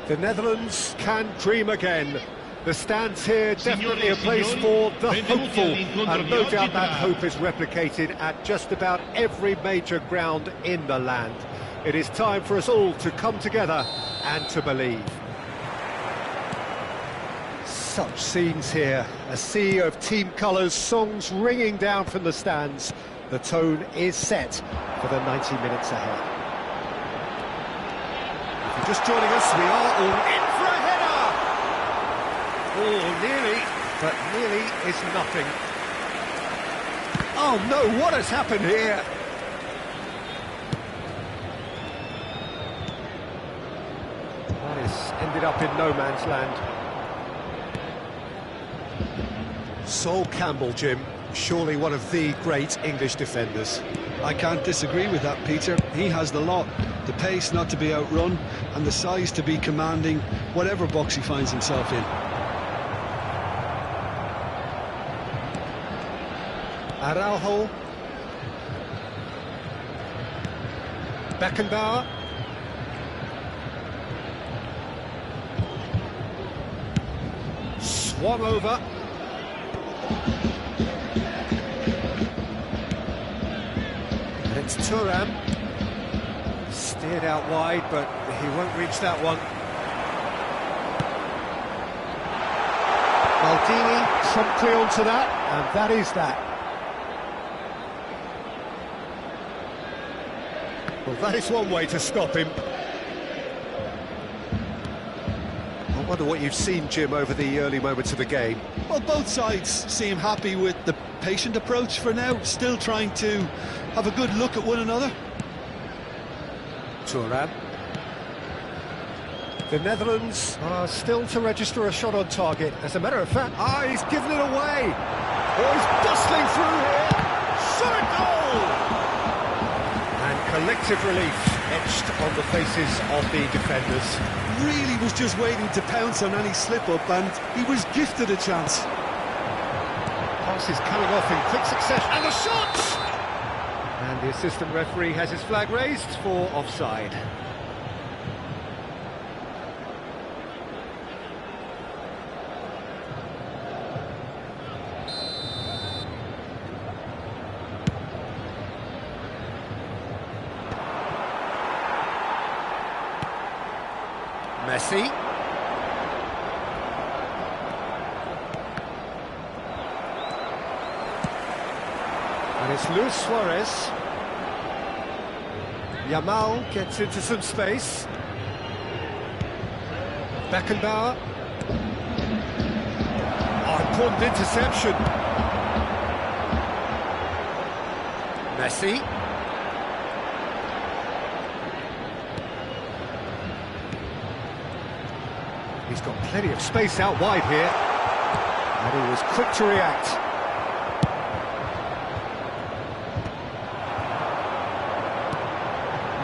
The Netherlands can dream again. The stands here definitely a place for the hopeful, and no doubt that hope is replicated at just about every major ground in the land. It is time for us all to come together and to believe. Such scenes here, a sea of team colours, songs ringing down from the stands. The tone is set for the 90 minutes ahead. If you're just joining us, we are all in for a header! Oh, nearly, but nearly is nothing. Oh no, what has happened here? That has ended up in no man's land. Sol Campbell, Jim, surely one of the great English defenders. I can't disagree with that, Peter. He has the lot. The pace not to be outrun, and the size to be commanding whatever box he finds himself in. Araujo. Beckenbauer. Swung over. And it's Thuram. Steered out wide, but he won't reach that one. Maldini promptly onto that, and that is that. Well, that is one way to stop him. I wonder what you've seen, Jim, over the early moments of the game. Well, both sides seem happy with the patient approach for now, still trying to have a good look at one another. Thuram. The Netherlands are still to register a shot on target. As a matter of fact, he's given it away. Oh, he's bustling through here. Shot a goal! And collective relief etched on the faces of the defenders. Really was just waiting to pounce on any slip-up, and he was gifted a chance. Passes coming off in quick succession, and the shot! And the assistant referee has his flag raised for offside. Messi. And it's Luis Suarez. Yamal gets into some space. Beckenbauer. Oh, important interception. Messi. He's got plenty of space out wide here, and he was quick to react.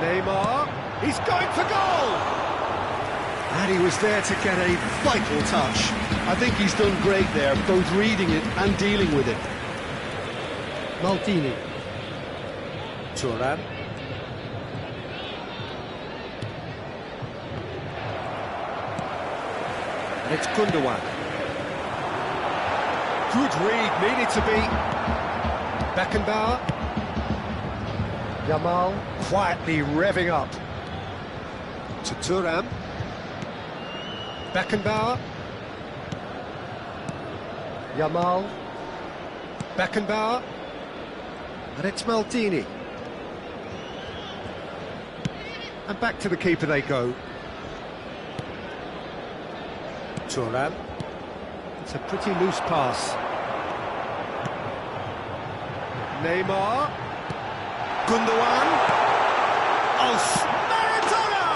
Neymar, he's going for goal! And he was there to get a vital touch. I think he's done great there, both reading it and dealing with it. Maldini. Thuram. It's Gundogan. Good read, needed to be. Beckenbauer. Yamal quietly revving up. To Thuram. Beckenbauer. Yamal. Beckenbauer. And it's Maldini. And back to the keeper they go. Thuram. It's a pretty loose pass. Neymar. Gundogan. Oh, Maradona!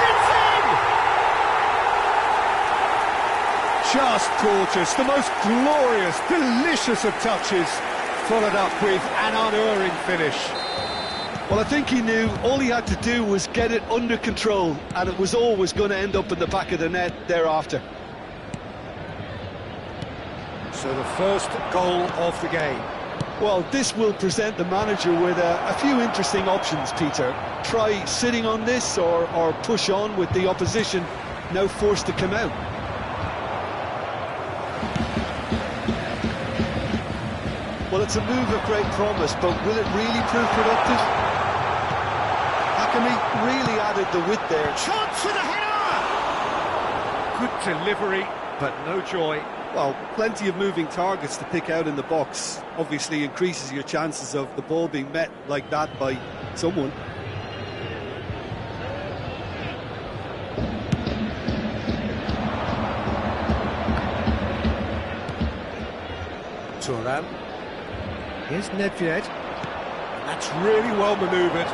It's in! Just gorgeous. The most glorious, delicious of touches, followed up with an unerring finish. Well, I think he knew all he had to do was get it under control, and it was always going to end up in the back of the net thereafter. So the first goal of the game. Well, this will present the manager with a few interesting options, Peter. Try sitting on this or push on with the opposition now forced to come out. Well, it's a move of great promise, but will it really prove productive? Hakimi really added the width there. Chance for the header! Good delivery, but no joy. Well, plenty of moving targets to pick out in the box. Obviously increases your chances of the ball being met like that by someone. Thuram. Here's Nedved. That's really well manoeuvred.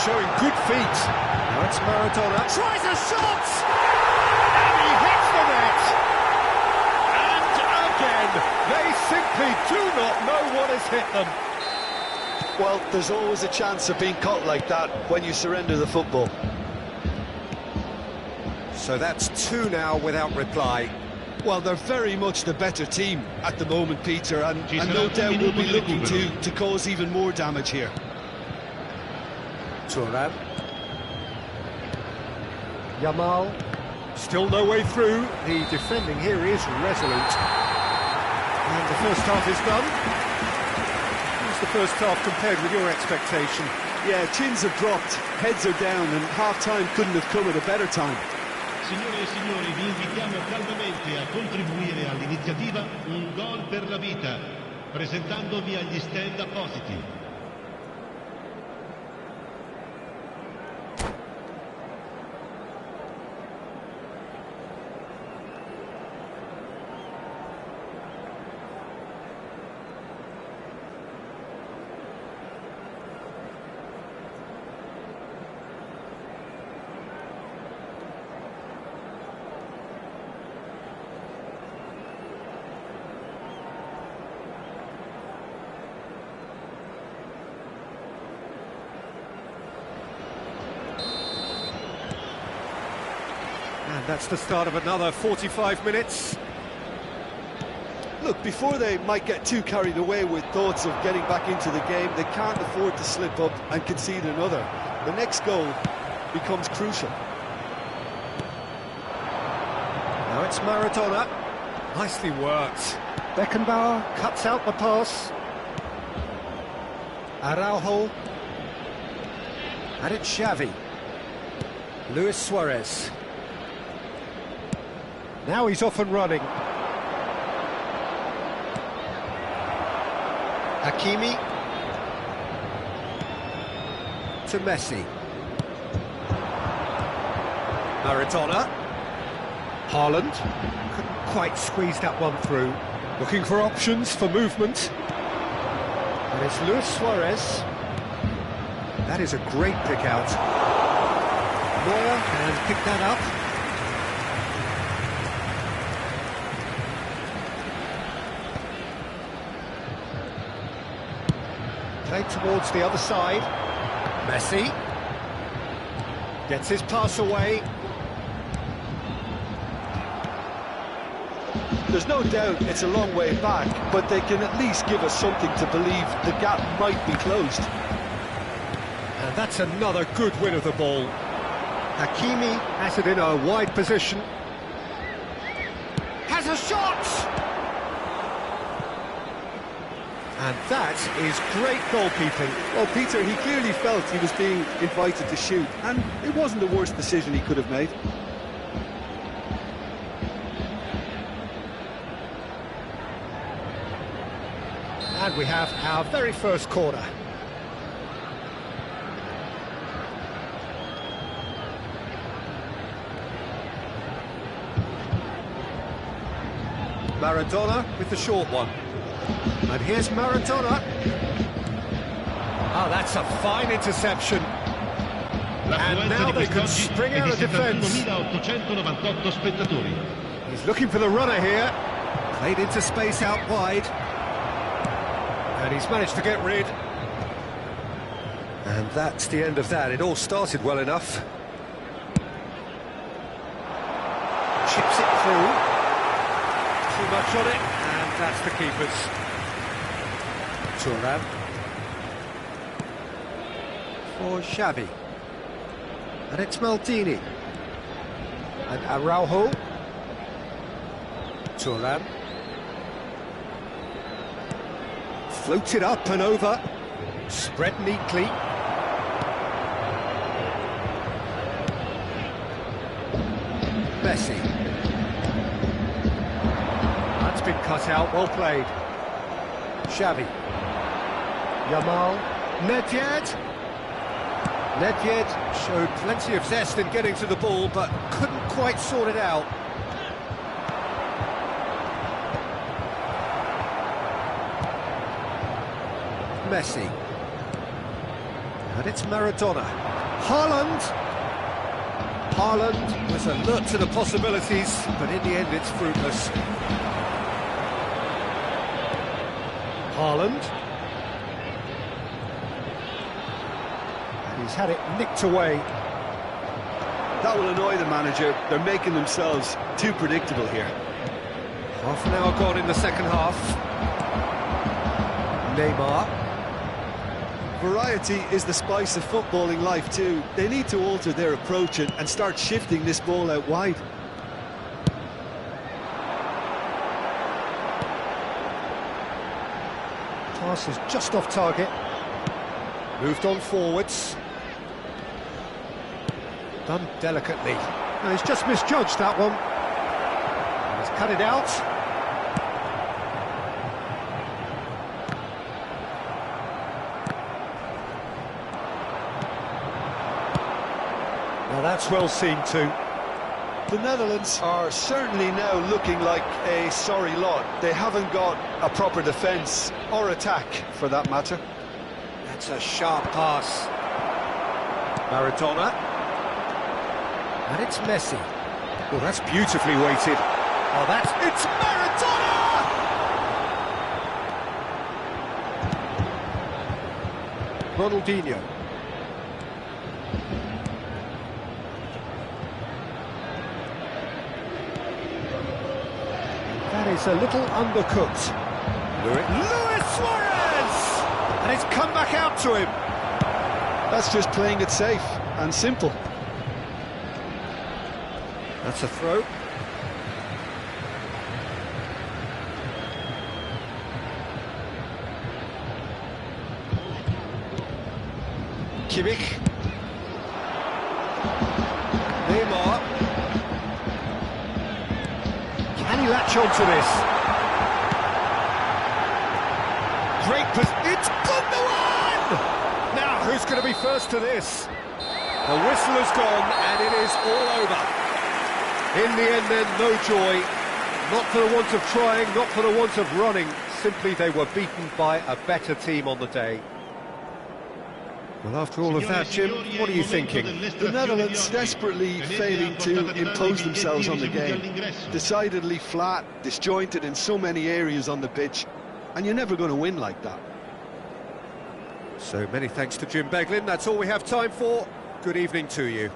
Showing good feet. Now it's Maradona. Tries a shot! And he hits the net! And again, they simply do not know what has hit them. Well, there's always a chance of being caught like that when you surrender the football. So that's two now without reply. Well, they're very much the better team at the moment, Peter, and no doubt will be looking to cause even more damage here. Thuram. Yamal. Still no way through. The defending here is resolute. And the first half is done. How's the first half compared with your expectation? Yeah, chins have dropped, heads are down, and half-time couldn't have come at a better time. Signore e signori, vi invitiamo caldamente a contribuire all'iniziativa Un Gol per la Vita, presentandovi agli stand appositi. And that's the start of another 45 minutes. Look, before they might get too carried away with thoughts of getting back into the game, they can't afford to slip up and concede another. The next goal becomes crucial. Now it's Maradona. Nicely worked. Beckenbauer cuts out the pass. Araujo. And it's Xavi. Luis Suarez. Now he's off and running. Hakimi. To Messi. Maradona. Haaland. Couldn't quite squeeze that one through. Looking for options for movement. And it's Luis Suarez. That is a great pick out. Neuer can pick that up. Played towards the other side. Messi gets his pass away. There's no doubt it's a long way back, but they can at least give us something to believe the gap might be closed. And that's another good win of the ball. Hakimi has it in a wide position. Has a shot! And that is great goalkeeping. Well, Peter, he clearly felt he was being invited to shoot, and it wasn't the worst decision he could have made. And we have our very first corner. Maradona with the short one. And here's Maradona. Ah, that's a fine interception. And now they can spring out of defence. He's looking for the runner here. Played into space out wide. And he's managed to get rid. And that's the end of that. It all started well enough. Chips it through. Too much on it. And That's the keepers. Turan. For Xavi. And it's Maldini. And Araujo. Turan. Floated up and over. Spread neatly. Messi. That's been cut out, well played. Xavi. Yamal. Nedved. Nedved showed plenty of zest in getting to the ball, but couldn't quite sort it out. Messi. And it's Maradona. Haaland. Haaland was alert to the possibilities, but in the end it's fruitless. Haaland. And he's had it nicked away. That will annoy the manager. They're making themselves too predictable here. Half an hour gone in the second half. Neymar. Variety is the spice of footballing life too. They need to alter their approach and start shifting this ball out wide. Pass is just off target. Moved on forwards. Done delicately. No, he's just misjudged that one. He's cut it out. Now that's well seen too. The Netherlands are certainly now looking like a sorry lot. They haven't got a proper defence or attack, for that matter. That's a sharp pass. Maradona. And it's Messi. Oh, that's beautifully weighted. Oh, it's Maradona! Ronaldinho. That is a little undercooked. Luis Suarez! And it's come back out to him. That's just playing it safe and simple. That's a throw. Kimmich. Neymar. Can he latch on to this? Great it's Gundogan! Now, who's going to be first to this? The whistle has gone, and it is all over. In the end, then, no joy. Not for the want of trying, not for the want of running. Simply, they were beaten by a better team on the day. Well, after all of that, Jim, what are you thinking? The Netherlands desperately failing to impose themselves on the game. Decidedly flat, disjointed in so many areas on the pitch, and you're never going to win like that. So many thanks to Jim Beglin. That's all we have time for. Good evening to you.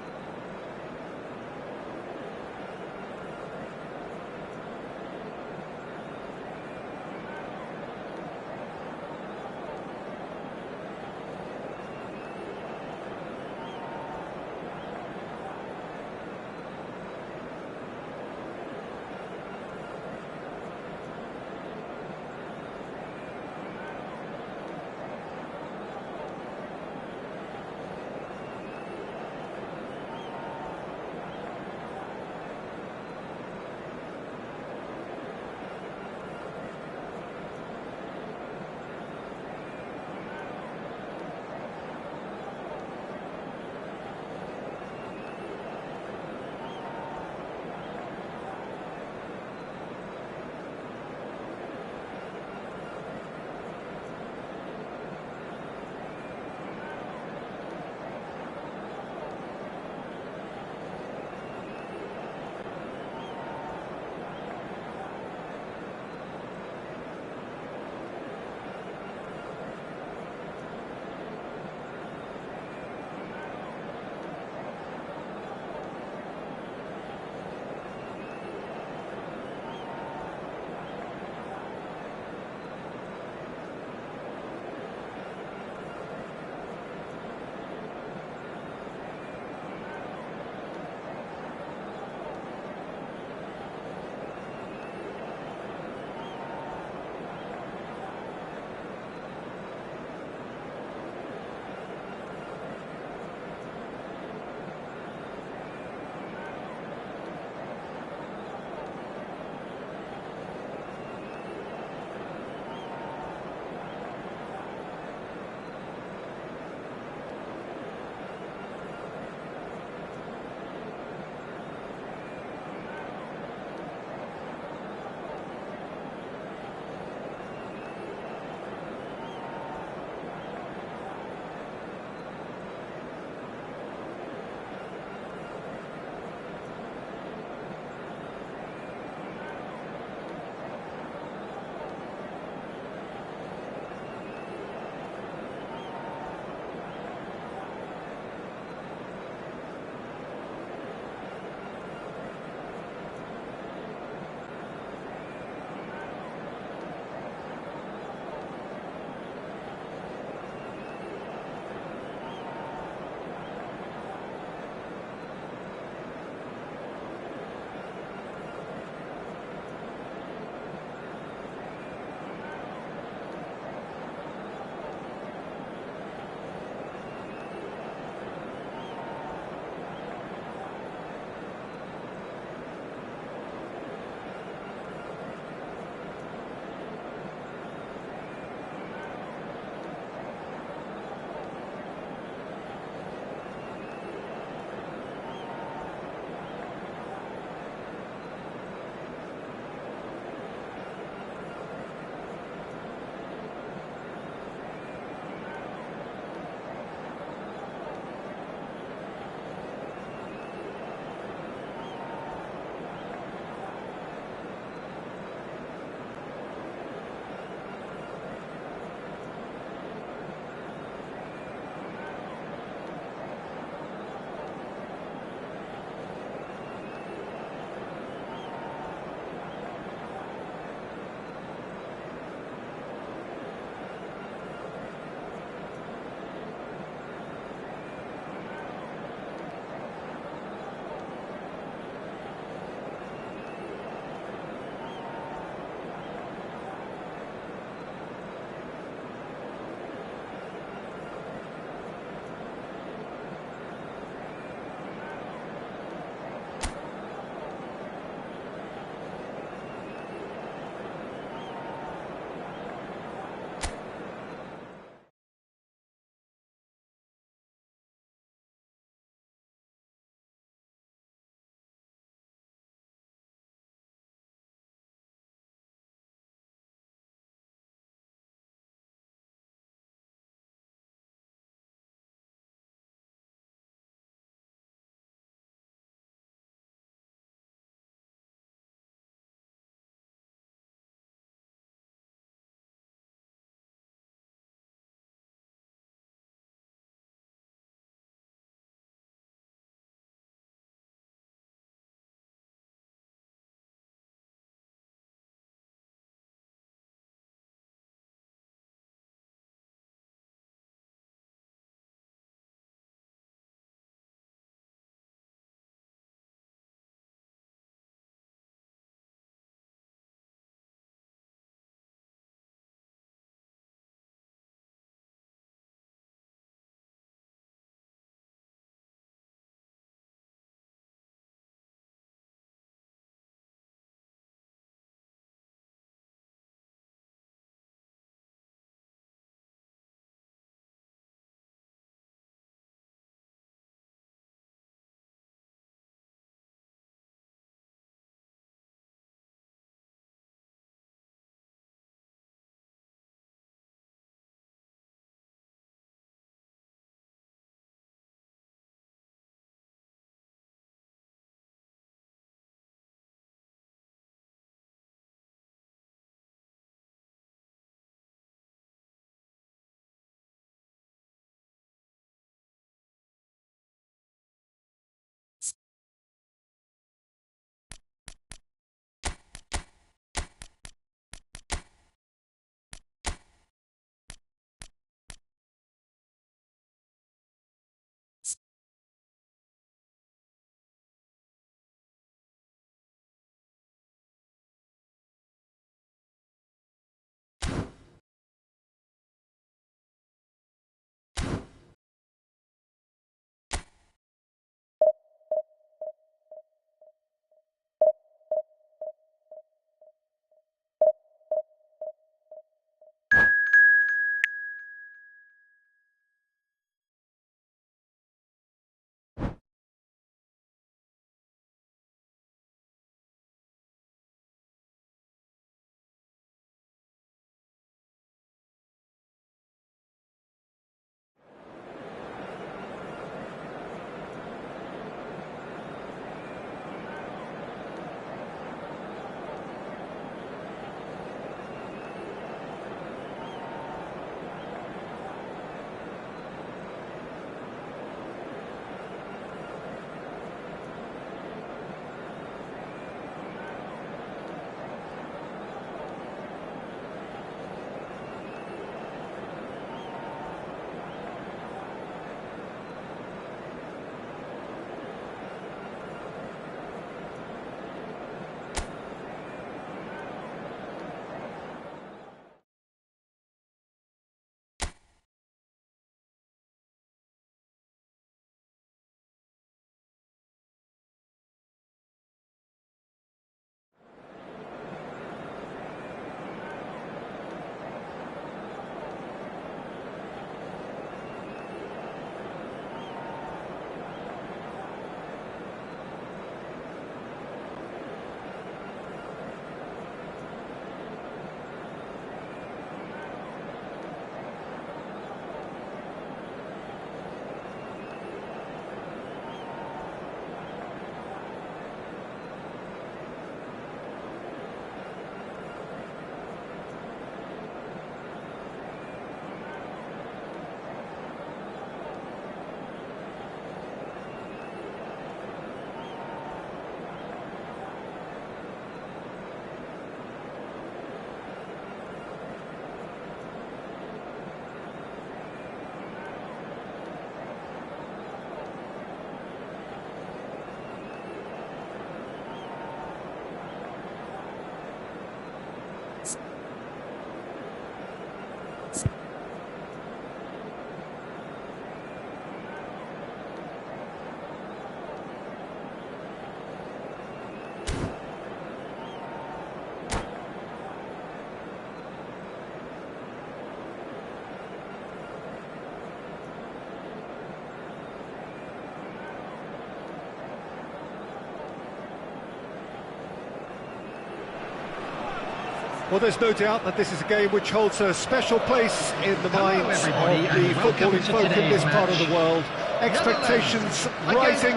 Well, there's no doubt that this is a game which holds a special place in the minds of the footballing folk in this part of the world. Expectations rising,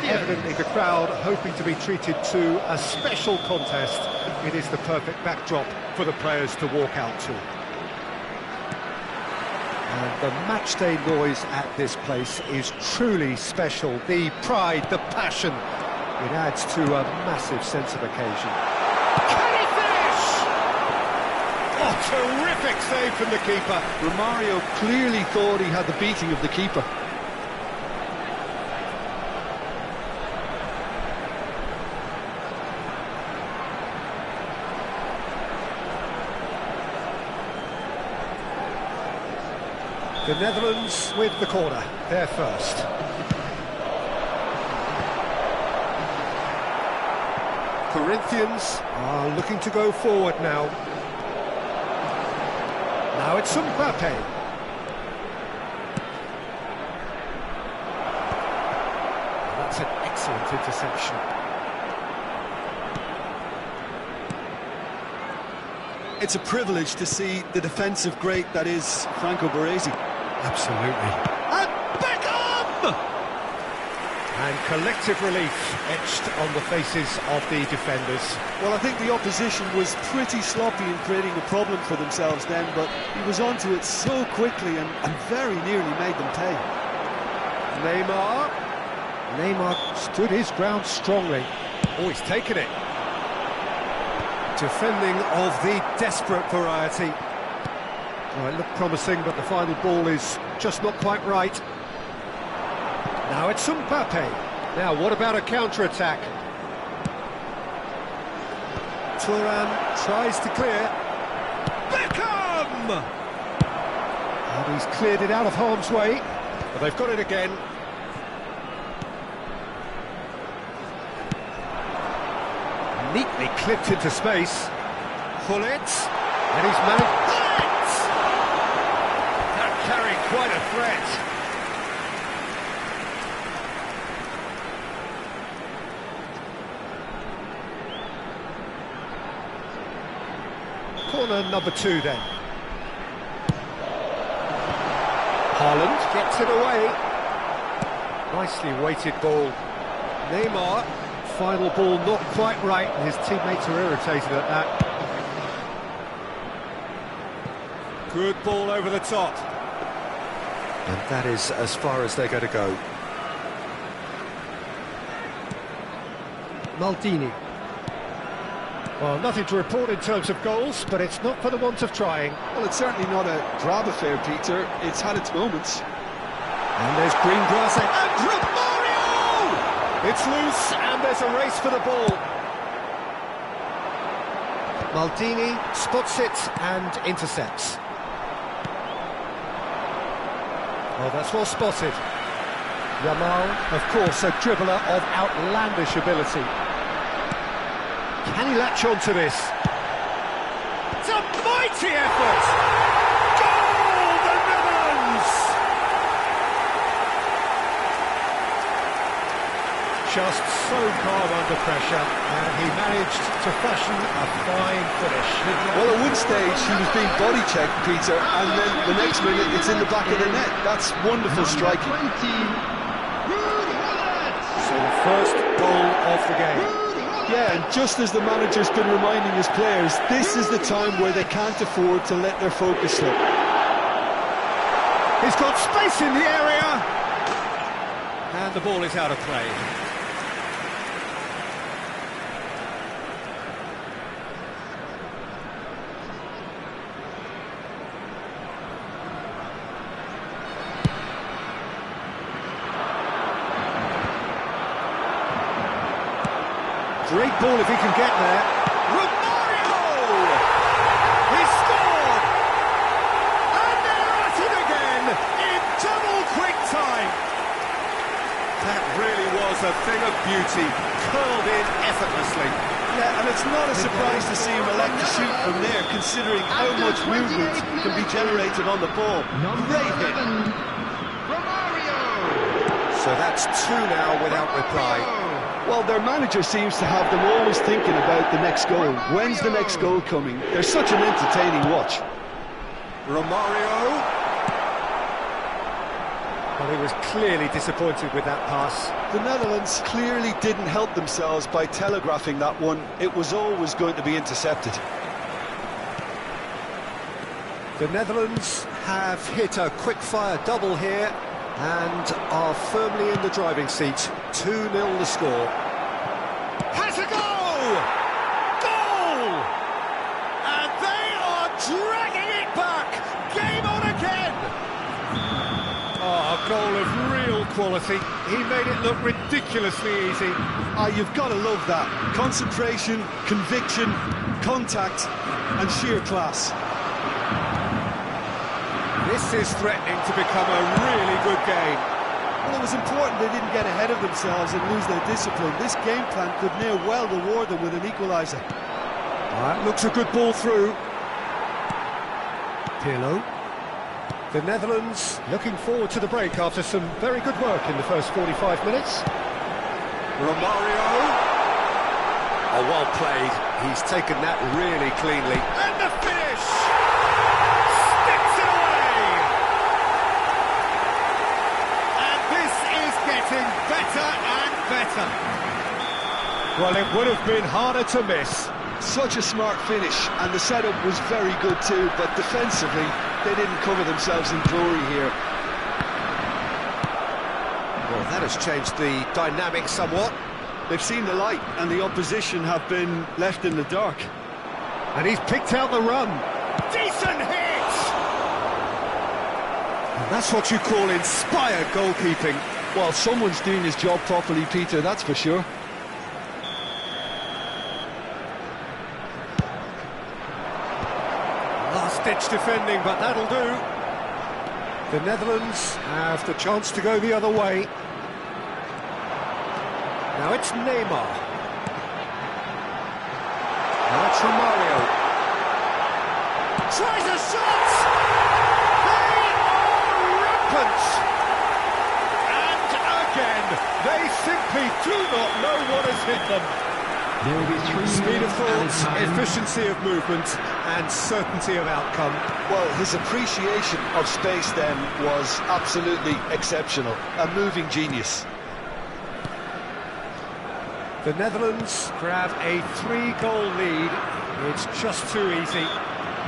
evidently the crowd hoping to be treated to a special contest. It is the perfect backdrop for the players to walk out to. And the matchday noise at this place is truly special. The pride, the passion, it adds to a massive sense of occasion. Can he finish? Oh, terrific save from the keeper. Romario clearly thought he had the beating of the keeper. The Netherlands with the corner, they're first. Corinthians are looking to go forward now. Now it's Mbappe. That's an excellent interception. It's a privilege to see the defensive great that is Franco Baresi. Absolutely. And Beckham! And collective relief etched on the faces of the defenders. Well, I think the opposition was pretty sloppy in creating a problem for themselves then, but he was onto it so quickly and very nearly made them pay. Neymar stood his ground strongly. Oh, he's taken it. Defending of the desperate variety. Well, it looked promising, but the final ball is just not quite right. Now it's Mbappe. Now, what about a counter-attack? Thuram tries to clear. Beckham! And he's cleared it out of harm's way. But they've got it again. Neatly clipped into space. Gullit. And he's managed... Carrying quite a threat. Corner number 2 then. Haaland gets it away. Nicely weighted ball. Neymar, final ball not quite right, and his teammates are irritated at that. Good ball over the top. And that is as far as they're going to go. Maldini. Well, nothing to report in terms of goals, but it's not for the want of trying. Well, it's certainly not a drab affair, Peter. It's had its moments. And there's green grass, and Romario! It's loose, and there's a race for the ball. Maldini spots it and intercepts. Oh, that's well spotted. Yamal, of course, a dribbler of outlandish ability. Can he latch on to this? It's a mighty effort! Goal, the Netherlands! Just so calm under pressure, and he managed to fashion a fine finish. Well, at one stage he was being body checked, Peter, and then the next minute it's in the back of the net. That's wonderful striking. So the first goal of the game. Yeah, and just as the manager's been reminding his players, this is the time where they can't afford to let their focus slip. He's got space in the area, and the ball is out of play. Great ball if he can get there. Romario! He scored! And they're at it again in double quick time. That really was a thing of beauty, curled in effortlessly. Yeah, and it's not a surprise to see him elect to shoot from there, considering how much movement can be generated on the ball. Great hit. Romario! So that's 2 now without reply. Well, their manager seems to have them always thinking about the next goal. When's the next goal coming? They're such an entertaining watch. Romario. Well, he was clearly disappointed with that pass. The Netherlands clearly didn't help themselves by telegraphing that one. It was always going to be intercepted. The Netherlands have hit a quick-fire double here and are firmly in the driving seat. 2-0 the score. Has a goal! Goal! And they are dragging it back! Game on again! Oh, a goal of real quality. He made it look ridiculously easy. You've got to love that. Concentration, conviction, contact, and sheer class. This is threatening to become a really good game. Well, it was important they didn't get ahead of themselves and lose their discipline. This game plan could near well reward them with an equaliser. That looks a good ball through. Pirlo. The Netherlands looking forward to the break after some very good work in the first 45 minutes. Romario. Oh, well played. He's taken that really cleanly. And the finish! Sticks it away! And this is getting better and better. Well, it would have been harder to miss. Such a smart finish, and the setup was very good too, but defensively, they didn't cover themselves in glory here. Well, that has changed the dynamic somewhat. They've seen the light, and the opposition have been left in the dark. And he's picked out the run. Decent hit! And that's what you call inspired goalkeeping. Well, someone's doing his job properly, Peter, that's for sure. Last-ditch defending, but that'll do. The Netherlands have the chance to go the other way. Now it's Neymar. Now it's Romario. Tries a shot! They are rampant! And again, they simply do not know what has hit them. There will be 3 Speed of minutes thought, added time. efficiency of movement, and certainty of outcome. Well, his appreciation of space then was absolutely exceptional. A moving genius. The Netherlands grab a 3-goal lead. It's just too easy.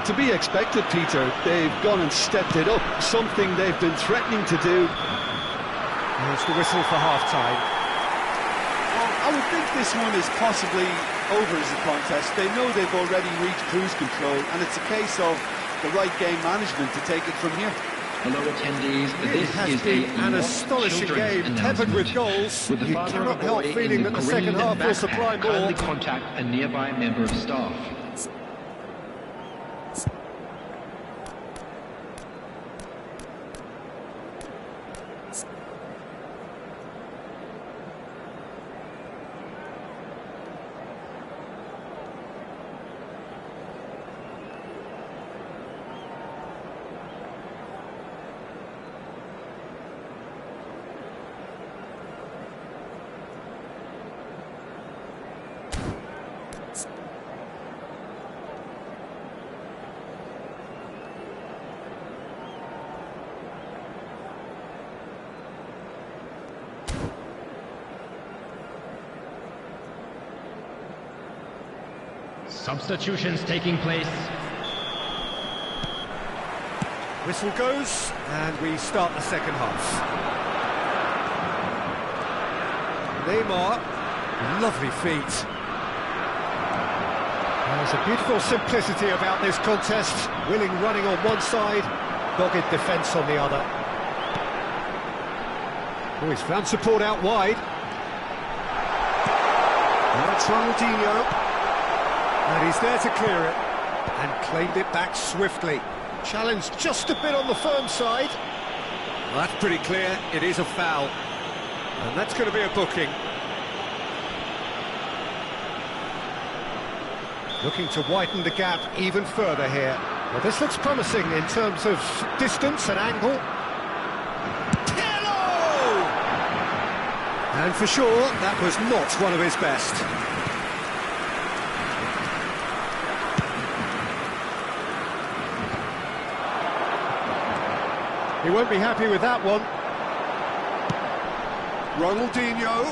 To be expected, Peter. They've gone and stepped it up, something they've been threatening to do. There's the whistle for half-time. Well, I would think this one is possibly over as a contest. They know they've already reached cruise control, and it's a case of the right game management to take it from here. Hello attendees, It this has is been an not astonishing children's game, peppered with announcement. goals. With the You father cannot of a help boy feeling in that the green second half will backpack, supply more. kindly contact a nearby member of staff. Substitutions taking place. Whistle goes, and we start the second half. Neymar, lovely feet. There's a beautiful simplicity about this contest. Willing running on one side, dogged defence on the other. Oh, he's found support out wide. Now it's Ronaldinho. And he's there to clear it, and claimed it back swiftly. Challenged just a bit on the firm side. Well, that's pretty clear, it is a foul. And that's going to be a booking. Looking to widen the gap even further here. Well, this looks promising in terms of distance and angle. Pirlo! And for sure, that was not one of his best. He won't be happy with that one. Ronaldinho.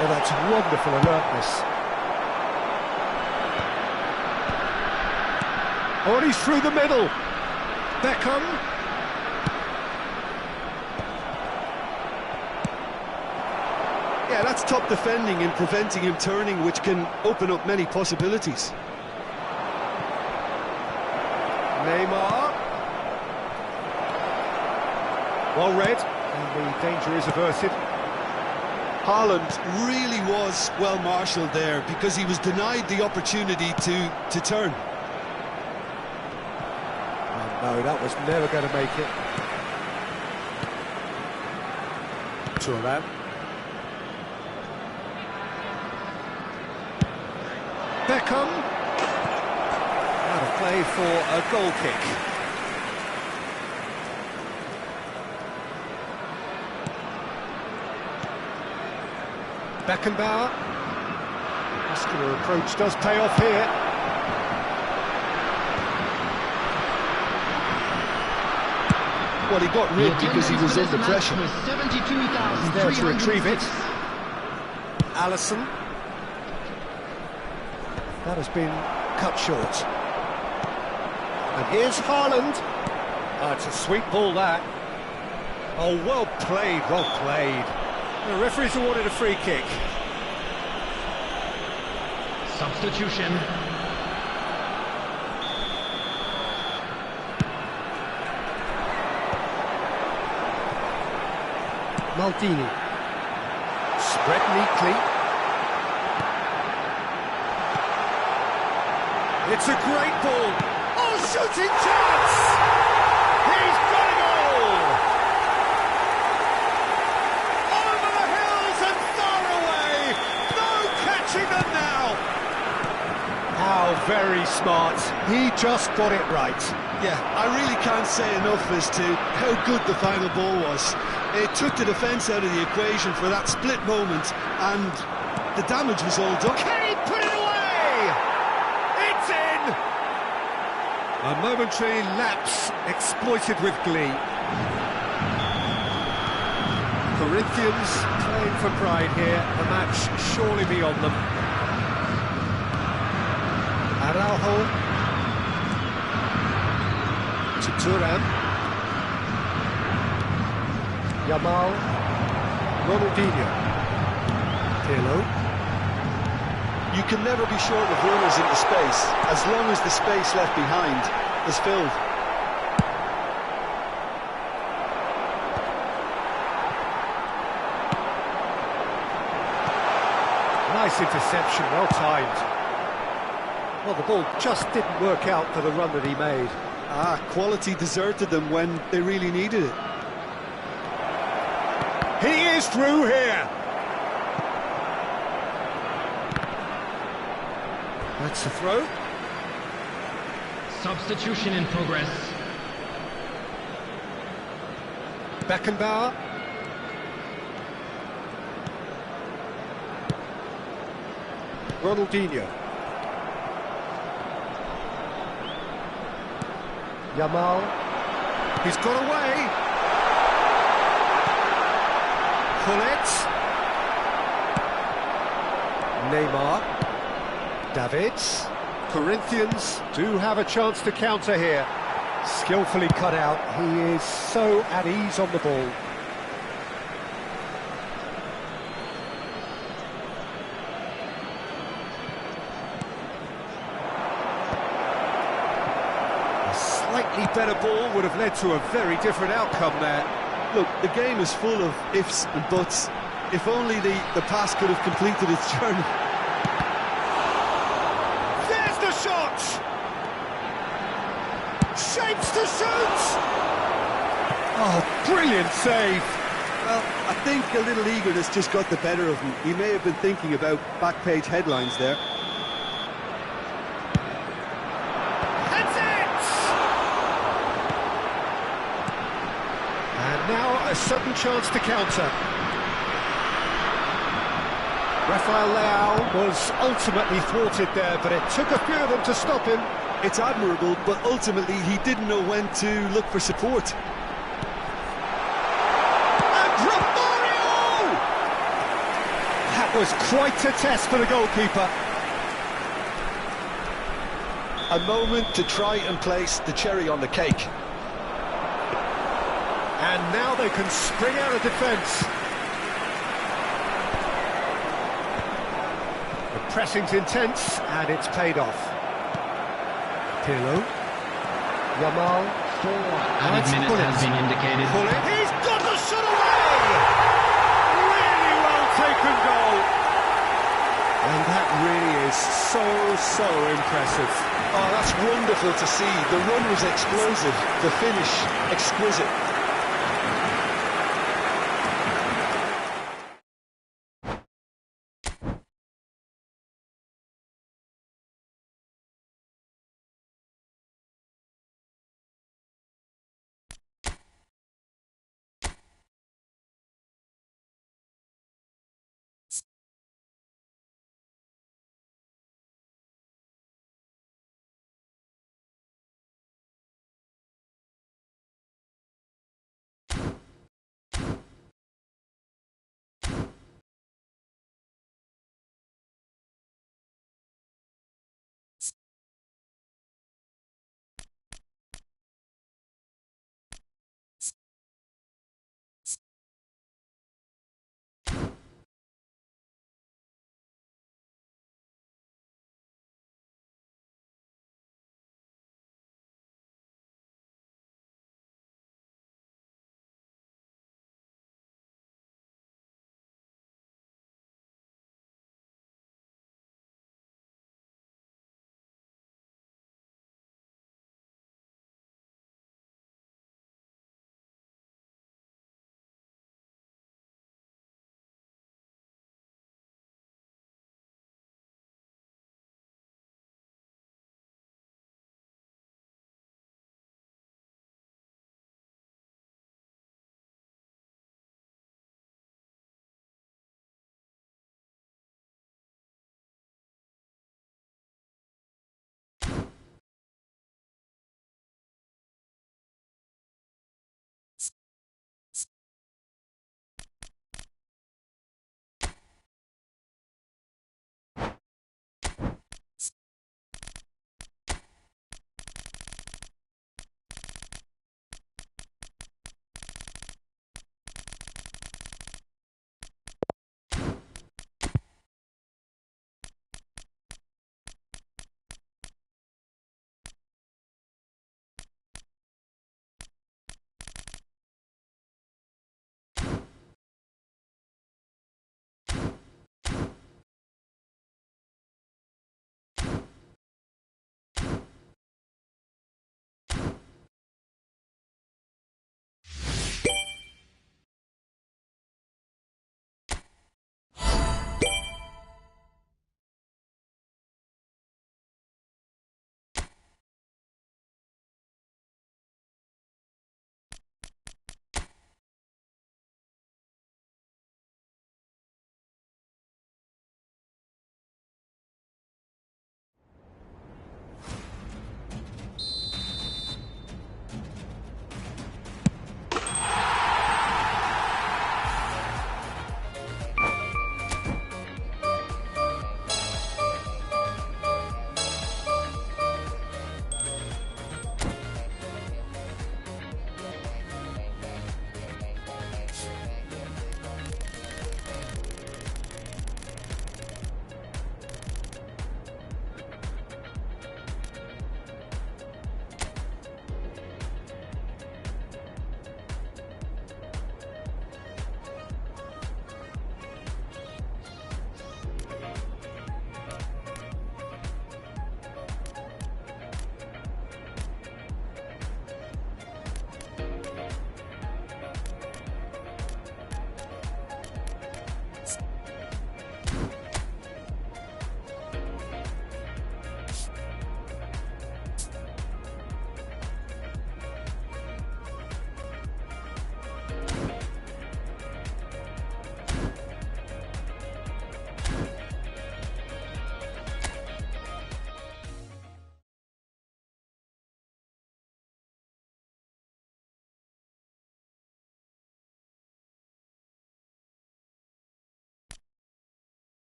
Oh, that's wonderful alertness. Oh, and he's through the middle. Beckham. Yeah, that's top defending and preventing him turning, which can open up many possibilities. Neymar. Well read, and the danger is averted. Haaland really was well marshalled there because he was denied the opportunity to turn. Oh, no, that was never going to make it. Thuram. Beckham. Out of play for a goal kick. Beckenbauer. Muscular approach does pay off here. Well, he got rid because he was under pressure. He's there to retrieve it. Alisson. That has been cut short. And here's Haaland. Oh, it's a sweet ball, that. Oh, well played, well played. The referee's awarded a free kick. Substitution. Maldini. Spread neatly. It's a great ball. Oh, shooting chance! He's got it all! Over the hills and far away! No catching them now! How very smart. He just got it right. Yeah, I really can't say enough as to how good the final ball was. It took the defence out of the equation for that split moment, and the damage was all done. Can he put it away? It's in! A momentary lapse exploited with glee. Corinthians playing for pride here, the match surely beyond them. Araujo to Thuram. Yamal, Ronaldinho, Pirlo. You can never be short of runners into space, as long as the space left behind is filled. Nice interception, well timed. Well, the ball just didn't work out for the run that he made. Quality deserted them when they really needed it. He is through here. That's the throw. Substitution in progress. Beckenbauer. Ronaldinho. Yamal. He's got away. Pullet. Neymar. Davids. Corinthians do have a chance to counter here. Skillfully cut out. He is so at ease on the ball. A slightly better ball would have led to a very different outcome there. Look, the game is full of ifs and buts. If only the pass could have completed its journey. There's the shot! Shapes to shoot! Oh, brilliant save! Well, I think a little eagerness just got the better of him. He may have been thinking about back-page headlines there. That's it! And now a sudden chance to counter. Rafael Leao was ultimately thwarted there, but it took a few of them to stop him. It's admirable, but ultimately he didn't know when to look for support. And Romario! That was quite a test for the goalkeeper. A moment to try and place the cherry on the cake. And now they can spring out of defence. The pressing's intense, and it's paid off. Pirlo. Yamal. Added minute has been indicated. He's got the shot away! Really well taken goal. And that really is so impressive. Oh, that's wonderful to see. The run was explosive, the finish exquisite.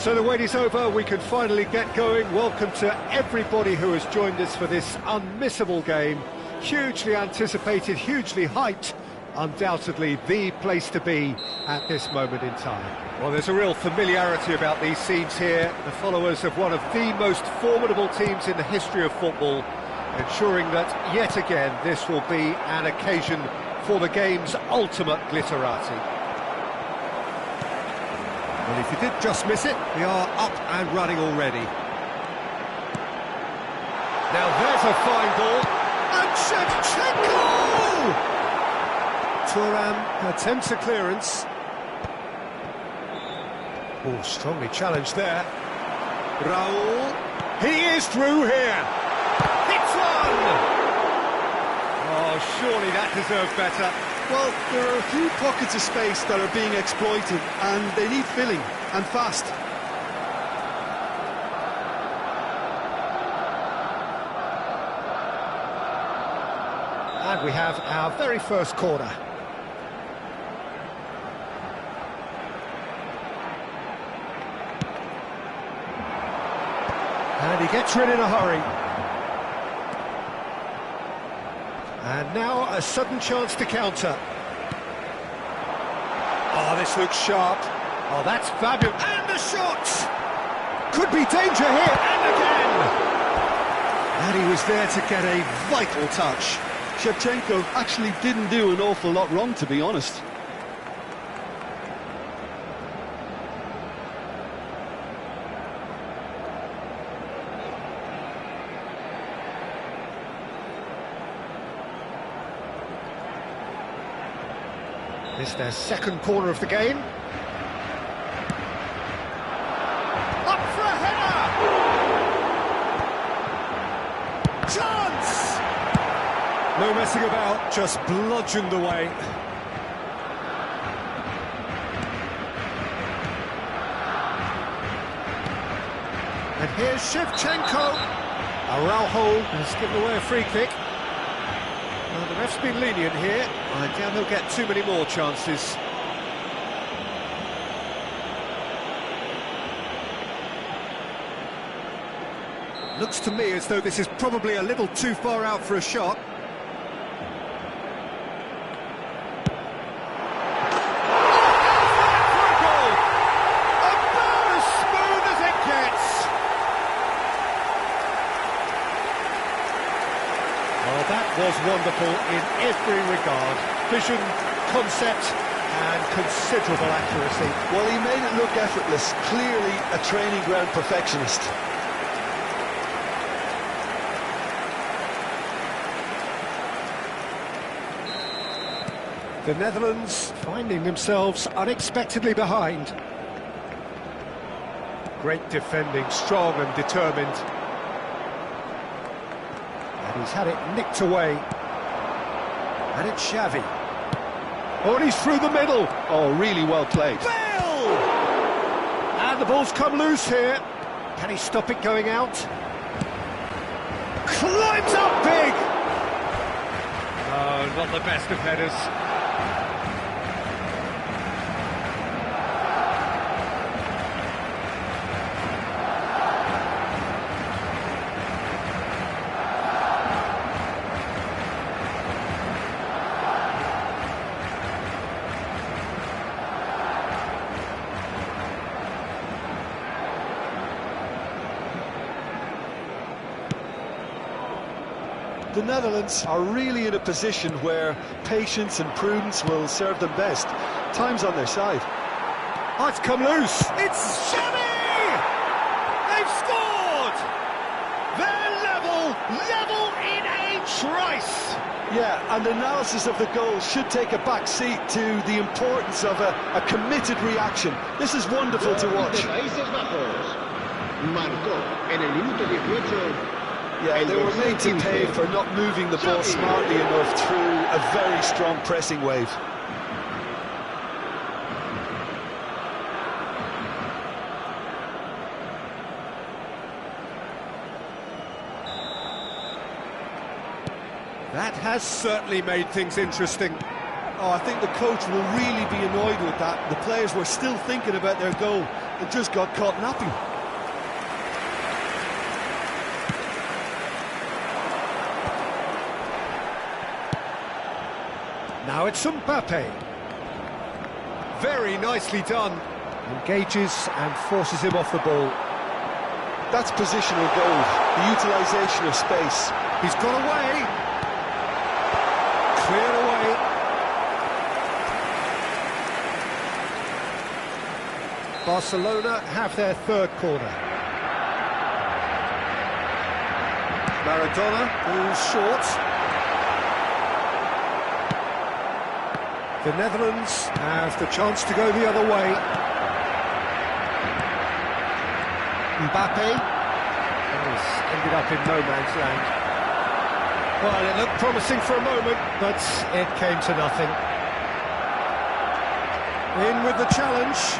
So the wait is over, we can finally get going. Welcome to everybody who has joined us for this unmissable game. Hugely anticipated, hugely hyped, undoubtedly the place to be at this moment in time. Well, there's a real familiarity about these scenes here. The followers of one of the most formidable teams in the history of football, ensuring that yet again this will be an occasion for the game's ultimate glitterati. Well, if you did just miss it, we are up and running already. Now there's a fine ball, and Shevchenko! Thuram attempts a clearance. Oh, strongly challenged there. Raul, he is through here. Hits one! Oh, surely that deserved better. Well, there are a few pockets of space that are being exploited, and they need filling, and fast. And we have our very first corner. And he gets rid in a hurry. And now a sudden chance to counter. Oh, this looks sharp. Oh, that's fabulous. And the shot! Could be danger here, and again! And he was there to get a vital touch. Shevchenko actually didn't do an awful lot wrong, to be honest. This is their second corner of the game. Up for a header! Chance! No messing about, just bludgeoned away. And here's Shevchenko. Araujo has given away a free kick. Well, the ref's been lenient here. I doubt he'll get too many more chances. Looks to me as though this is probably a little too far out for a shot. About as smooth as it gets. Well, that was wonderful in every regard. Vision, concept, and considerable accuracy. Well, he made it look effortless. Clearly a training ground perfectionist. The Netherlands finding themselves unexpectedly behind. Great defending, strong and determined. And he's had it nicked away. And it's Xavi. Oh, and he's through the middle. Oh, really well played. Bale! And the ball's come loose here. Can he stop it going out? Climbs up big! Oh, not the best of headers. The Netherlands are really in a position where patience and prudence will serve them best. Time's on their side. Oh, it's come loose. It's Xavi! They've scored! They're level in a trice! Yeah, and analysis of the goal should take a back seat to the importance of a committed reaction. This is wonderful to watch. Países Bajos. Marcó en el minuto 18. Yeah, they were made to pay for not moving the ball smartly enough through a very strong pressing wave. That has certainly made things interesting. Oh, I think the coach will really be annoyed with that. The players were still thinking about their goal and just got caught napping. Now it's Mbappe. Very nicely done. Engages and forces him off the ball. That's positional goal, the utilisation of space. He's got away. Cleared away. Barcelona have their third corner. Maradona goes short. The Netherlands have the chance to go the other way. Mbappe has ended up in no man's land. Well, it looked promising for a moment, but it came to nothing. In with the challenge.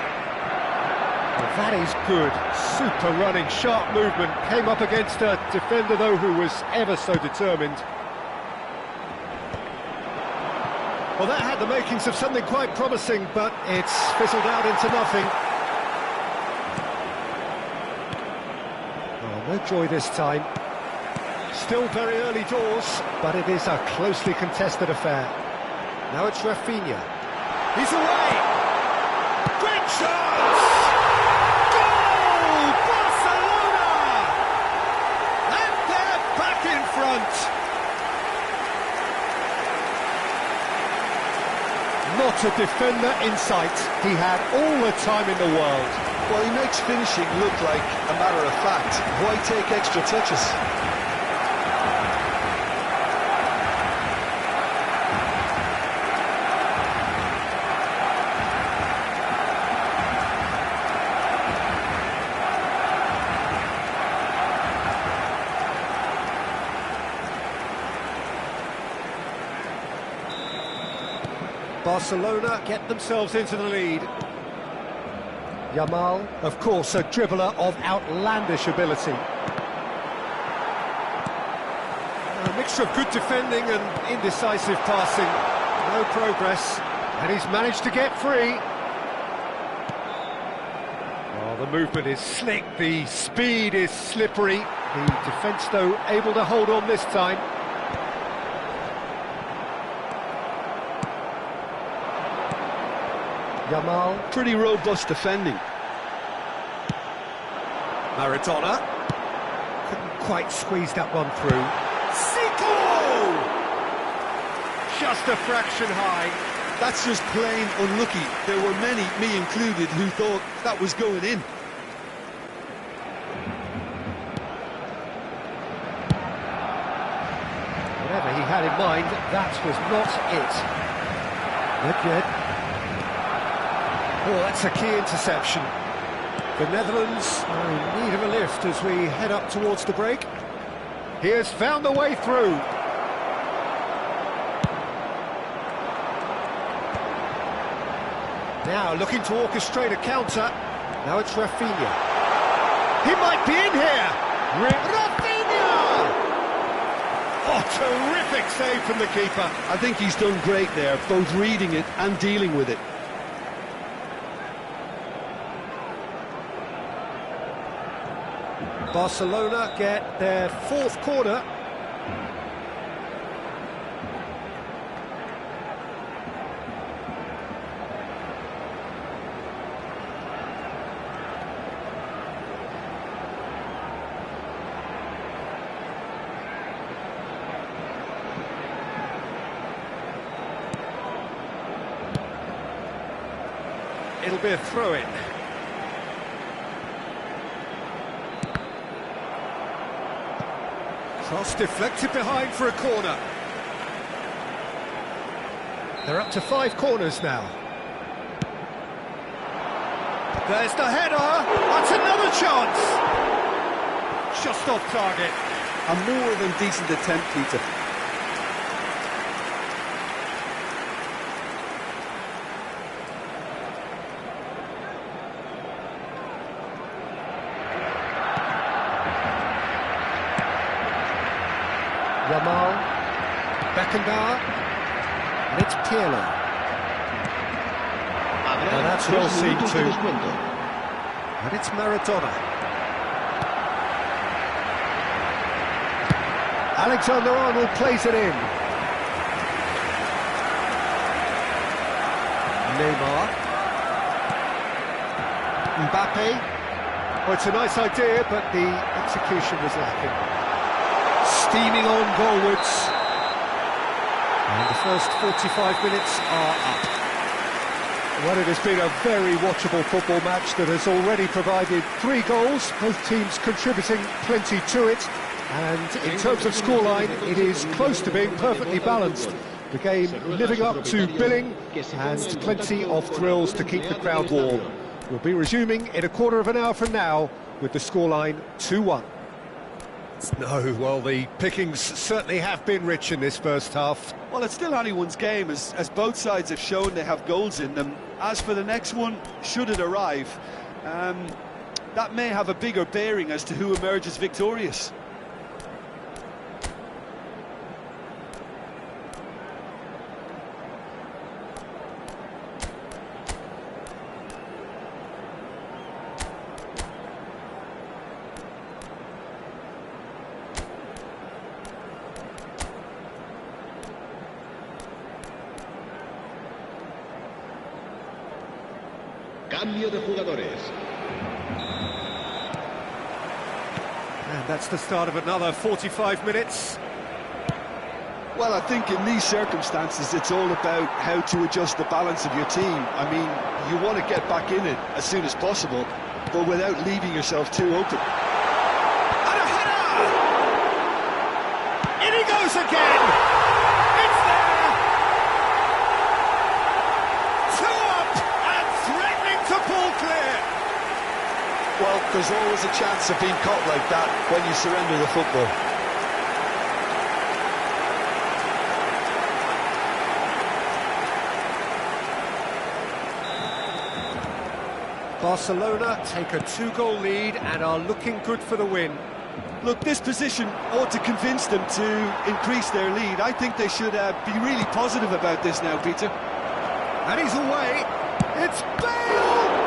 Well, that is good. Super running, sharp movement. Came up against a defender, though, who was ever so determined. Well, that had the makings of something quite promising, but it's fizzled out into nothing. Oh, no joy this time. Still very early doors, but it is a closely contested affair. Now it's Rafinha. He's away! Great chance! Goal! Barcelona! And they're back in front! Not a defender in sight. He had all the time in the world. Well, he makes finishing look like a matter of fact. Why take extra touches? Barcelona get themselves into the lead. Yamal, of course, a dribbler of outlandish ability. A mixture of good defending and indecisive passing. No progress, and he's managed to get free. Oh, the movement is slick, the speed is slippery. The defence, though, able to hold on this time. Yamal. Pretty robust defending. Maradona. Couldn't quite squeeze that one through. Zico! Just a fraction high. That's just plain unlucky. There were many, me included, who thought that was going in. Whatever he had in mind, that was not it. Good. Oh, that's a key interception. The Netherlands are in need of a lift as we head up towards the break. He has found the way through. Now looking to orchestrate a counter. Now it's Rafinha. He might be in here. Rafinha! Oh, terrific save from the keeper. I think he's done great there, both reading it and dealing with it. Barcelona get their fourth corner. It'll be a throw-in. Cross deflected behind for a corner. They're up to 5 corners now. There's the header. That's another chance. Just off target. A more than decent attempt, Peter. Yamal, Beckenbauer, and it's Pirlo. And that's well seen too. And it's Maradona. Alexander-Arnold plays it in. Neymar. Mbappe. Well, it's a nice idea, but the execution was lacking. Steaming on goalwards. And the first 45 minutes are up. Well, it has been a very watchable football match that has already provided 3 goals, both teams contributing plenty to it. And in terms of scoreline, it is close to being perfectly balanced. The game living up to billing and plenty of thrills to keep the crowd warm. We'll be resuming in a quarter of an hour from now with the scoreline 2-1. No, well, the pickings certainly have been rich in this first half. Well, it's still anyone's game, as both sides have shown they have goals in them. As for the next one, should it arrive, that may have a bigger bearing as to who emerges victorious. Cambio de jugadores. And that's the start of another 45 minutes. Well, I think in these circumstances, it's all about how to adjust the balance of your team. I mean, you want to get back in it as soon as possible, but without leaving yourself too open. And a header! In he goes again! It's there! 2 up and threatening to pull clear! Well, there's always a chance of being caught like that when you surrender the football. Barcelona take a 2-goal lead and are looking good for the win. Look, this position ought to convince them to increase their lead. I think they should be really positive about this now, Peter. And he's away. It's Bale!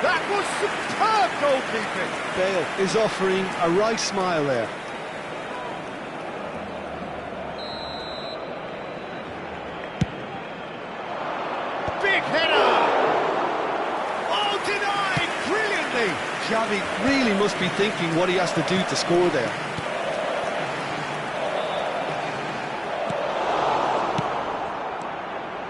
That was superb goalkeeping. Bale is offering a right smile there. Big header! Oh, denied! Brilliantly! Xavi really must be thinking what he has to do to score there.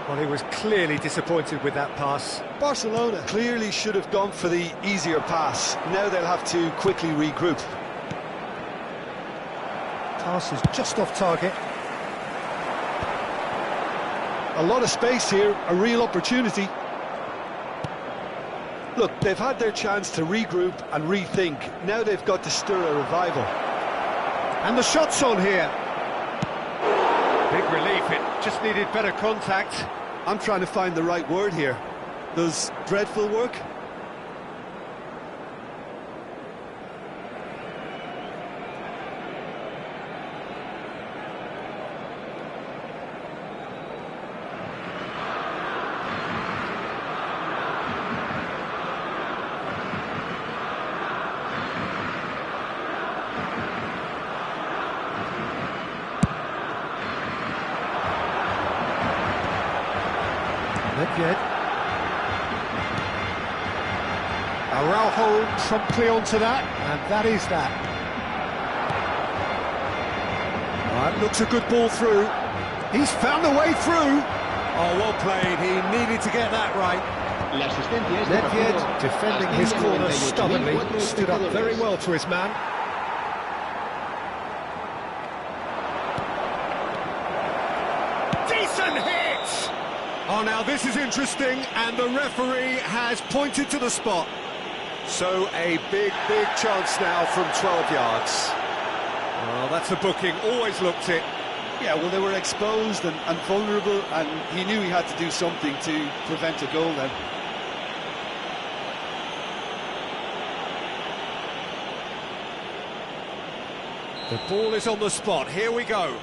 Well, he was clearly disappointed with that pass. Barcelona clearly should have gone for the easier pass. Now they'll have to quickly regroup. Pass is just off target. A lot of space here, a real opportunity. Look, they've had their chance to regroup and rethink. Now they've got to stir a revival. And the shot's on here. Big relief, it just needed better contact. I'm trying to find the right word here. Does dreadful work? Yet. Araujo promptly onto that, and that is that. That looks a good ball through. He's found a way through. Oh, well played. He needed to get that right. Nedved, defending his corner stubbornly, stood up very well to his man. Decent hit! Oh, now this is interesting, and the referee has pointed to the spot. So a big chance now from 12 yards. Well, that's a booking, always looked it. Yeah, well, they were exposed and vulnerable, and he knew he had to do something to prevent a goal then. The ball is on the spot, here we go.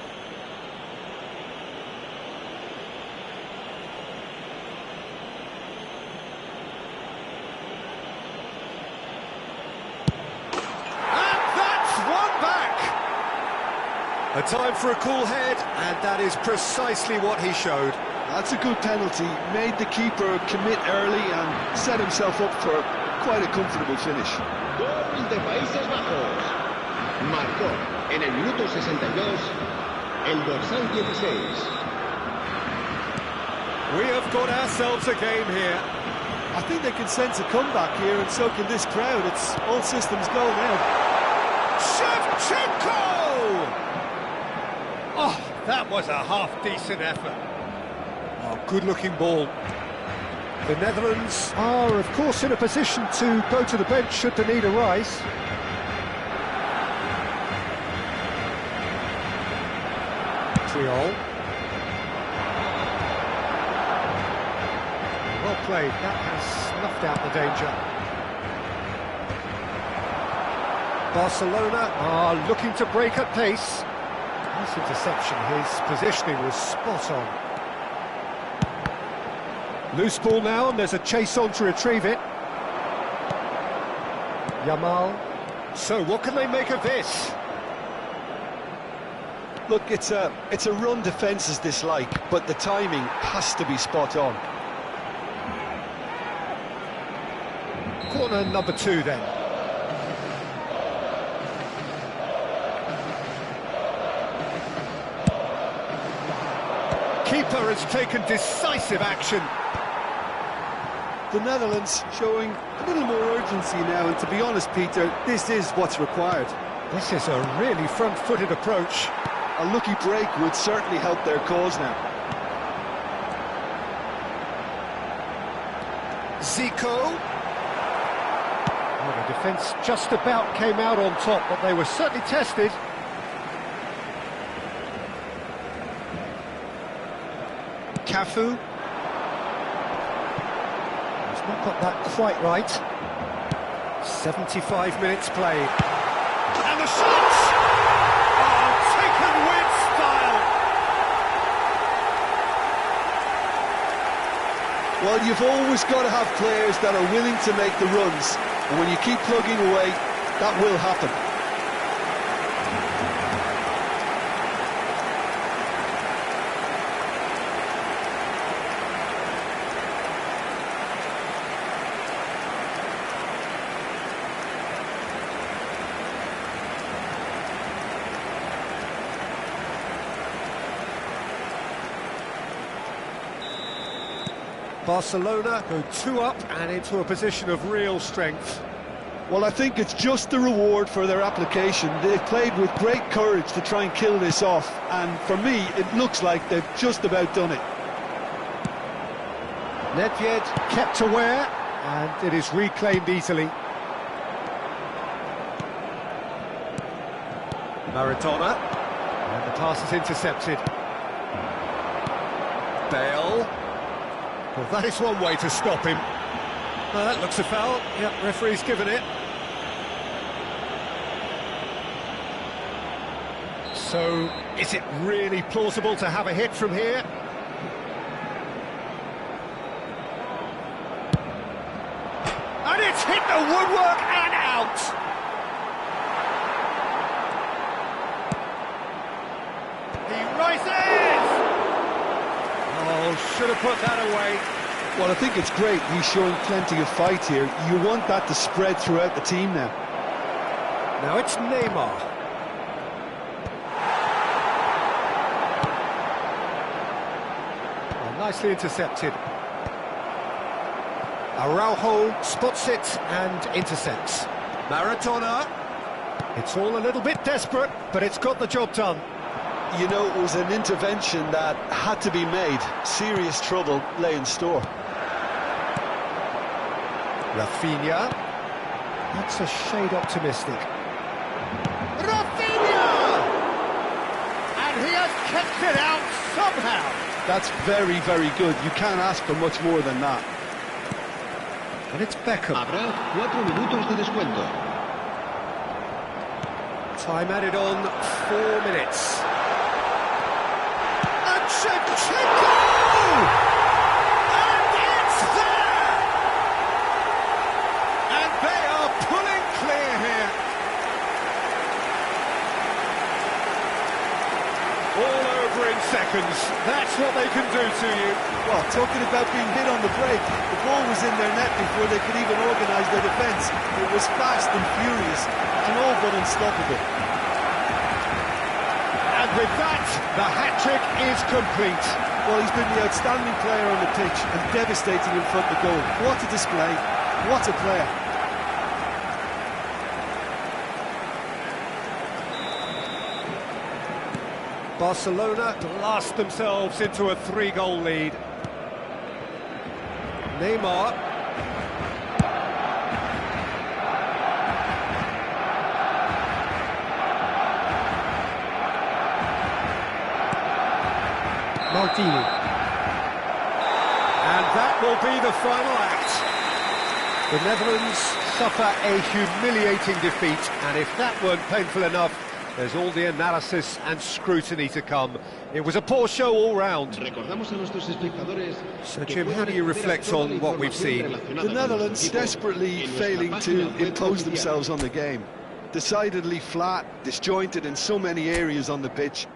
A time for a cool head, and that is precisely what he showed. That's a good penalty. Made the keeper commit early and set himself up for quite a comfortable finish. Gol de Países Bajos. Marcó en el minuto 62 el dorsal 16. We have got ourselves a game here. I think they can sense a comeback here, and so can this crowd. It's all systems go now. Shevchenko! Oh, that was a half-decent effort. Oh, good-looking ball. The Netherlands are, of course, in a position to go to the bench should the need arise. Triol. Well played, that has snuffed out the danger. Barcelona are looking to break at pace. Nice interception, his positioning was spot on. Loose ball now, and there's a chase on to retrieve it. Yamal. So, what can they make of this? Look, it's a run defence's dislike, but the timing has to be spot on. Corner number 2 then. Keeper has taken decisive action. The Netherlands showing a little more urgency now, and to be honest, Peter, this is what's required. This is a really front-footed approach. A lucky break would certainly help their cause now. Zico. Well, the defence just about came out on top, but they were certainly tested. Cafu. He's not got that quite right. 75 minutes played. And the shots! Oh, taken with style! Well, you've always got to have players that are willing to make the runs, and when you keep plugging away, that will happen. Barcelona go 2 up and into a position of real strength. Well, I think it's just the reward for their application. They've played with great courage to try and kill this off, and for me, it looks like they've just about done it. Nedved kept aware, and it is reclaimed easily. Maradona, and the pass is intercepted. Bale. Well, that is one way to stop him. That looks a foul. Yep, referee's given it. So, is it really plausible to have a hit from here? And it's hit the woodwork and out! He rises! Oh, should have put that away. Well, I think it's great. He's showing plenty of fight here. You want that to spread throughout the team now. Now it's Neymar. Well, nicely intercepted. Araujo spots it and intercepts. Maradona. It's all a little bit desperate, but it's got the job done. You know, it was an intervention that had to be made. Serious trouble lay in store. Rafinha. That's a shade optimistic. Rafinha! And he has kept it out somehow. That's very, very good. You can't ask for much more than that. And it's Beckham. Habrá 4 minutos de descuento. Time added on 4 minutes. And Shevchenko! And it's there! And they are pulling clear here. seconds, that's what they can do to you. Well, talking about being hit on the break, the ball was in their net before they could even organise their defence. It was fast and furious, and all but unstoppable. And with that, the hat-trick is complete. Well, he's been the outstanding player on the pitch and devastating in front of goal. What a display, what a player. Barcelona blast themselves into a 3-goal lead. Neymar. Martini. And that will be the final act. The Netherlands suffer a humiliating defeat, and if that weren't painful enough, there's all the analysis and scrutiny to come. It was a poor show all round. So, Jim, how do you reflect on what we've seen? The Netherlands desperately failing to impose themselves on the game. Decidedly flat, disjointed in so many areas on the pitch.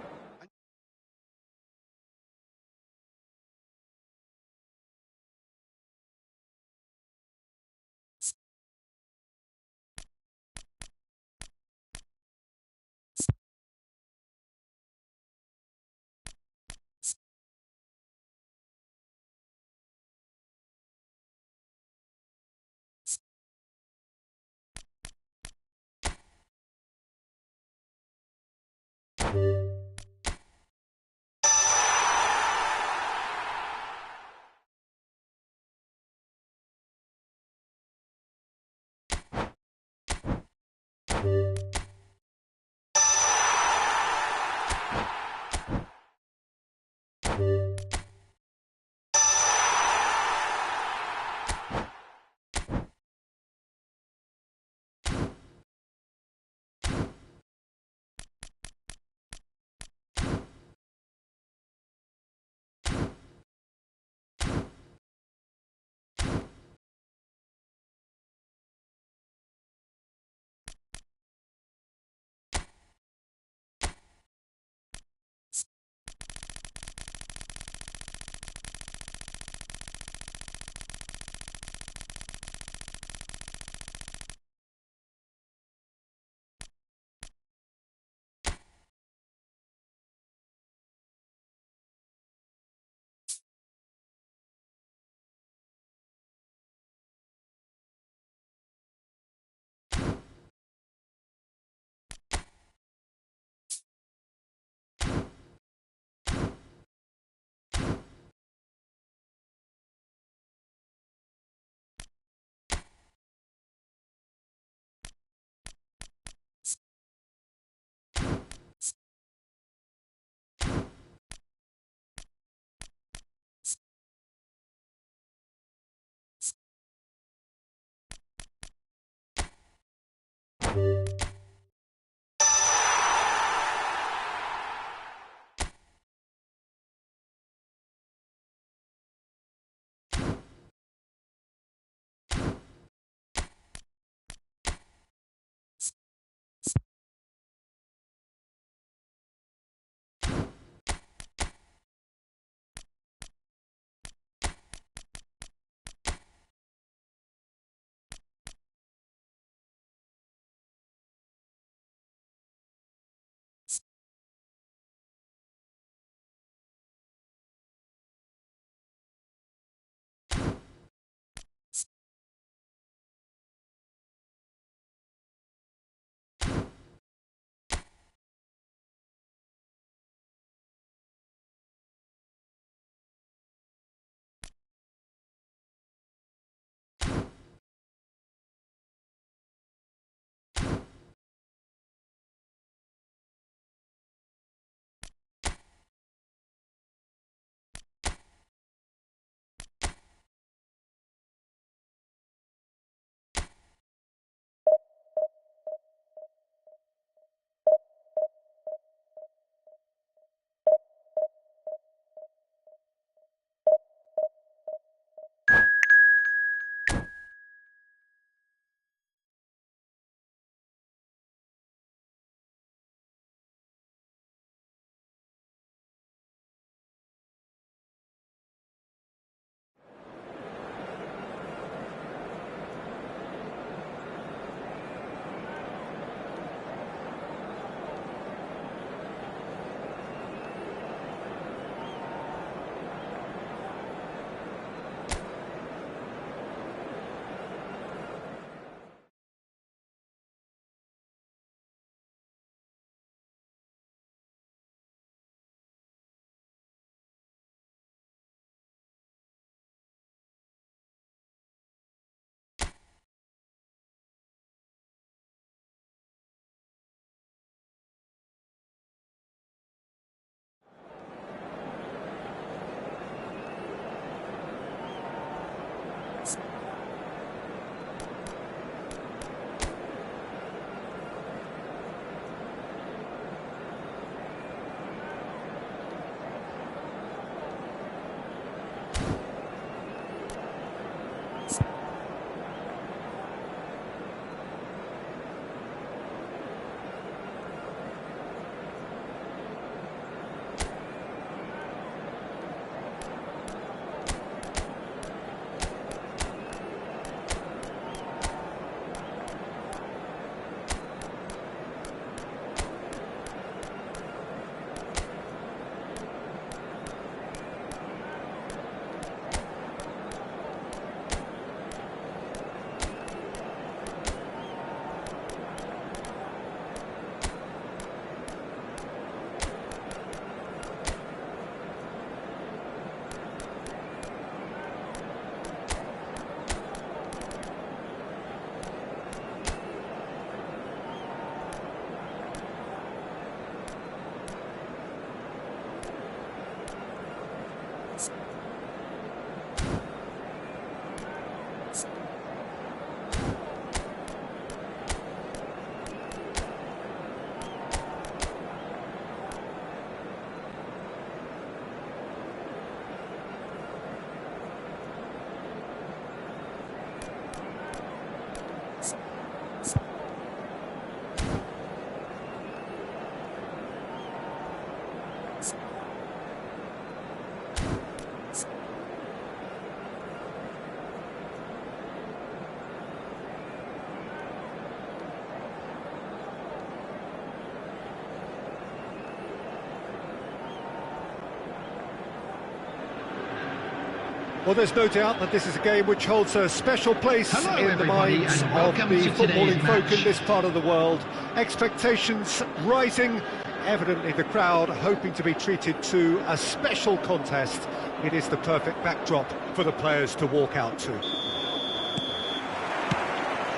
Well, there's no doubt that this is a game which holds a special place Hello, in the everybody, minds and of welcome the to footballing today's folk match. in this part of the world. Expectations rising, evidently the crowd hoping to be treated to a special contest. It is the perfect backdrop for the players to walk out to.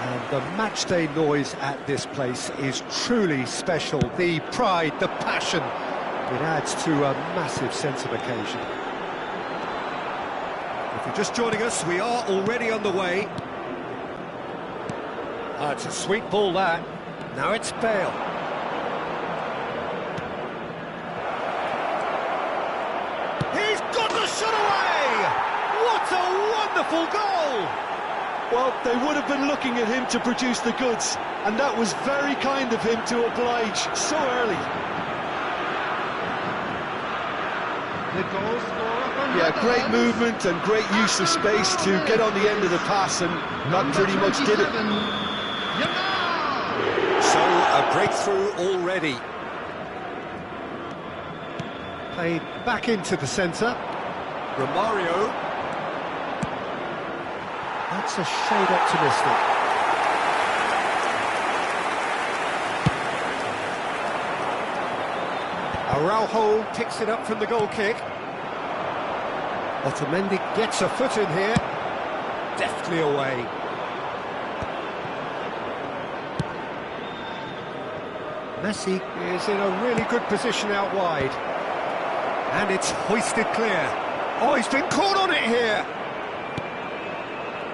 And the matchday noise at this place is truly special. The pride, the passion, it adds to a massive sense of occasion. If you're just joining us, we are already underway. It's a sweet ball, that. Now it's Bale. He's got the shot away! What a wonderful goal! Well, they would have been looking at him to produce the goods, and that was very kind of him to oblige so early. The goal scorer from Yeah, the great Netherlands. movement and great use of space to get on the end of the pass, and that Number pretty much did it. 27, Yamal. So, a breakthrough already. Played back into the centre. Romario. That's a shade optimistic. Araujo picks it up from the goal kick. Otamendi gets a foot in here. Deftly away. Messi is in a really good position out wide. And it's hoisted clear. Oh, he's been caught on it here.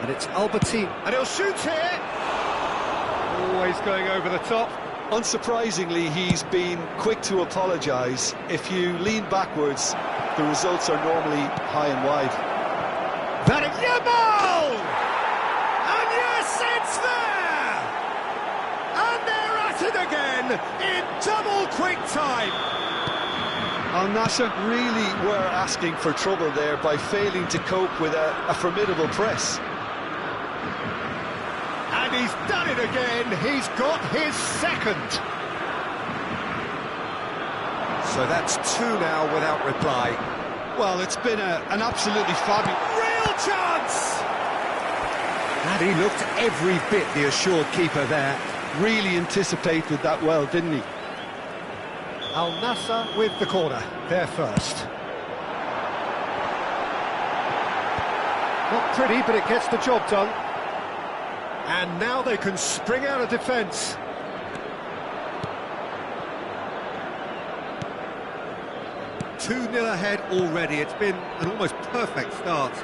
And it's Albertine. And he'll shoot here. Always going over the top. Unsurprisingly, he's been quick to apologise. If you lean backwards, the results are normally high and wide. That is Yamal! And yes, it's there! And they're at it again in double quick time. Al Nassr really were asking for trouble there by failing to cope with a formidable press. And he's done it again. He's got his second. So that's two now without reply. Well, it's been an absolutely fabulous... Real chance! And he looked every bit the assured keeper there. Really anticipated that well, didn't he? Al Nassr with the corner, there first. Not pretty, but it gets the job done. And now they can spring out of defence. Two 2-0 ahead already. It's been an almost perfect start.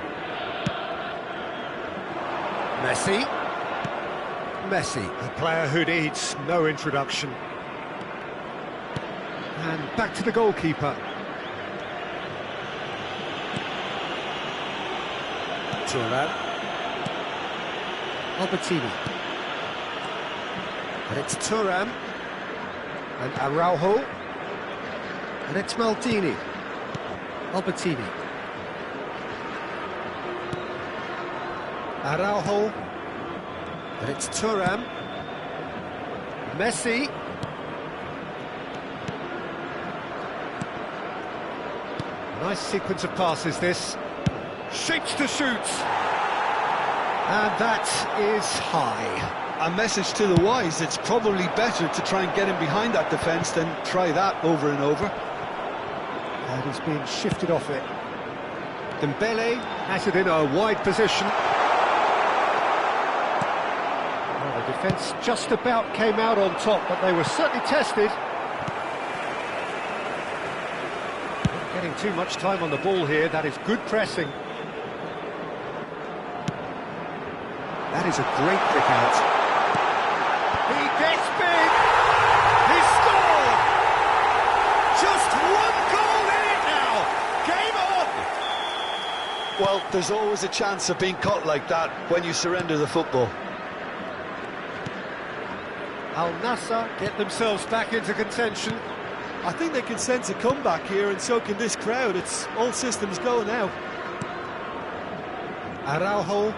Messi. Messi, a player who needs no introduction. And back to the goalkeeper. Thuram. Albertini. And it's Thuram. And Araujo. And it's Maldini. Albertini. Araujo. And it's Thuram. Messi. Nice sequence of passes, this. Shapes to shoot. And that is high. A message to the wise, it's probably better to try and get him behind that defence than try that over and over. And he's being shifted off it. Dembele has it in a wide position. Well, the defence just about came out on top, but they were certainly tested. Not getting too much time on the ball here. That is good pressing. That is a great pick out. He gets big! He scored! Just one goal in it now! Game on! Well, there's always a chance of being caught like that when you surrender the football. Al Nassr get themselves back into contention. I think they can sense a comeback here, and so can this crowd. It's all systems go now. Araujo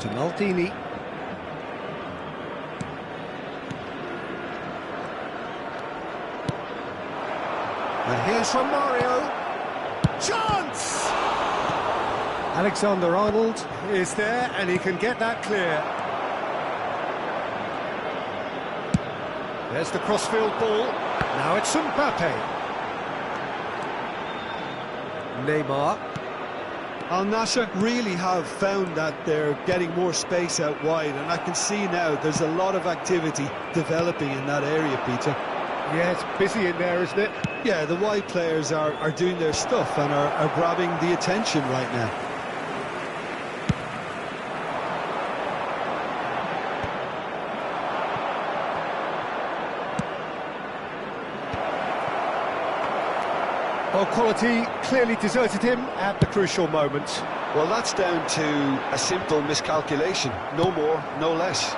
to Maldini. And here's Romario. Chance! Alexander-Arnold is there, and he can get that clear. There's the crossfield ball. Now it's Mbappe. Neymar. Al Nassr really have found that they're getting more space out wide, and I can see now there's a lot of activity developing in that area, Peter. Yeah, it's busy in there, isn't it? Yeah, the wide players are doing their stuff and are grabbing the attention right now. Well, quality clearly deserted him at the crucial moment. Well, that's down to a simple miscalculation. No more, no less.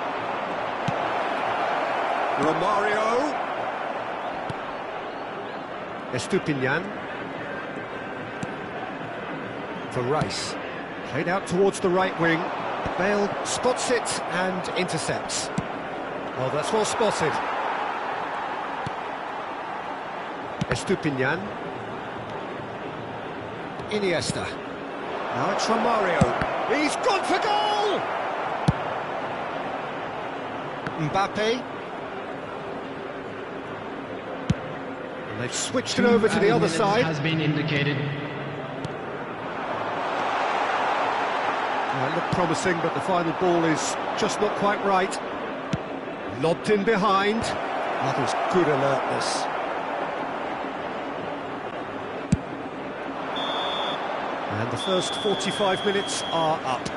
Romario. Estupinian. For Rice. Played out towards the right wing. Bale spots it and intercepts. Oh, that's well spotted. Estupinian. Iniesta. Now it's Romario. He's gone for goal! Mbappe. And they've switched it over to the other side. Has been indicated. Well, it looked promising, but the final ball is just not quite right. Lobbed in behind. That was good alertness. And the first 45 minutes are up.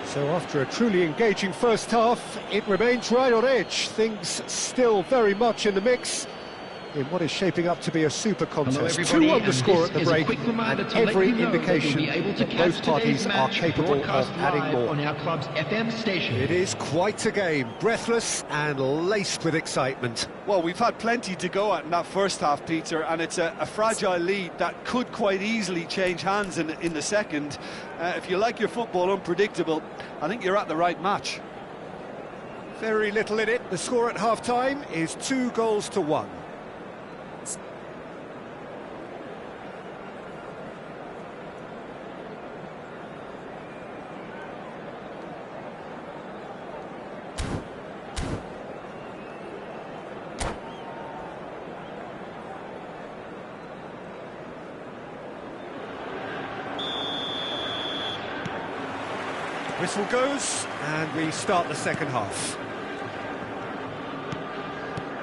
So after a truly engaging first half, it remains right on edge. Things still very much in the mix in what is shaping up to be a super contest. 2-1 the score at the break, and every indication that both parties are capable of adding more. On our club's FM station. It is quite a game, breathless and laced with excitement. Well, we've had plenty to go at in that first half, Peter, and it's a fragile lead that could quite easily change hands in the second. If you like your football unpredictable, I think you're at the right match. Very little in it. The score at half-time is 2-1. Whistle goes, and we start the second half.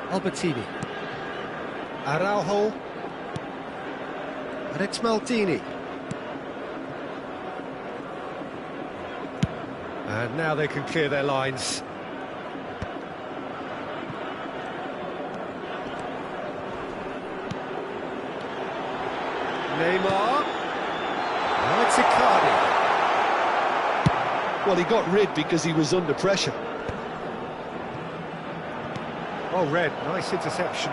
Albertini. Araujo. And it's Maldini. And now they can clear their lines. Neymar. Now it's Icardi. Well, he got rid because he was under pressure. Oh, Red, nice interception.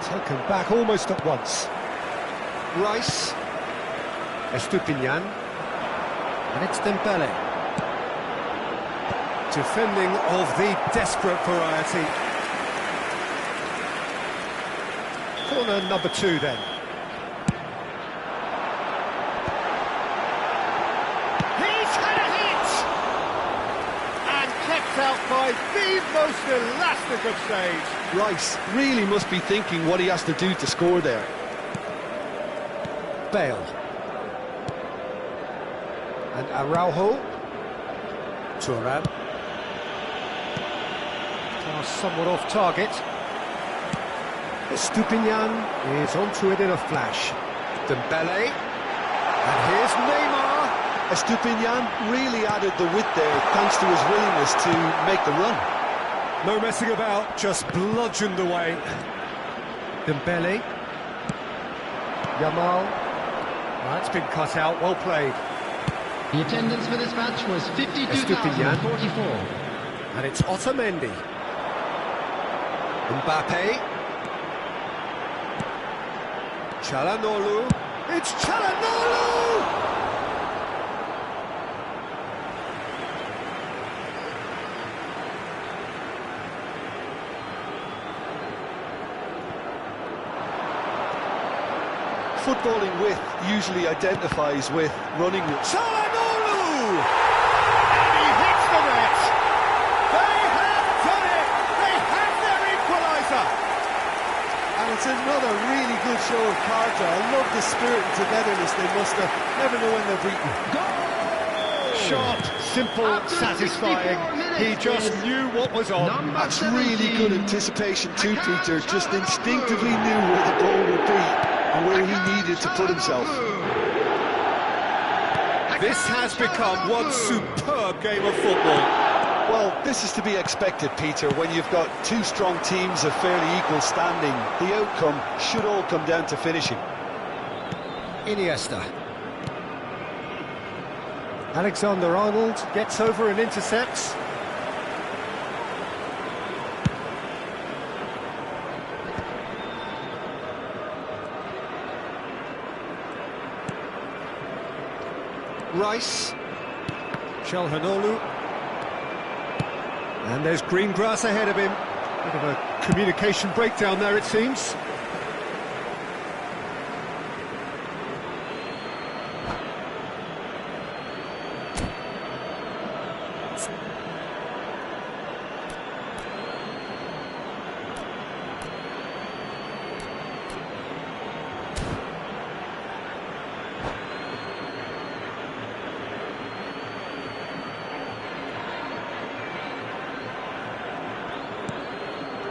Taken back almost at once. Rice. Estupinian. And it's Dembele. Defending of the desperate variety. Corner number 2 then. Out by the most elastic of saves. Rice really must be thinking what he has to do to score there. Bale. And Araujo. Thuram. Pass somewhat off target. Estupinian is onto it in a flash. Dembele. And here's Neymar. Estupinian really added the width there thanks to his willingness to make the run. No messing about, just bludgeoned away. Dembele. Yamal. That's been cut out, well played. The attendance for this match was 52,044. And it's Otamendi. Mbappe. Çalhanoğlu. It's Çalhanoğlu! footballing width usually identifies with running width. Sambenito! And he hits the net! They have done it! They have their equaliser! And it's another really good show of character. I love the spirit and togetherness they muster. Never know when they're beaten. Short, simple, satisfying. He just knew what was on. That's really good anticipation too, Peter. Just instinctively knew where the goal would be and where he needed to put himself. This has become one superb game of football. Well, this is to be expected, Peter. When you've got two strong teams of fairly equal standing, the outcome should all come down to finishing. Iniesta. Alexander-Arnold gets over and intercepts. Rice. Çalhanoğlu. And there's green grass ahead of him. Bit of a communication breakdown there, it seems.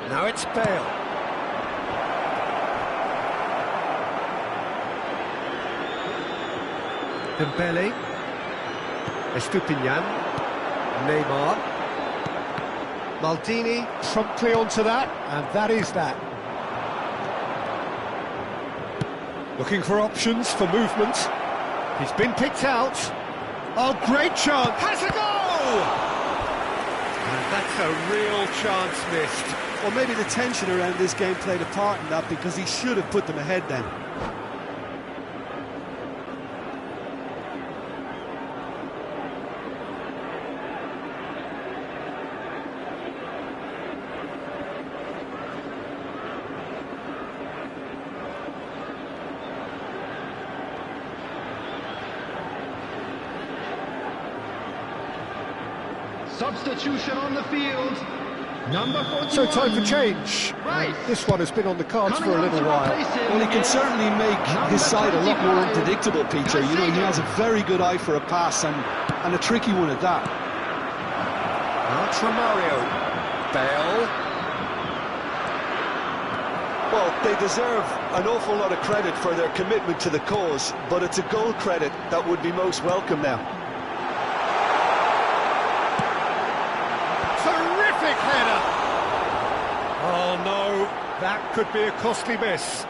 Now it's Bale. Dembele. Estupiñán. Neymar. Maldini promptly onto that, and that is that. Looking for options for movement. He's been picked out. Oh, great chance. Has a goal! And that's a real chance missed. Well, maybe the tension around this game played a part in that, because he should have put them ahead then. Substitution on the field. Number 41. So time for change. Right. This one has been on the cards for a little while. Well, he can certainly make his side a lot more unpredictable, Peter. You know, he has a very good eye for a pass, and a tricky one at that. Mario. Bale. Well, they deserve an awful lot of credit for their commitment to the cause, but it's a goal credit that would be most welcome now. Terrific header! Oh no, that could be a costly miss.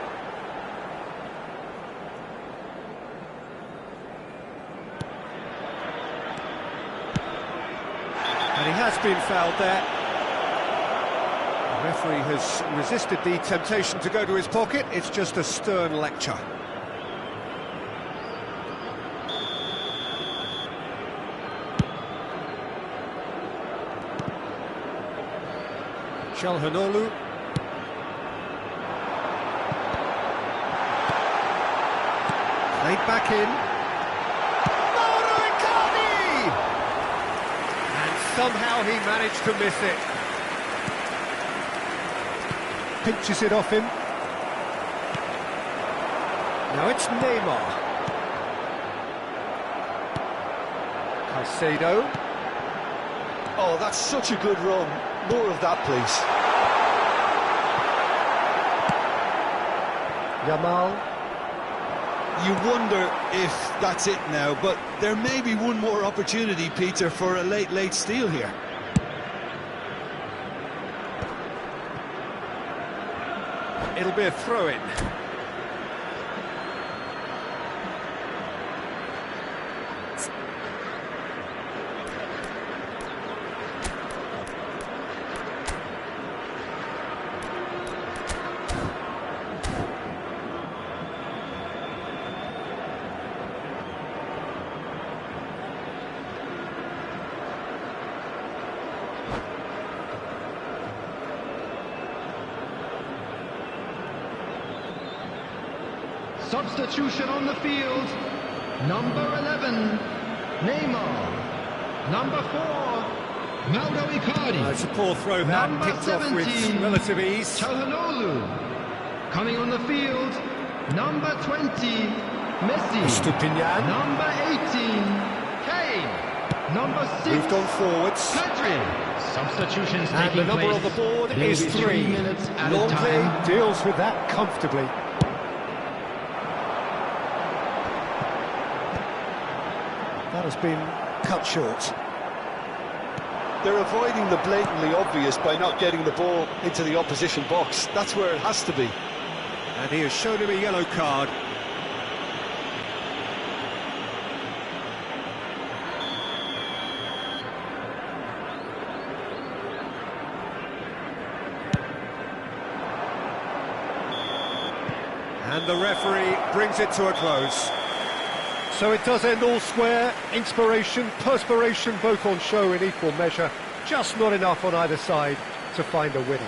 And he has been fouled there. The referee has resisted the temptation to go to his pocket. It's just a stern lecture. Çalhanoğlu. Played back in. And somehow he managed to miss it. Pinches it off him. Now it's Neymar. Caicedo. Oh, that's such a good run. More of that, please. Yamal. You wonder if that's it now, but there may be one more opportunity, Peter, for a late steal here. It'll be a throw-in. Substitution on the field. Number 11, Neymar. Number 4, Mauro Icardi. It's a poor throw that, Number picked off with 17, relative ease. Çalhanoğlu. Coming on the field, number 20, Messi. Estupiñán. Number 18, Kane. Number 6, Moved on forwards. Pedri. Substitutions And taking the number place. on the board There will is be 3. 3 minutes at a Longley time. deals with that comfortably. That has been cut short. They're avoiding the blatantly obvious by not getting the ball into the opposition box. That's where it has to be. And he has shown him a yellow card. And the referee brings it to a close. So it does end all square. Inspiration, perspiration, both on show in equal measure. Just not enough on either side to find a winner.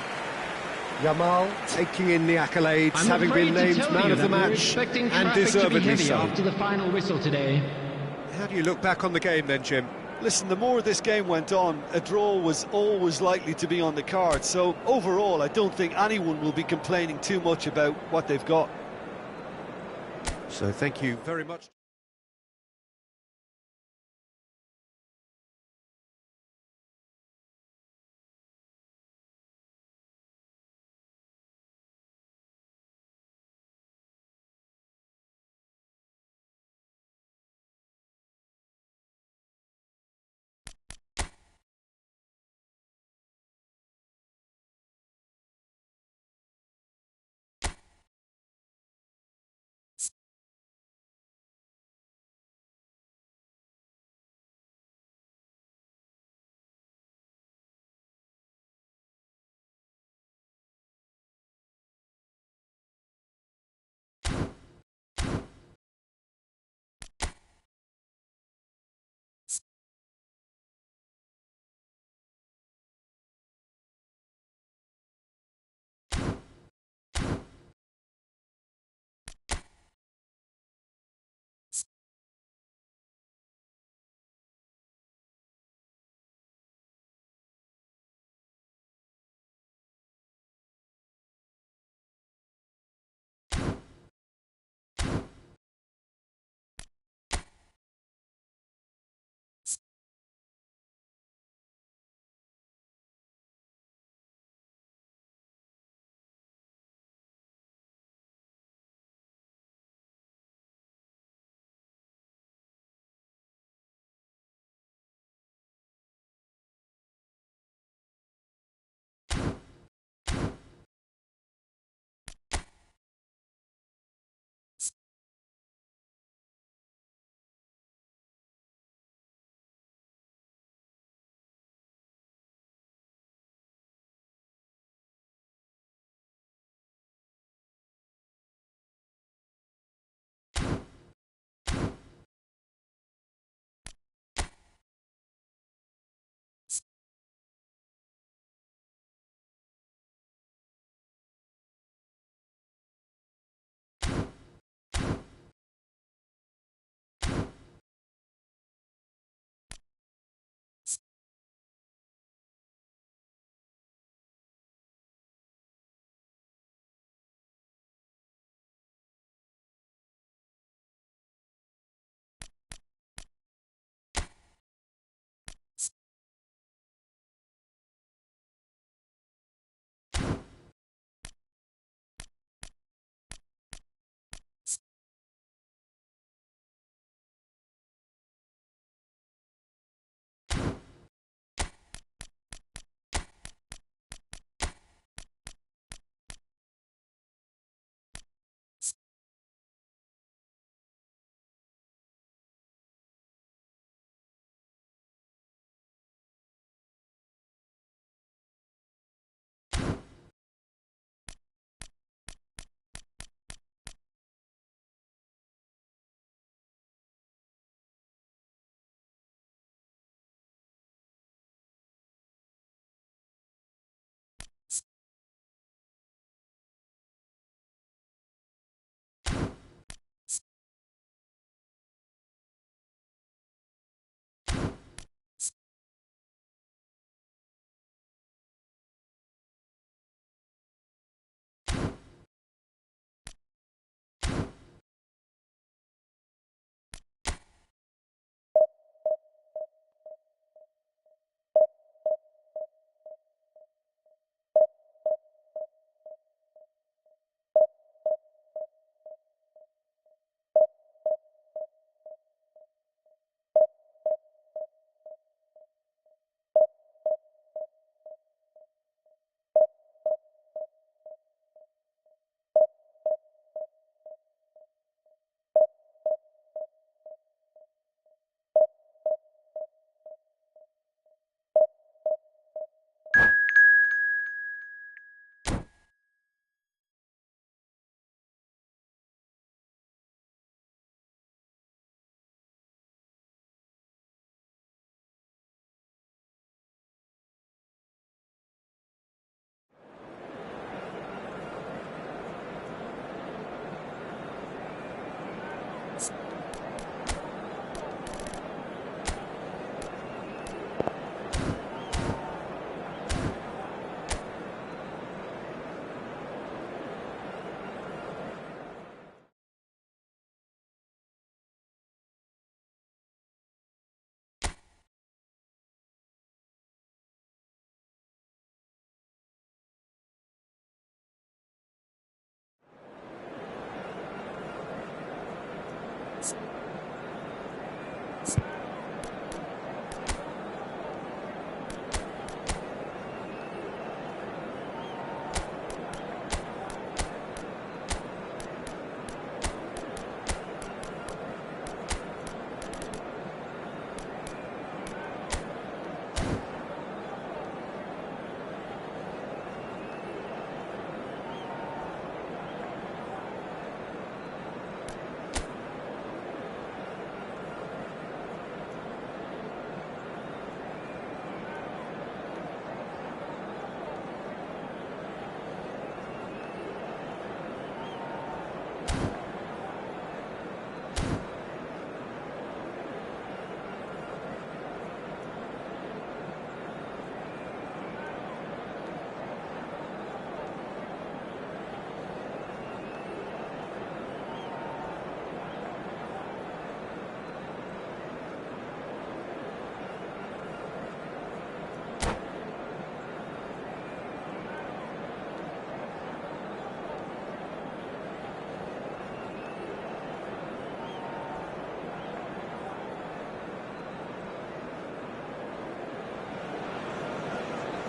Yamal taking in the accolades, I'm having been afraid to named tell man you of the that we're match, expecting and traffic to be deservedly heavy so. after the final whistle today. How do you look back on the game then, Jim? Listen, the more this game went on, a draw was always likely to be on the card. So overall, I don't think anyone will be complaining too much about what they've got. So thank you very much.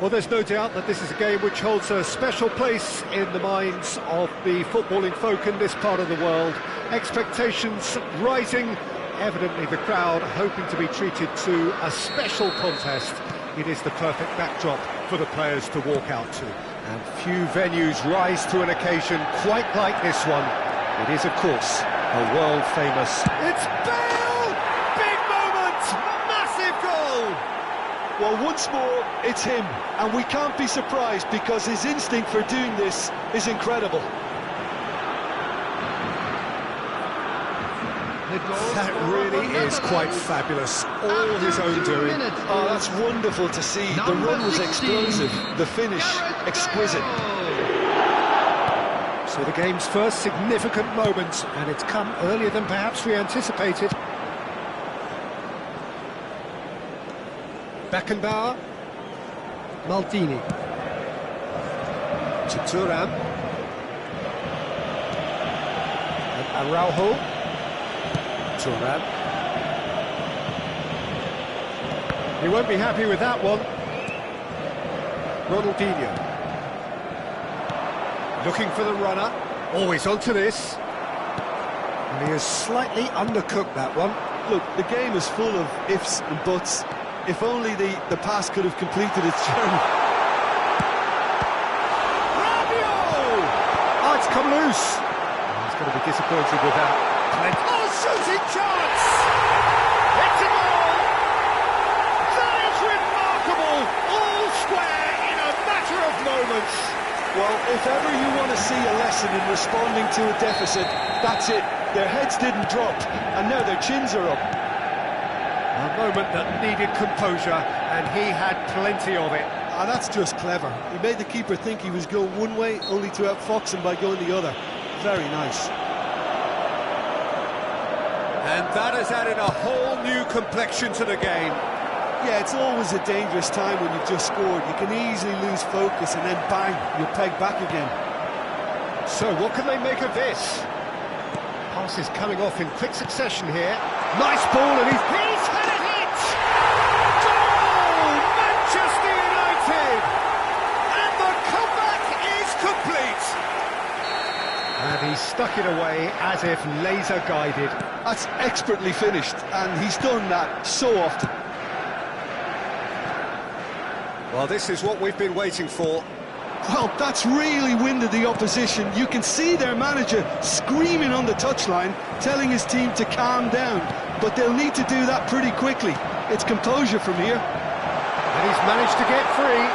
Well, there's no doubt that this is a game which holds a special place in the minds of the footballing folk in this part of the world. Expectations rising, evidently the crowd hoping to be treated to a special contest. It is the perfect backdrop for the players to walk out to. And few venues rise to an occasion quite like this one. It is, of course, a world-famous... It's Bale! Big moment! Massive goal! Well, once more, it's him, and we can't be surprised because his instinct for doing this is incredible. That really is quite fabulous. All his own doing. Oh, that's wonderful to see. The run was explosive, the finish exquisite. So the game's first significant moment, and it's come earlier than perhaps we anticipated. Beckenbauer, Maldini, to Thuram, and Araujo, Thuram. He won't be happy with that one. Ronaldinho, looking for the runner, always onto this, and he has slightly undercooked that one. Look, the game is full of ifs and buts. If only the pass could have completed its journey. Rabiot! Oh, it's come loose. He's going to be disappointed with that. Oh, shooting chance! It's a goal! That is remarkable! All square in a matter of moments. Well, if ever you want to see a lesson in responding to a deficit, that's it. Their heads didn't drop, and now their chins are up. A moment that needed composure, and he had plenty of it. Ah, that's just clever. He made the keeper think he was going one way, only to outfox him by going the other. Very nice. And that has added a whole new complexion to the game. Yeah, it's always a dangerous time when you've just scored. You can easily lose focus, and then bang, you're pegged back again. So what can they make of this? Passes coming off in quick succession here. Nice ball, and he's had a hit! Goal! Manchester United! And the comeback is complete! And he stuck it away as if laser-guided. That's expertly finished, and he's done that so often. Well, this is what we've been waiting for. Well, that's really winded the opposition. You can see their manager screaming on the touchline, telling his team to calm down. But they'll need to do that pretty quickly. It's composure from here. And he's managed to get free.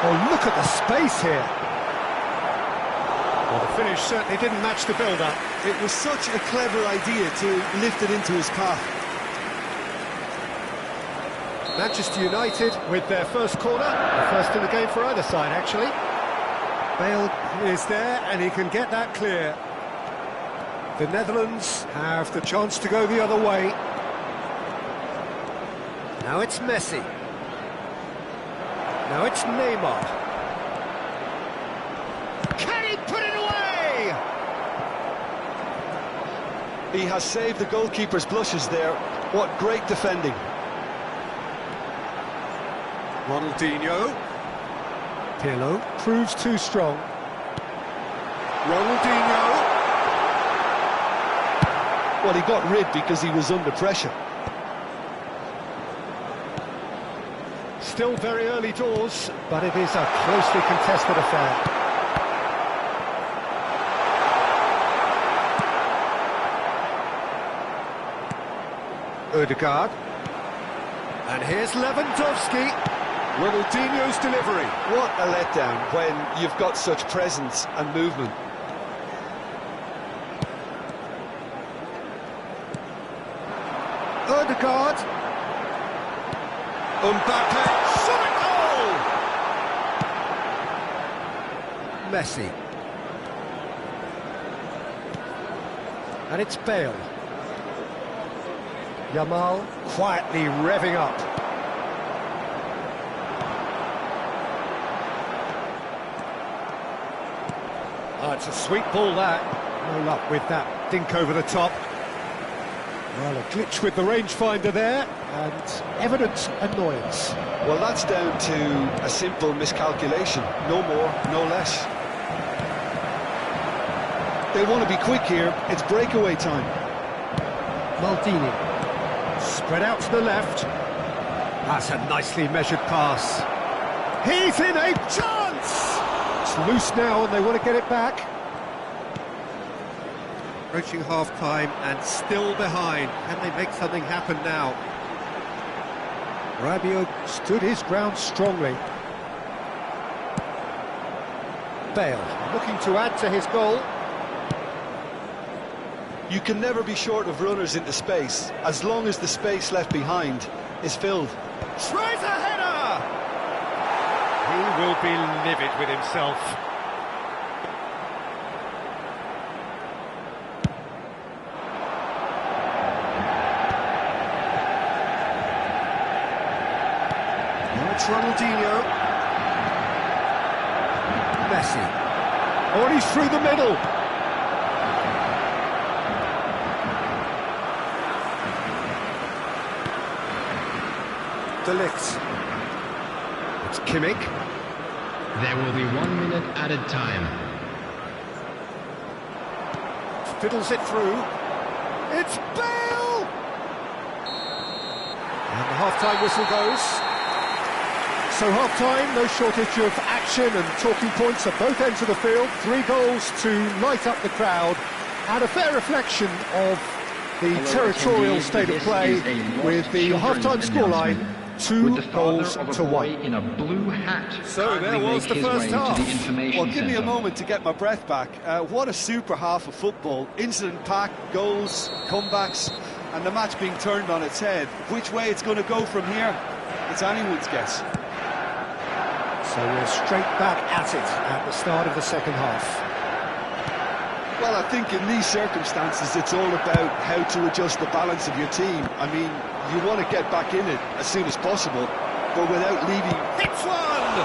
Oh, look at the space here. Well, the finish certainly didn't match the build-up. It was such a clever idea to lift it into his path. Manchester United with their first corner. The first in the game for either side, actually. Bale is there, and he can get that clear. The Netherlands have the chance to go the other way. Now it's Messi. Now it's Neymar. Can he put it away? He has saved the goalkeeper's blushes there. What great defending. Ronaldinho. Pirlo proves too strong. Ronaldinho. Well, he got rid because he was under pressure. Still very early doors, but it is a closely contested affair. Odegaard. And here's Lewandowski. Ronaldinho's delivery. What a letdown when you've got such presence and movement. Odegaard. Mbappe. Shot it goal! Messi. And it's Bale. Yamal quietly revving up. Oh, it's a sweet ball, that. No luck with that dink over the top. Well, a glitch with the rangefinder there. and evident annoyance. Well, that's down to a simple miscalculation. No more, no less. They want to be quick here. It's breakaway time. Maldini. Spread out to the left. That's a nicely measured pass. He's in a chance! It's loose now and they want to get it back. Approaching half-time and still behind. Can they make something happen now? Rabiot stood his ground strongly. Bale looking to add to his goal. You can never be short of runners into space, as long as the space left behind is filled. Tries a header! He will be livid with himself. Now it's Ronaldinho. Messi. Oh, he's through the middle. De Ligt. It's Kimmich. There will be 1 minute added time. Fiddles it through. It's Bale! And the half-time whistle goes. So half-time, no shortage of action and talking points at both ends of the field. 3 goals to light up the crowd. And a fair reflection of the territorial state of play with the half-time scoreline. 2 goals to 1 in a blue hat. So there was the first half. Well, give me a Centre. moment to get my breath back. What a super half of football. Incident-packed, goals, comebacks, and the match being turned on its head. Which way it's going to go from here, it's anyone's guess. So we're straight back at it at the start of the second half. Well, I think in these circumstances, it's all about how to adjust the balance of your team. I mean, you want to get back in it as soon as possible, but without leaving... Hits one!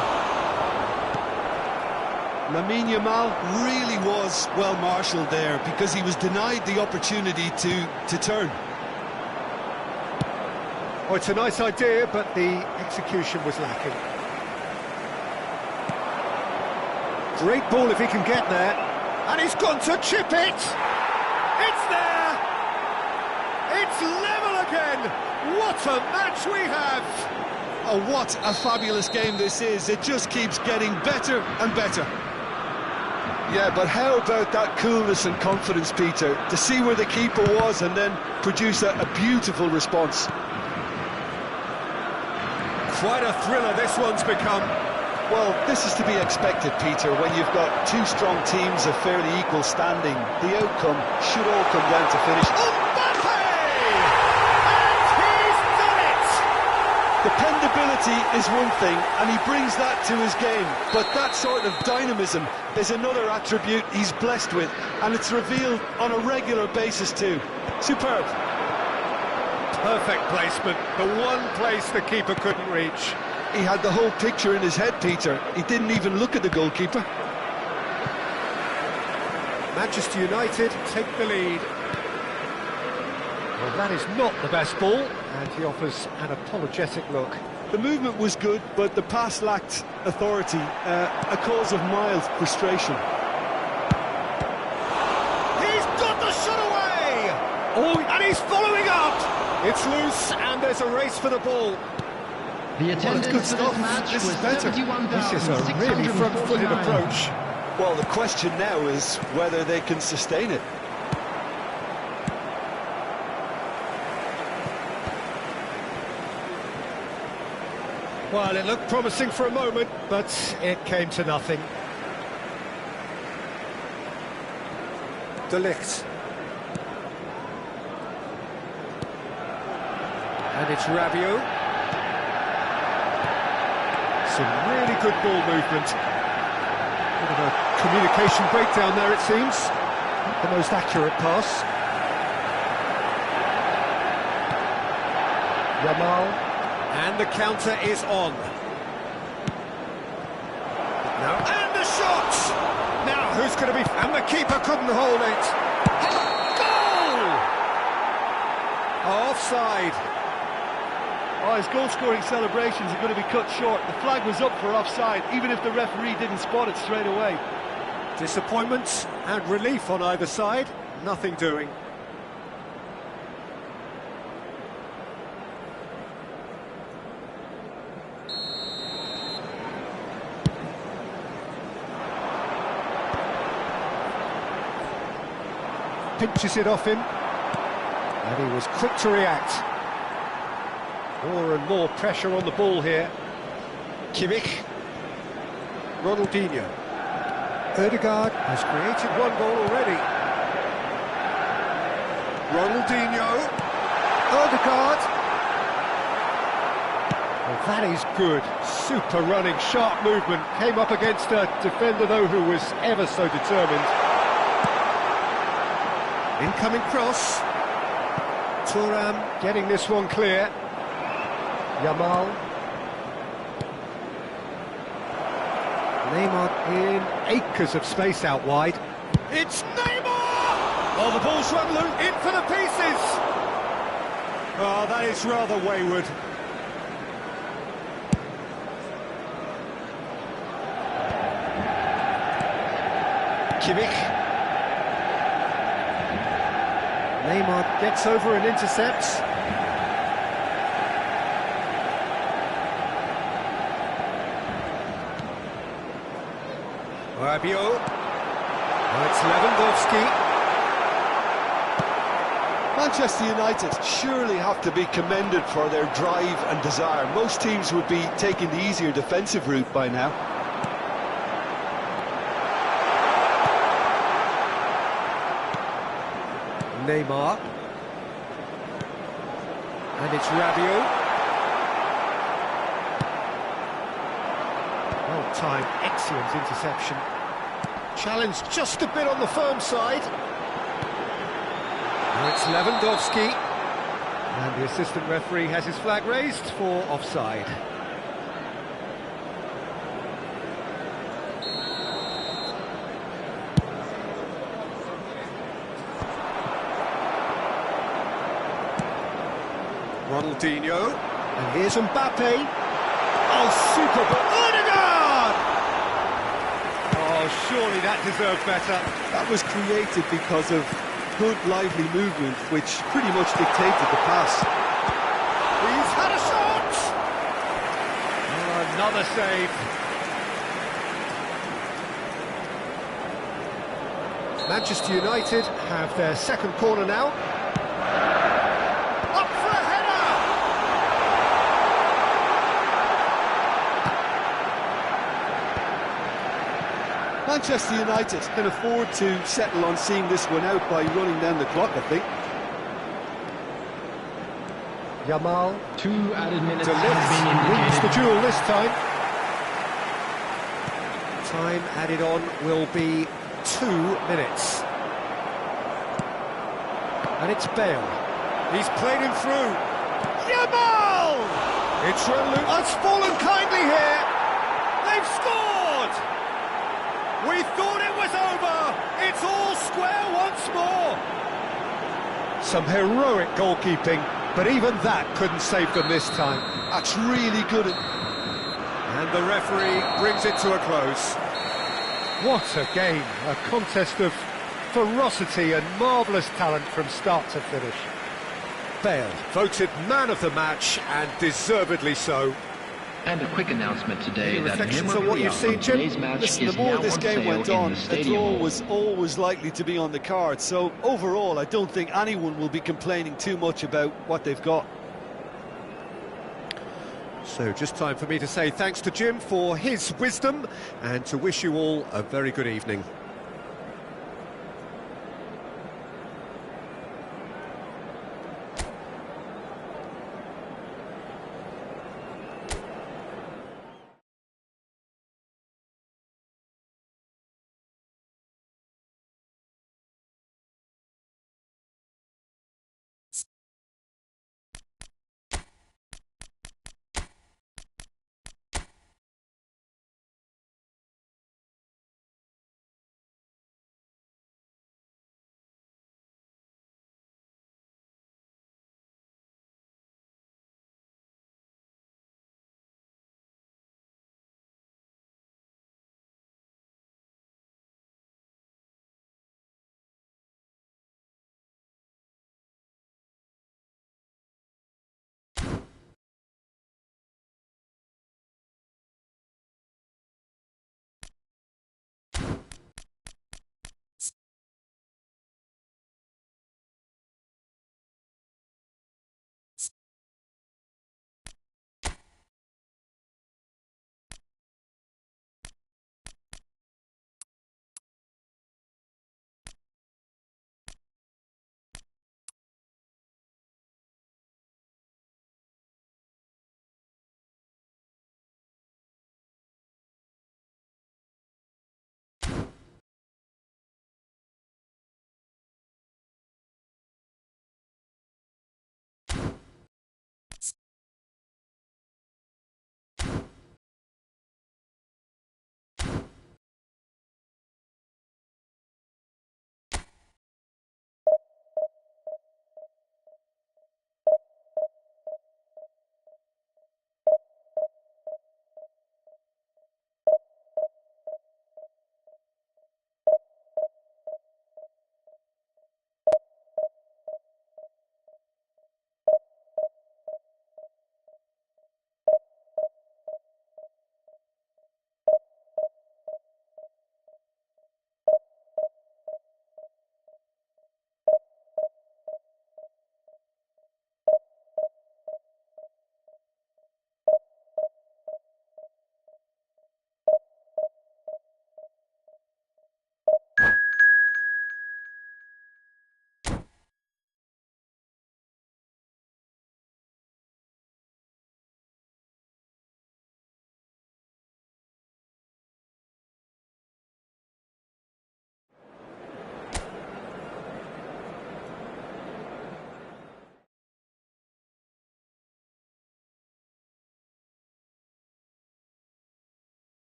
Lamine Yamal Really was well marshalled there because he was denied the opportunity to turn. Oh, it's a nice idea, but the execution was lacking. Great ball if he can get there. And he's gone to chip it! It's there! It's level again! What a match we have! Oh, what a fabulous game this is. It just keeps getting better and better. Yeah, but how about that coolness and confidence, Peter, to see where the keeper was and then produce a beautiful response. Quite a thriller this one's become. Well, this is to be expected, Peter, when you've got 2 strong teams of fairly equal standing. The outcome should all come down to finish. Mbappe! And he's done it! Dependability is one thing, and he brings that to his game, but that sort of dynamism is another attribute he's blessed with, and it's revealed on a regular basis too. Superb. Perfect placement, the one place the keeper couldn't reach. He had the whole picture in his head, Peter. He didn't even look at the goalkeeper. Manchester United take the lead. Well, that is not the best ball, and he offers an apologetic look. The movement was good, but the pass lacked authority, a cause of mild frustration. He's got the shot away! Oh, and he's following up! It's loose, and there's a race for the ball. The attendance good for stuff. this match This was is better. This is a really front-footed 31,649. approach. Well, the question now is whether they can sustain it. Well, it looked promising for a moment, but it came to nothing. De Ligt. And it's Rabiot. Some really good ball movement. Bit of a communication breakdown there, it seems. Not the most accurate pass. Yamal. And the counter is on. Now, and the shot! Now, who's going to be... And the keeper couldn't hold it. Goal! Offside. Oh, his goal-scoring celebrations are going to be cut short. The flag was up for offside, even if the referee didn't spot it straight away. Disappointment and relief on either side, nothing doing. Pinches it off him, and he was quick to react. More and more pressure on the ball here. Kimmich, Ronaldinho. Ødegaard has created one goal already. Ronaldinho, Ødegaard. Oh, that is good. Super running, sharp movement. Came up against a defender, though, who was ever so determined. Incoming cross. Thuram getting this one clear. Yamal. Neymar in acres of space out wide. It's Neymar! Oh, the ball's run loose. In for the pieces! Oh, that is rather wayward. Kimmich. Neymar gets over and intercepts. Rabiot. Oh, it's Lewandowski. Manchester United surely have to be commended for their drive and desire. Most teams would be taking the easier defensive route by now. Neymar. And it's Rabiot. Well-timed, excellent interception. Challenge just a bit on the firm side. Now it's Lewandowski. And the assistant referee has his flag raised for offside. Ronaldinho, and here's Mbappe. Oh, super ball. Ødegaard! Oh, surely that deserved better. That was created because of good, lively movement, which pretty much dictated the pass. He's had a shot! Oh, another save. Manchester United have their second corner now. Manchester United can afford to settle on seeing this one out by running down the clock, I think. Yamal. 2 added minutes To have been wins the indicated. duel this time. Time added on will be 2 minutes. And it's Bale. He's played him through. Yamal! It's resolute. It's fallen kindly here. They've scored! We thought it was over. It's all square once more. Some heroic goalkeeping, but even that couldn't save them this time. That's really good. And the referee brings it to a close. What a game, a contest of ferocity and marvellous talent from start to finish. Bale voted man of the match, and deservedly so. And a quick announcement today Any that reflections on what you've seen, Jim? today's match Listen, is the more now this on game sale went in on, the a stadium draw hall. was always likely to be on the card. So overall, I don't think anyone will be complaining too much about what they've got. So just time for me to say thanks to Jim for his wisdom and to wish you all a very good evening.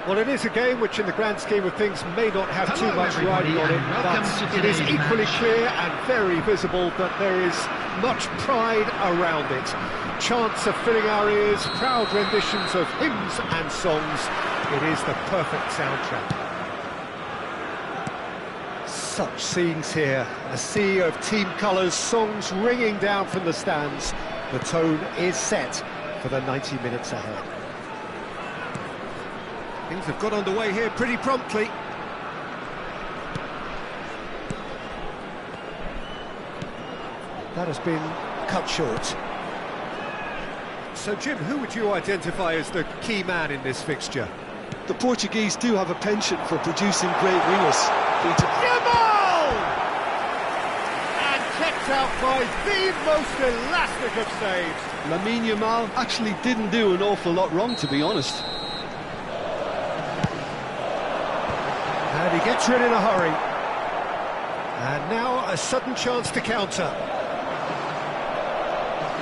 Well, it is a game which in the grand scheme of things may not have too much riding on it, but it is equally clear and very visible that there is much pride around it. Chants are filling our ears, proud renditions of hymns and songs. It is the perfect soundtrack. Such scenes here, a sea of team colours, songs ringing down from the stands. The tone is set for the 90 minutes ahead. Things have got underway here pretty promptly. That has been cut short. So, Jim, who would you identify as the key man in this fixture? The Portuguese do have a penchant for producing great wingers, Peter. Yamal! And kept out by the most elastic of saves. Lamine Yamal actually didn't do an awful lot wrong, to be honest. And he gets rid in a hurry. And now a sudden chance to counter.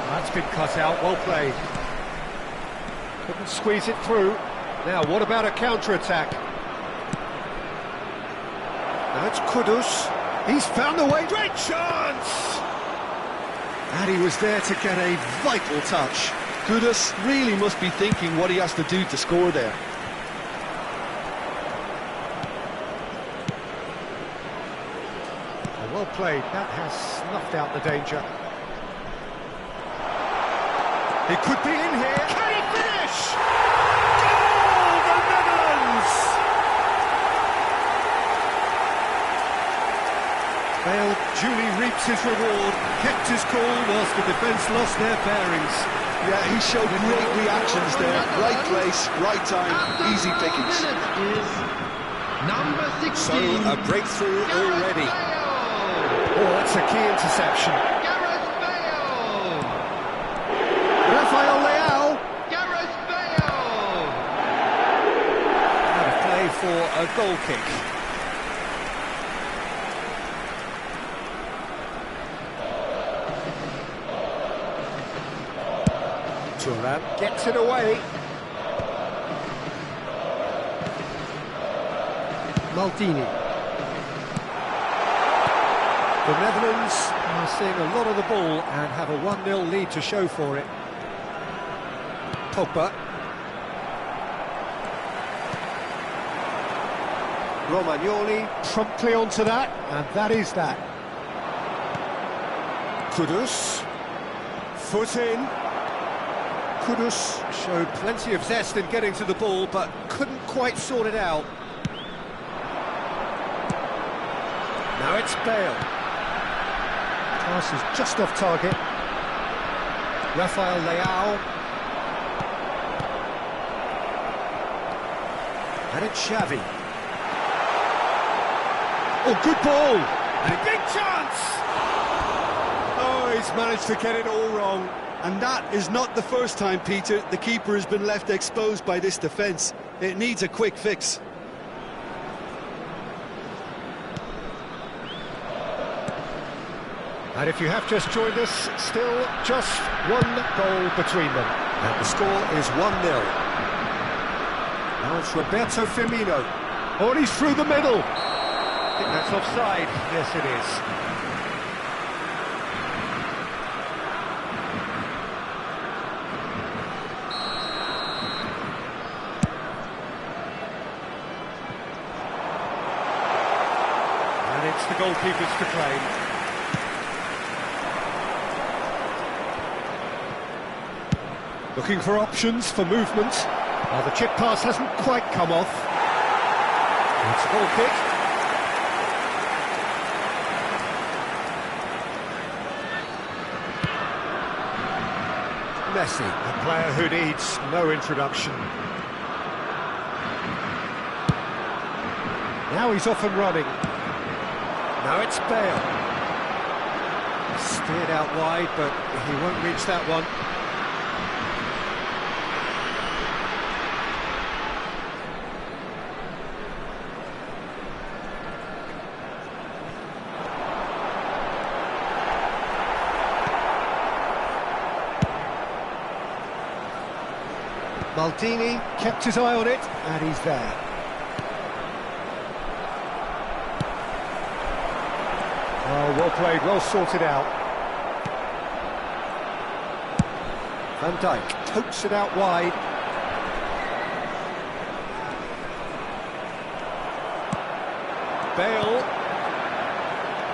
That's been cut out, well played. Couldn't squeeze it through. Now, what about a counter-attack? That's Kudus. He's found the way. Great chance! And he was there to get a vital touch. Kudus really must be thinking what he has to do to score there. Well played, that has snuffed out the danger. He could be in here. Can he finish? Goal, the Netherlands! Bale duly reaps his reward, kept his cool whilst the defence lost their bearings. Yeah, he showed great reactions there. Right place, right time, easy pickings. Number 16. So, a breakthrough already. Oh, that's a key interception. Gareth Bale. Rafael Leao. Gareth Bale. Out of play for a goal kick. Thuram gets it away. Maldini. The Netherlands are seeing a lot of the ball and have a 1-0 lead to show for it. Pogba. Romagnoli promptly onto that, and that is that. Kudus. Foot in. Kudus showed plenty of zest in getting to the ball, but couldn't quite sort it out. Now it's Bale. Pass is just off target. Rafael Leao. And it's Xavi. Oh, good ball! And a big chance! Oh, he's managed to get it all wrong. And that is not the first time, Peter, the keeper has been left exposed by this defence. It needs a quick fix. And if you have just joined us, still just one goal between them. And the score is 1-0. Now it's Roberto Firmino. Oh, and he's through the middle. I think that's offside. Yes, it is. And it's the goalkeepers to claim. Looking for options for movement. Oh, the chip pass hasn't quite come off. It's a goal kick. Messi, a player who needs no introduction. Now he's off and running. Now it's Bale. Steered out wide, but he won't reach that one. Maldini kept his eye on it, and he's there. Oh, well played, well sorted out. Van Dijk totes it out wide. Bale.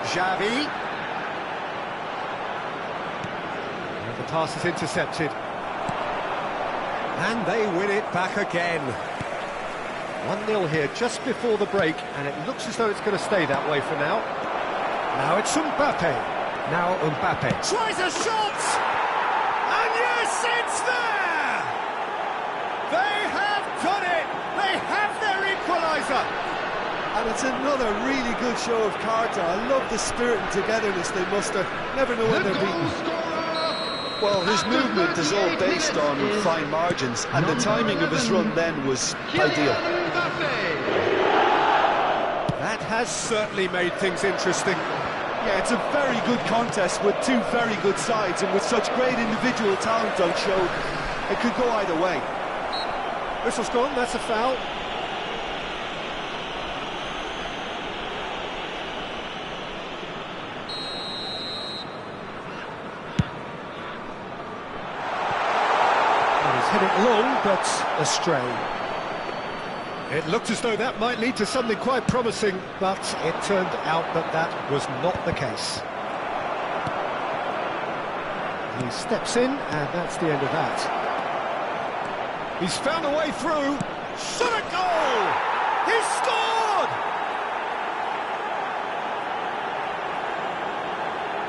Xavi. And the pass is intercepted. And they win it back again. 1-0 here just before the break, and it looks as though it's going to stay that way for now. Now it's Mbappe. Now Mbappe tries a shot! And yes, it's there! They have done it! They have their equaliser! And it's another really good show of character. I love the spirit and togetherness they muster. Never know when they're beaten. Well, his movement is all based on fine margins, and the timing of his run then was ideal. That has certainly made things interesting. Yeah, it's a very good contest with two very good sides, and with such great individual talent on show, it could go either way. Whistle's gone, that's a foul. Hit it long, but astray. It looked as though that might lead to something quite promising, but it turned out that that was not the case. He steps in, and that's the end of that. He's found a way through. Shot a goal! He scored!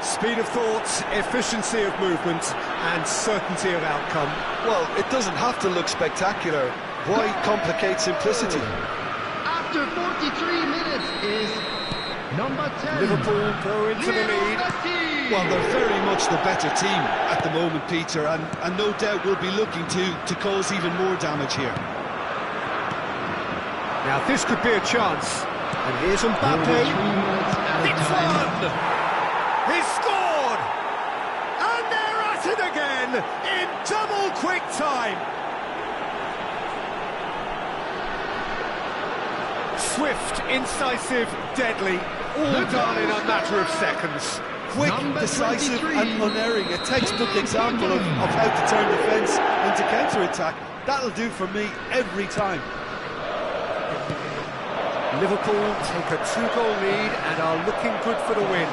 Speed of thought, efficiency of movement, and certainty of outcome. Well, it doesn't have to look spectacular. Why complicate simplicity? After 43 minutes is number 10. Liverpool go into the lead. Well, they're very much the better team at the moment, Peter, and no doubt will be looking to cause even more damage here. Now this could be a chance. And here's Mbappe. It's one! He scored! And they're at it again in double quick time. Swift, incisive, deadly, all done in a matter of seconds. Quick, decisive and unerring. A textbook example of how to turn defence into counter-attack. That'll do for me every time. Liverpool take a 2-goal lead and are looking good for the win.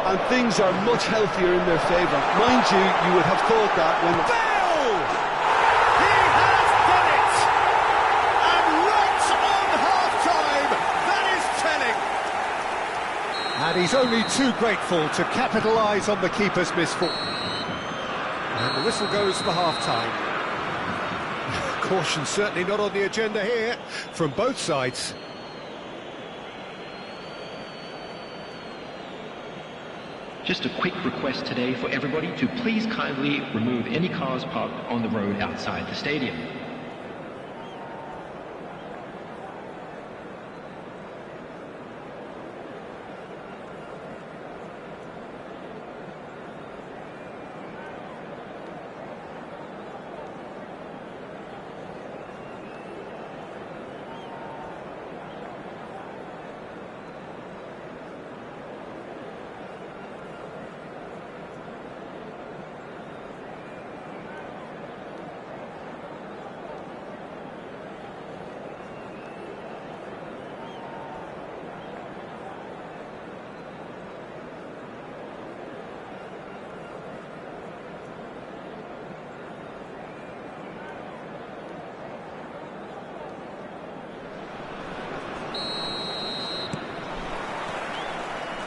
And things are much healthier in their favour. Mind you, you would have thought that when... Bale! He has done it! And right on half-time, that is telling. And he's only too grateful to capitalise on the keeper's misfortune. And the whistle goes for half-time. Caution certainly not on the agenda here from both sides. Just a quick request today for everybody to please kindly remove any cars parked on the road outside the stadium.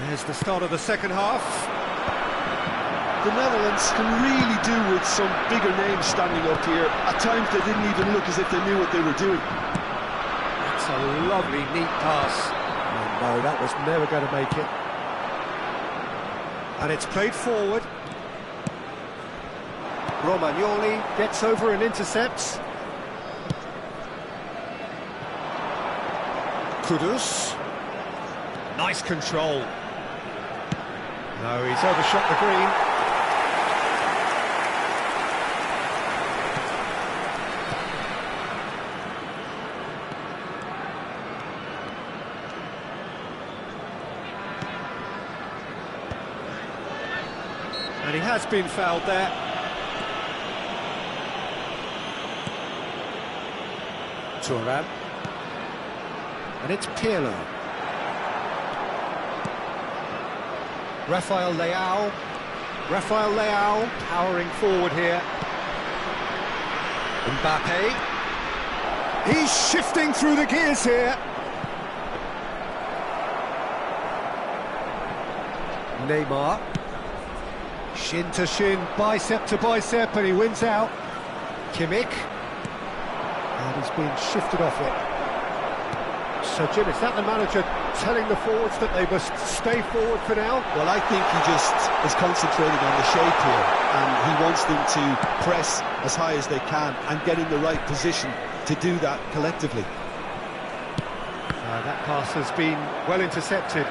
There's the start of the second half. The Netherlands can really do with some bigger names standing up here. At times they didn't even look as if they knew what they were doing. That's a lovely, neat pass. Oh, no, that was never going to make it. And it's played forward. Romagnoli gets over and intercepts. Kudus. Nice control. No, he's overshot the green. And he has been fouled there. Thuram. And it's Pirlo. Rafael Leao. Rafael Leao powering forward here. Mbappe. He's shifting through the gears here. Neymar. Shin to shin, bicep to bicep, and he wins out. Kimmich. And he's been shifted off it. So, Jim, is that the manager telling the forwards that they must stay forward for now? Well, I think he just is concentrating on the shape here, and he wants them to press as high as they can and get in the right position to do that collectively. That pass has been well intercepted.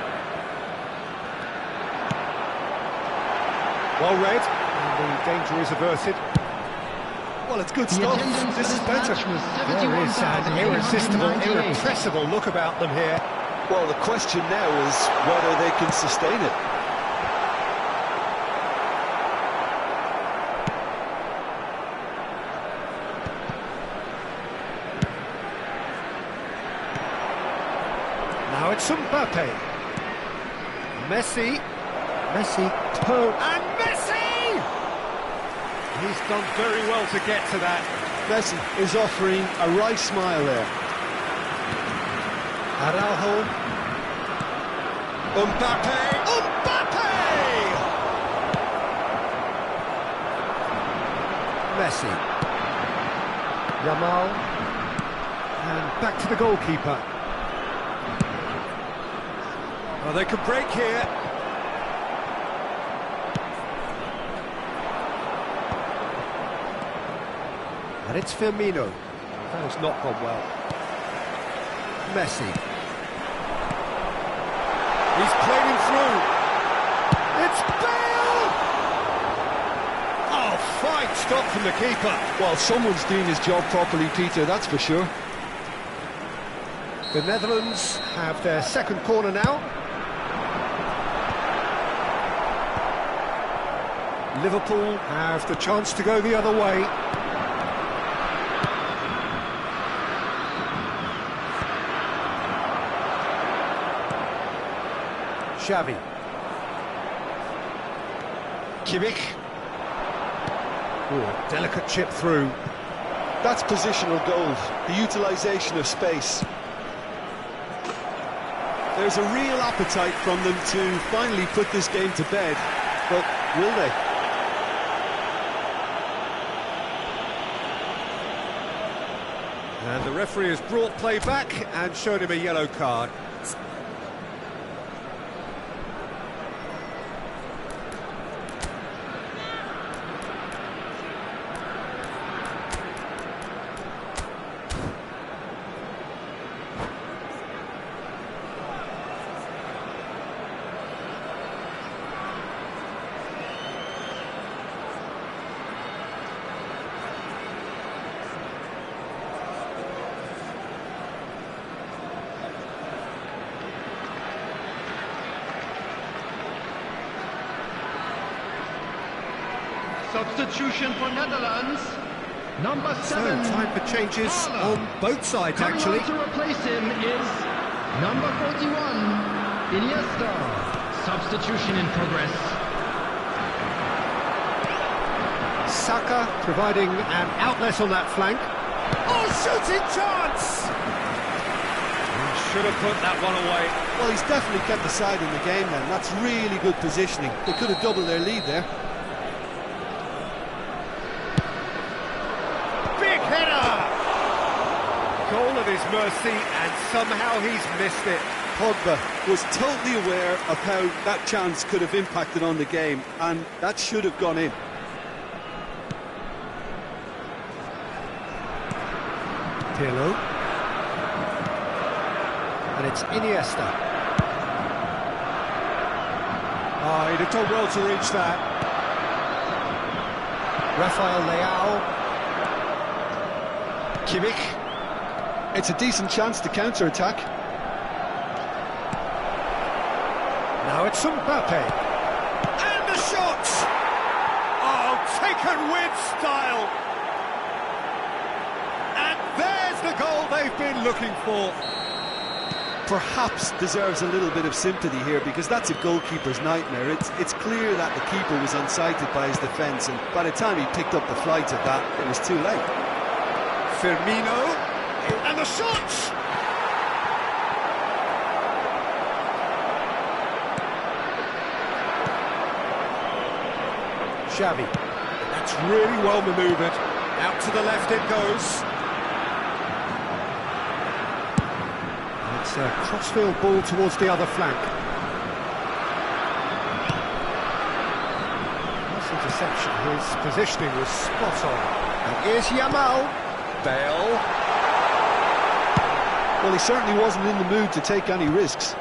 Well read, and the danger is averted. Well, it's good stuff. This is better. There is an irresistible, irrepressible look about them here. Well, the question now is whether they can sustain it. Now it's Mbappe. Messi. And Messi! He's done very well to get to that. Messi is offering a right smile there. Araujo. Mbappe! Messi. Yamal. And back to the goalkeeper. Oh, they could break here. And it's Firmino. That has not gone well. Messi. He's played him through. It's Bale! Oh, fine stop from the keeper. Well, someone's doing his job properly, Peter, that's for sure. The Netherlands have their second corner now. Liverpool have the chance to go the other way. Xavi. Kimmich. Oh, delicate chip through. That's positional goal, the utilisation of space. There's a real appetite from them to finally put this game to bed, but will they? And the referee has brought play back and showed him a yellow card. Substitution for Netherlands. Number 7. So, time for changes on both sides, Coming actually. on to replace him is number 41, Iniesta. Substitution in progress. Saka providing an outlet on that flank. Oh, shooting chance! He should have put that one away. Well, he's definitely kept the side in the game then. That's really good positioning. They could have doubled their lead there. Big header! Goal at his mercy, and somehow he's missed it. Pogba was totally aware of how that chance could have impacted on the game, and that should have gone in. Pirlo. And it's Iniesta. Oh, he'd have done well to reach that. Rafael Leao. Kimmich. It's a decent chance to counter-attack. Now it's Mbappe. And the shot! taken with style. And there's the goal they've been looking for. Perhaps deserves a little bit of sympathy here, because that's a goalkeeper's nightmare. It's clear that the keeper was unsighted by his defence, and by the time he picked up the flight of that, it was too late. Firmino, and the shot! Xavi, that's really well manoeuvred. Out to the left it goes. It's a crossfield ball towards the other flank. Nice interception. His positioning was spot on. And here's Yamal. Bale. Well, he certainly wasn't in the mood to take any risks.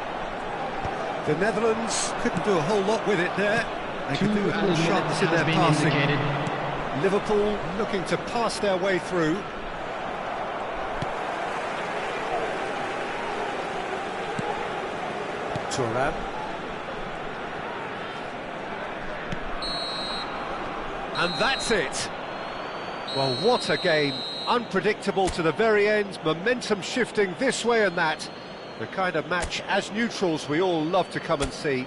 The Netherlands couldn't do a whole lot with it there. They could do with more sharpness in their passing. Liverpool looking to pass their way through. Thuram. And that's it. Well, what a game. Unpredictable to the very end, momentum shifting this way and that. The kind of match, as neutrals, we all love to come and see.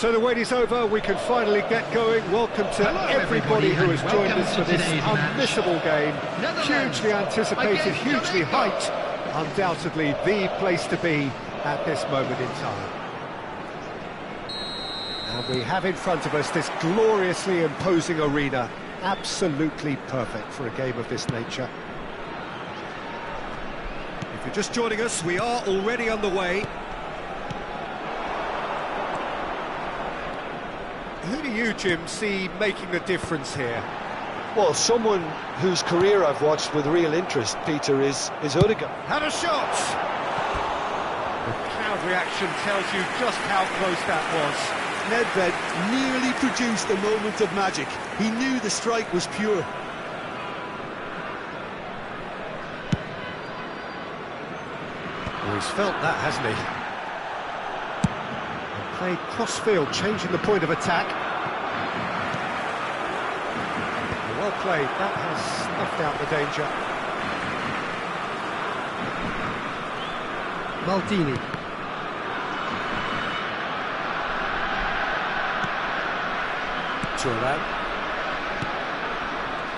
So the wait is over, we can finally get going. Welcome to Hello, everybody who has joined welcome us to for this today's match. unmissable game. Netherlands Hugely anticipated, against hugely Jamaica. hyped. Undoubtedly the place to be at this moment in time. And we have in front of us this gloriously imposing arena. Absolutely perfect for a game of this nature. If you're just joining us, we are already underway. Who do you, Jim, see making the difference here? Well, someone whose career I've watched with real interest, Peter, is Odegaard. Had a shot! The crowd reaction tells you just how close that was. Nedved nearly produced a moment of magic. He knew the strike was pure. Well, he's felt that, hasn't he? And played cross-field, changing the point of attack. Well played, that has snuffed out the danger. Maldini. Thuram.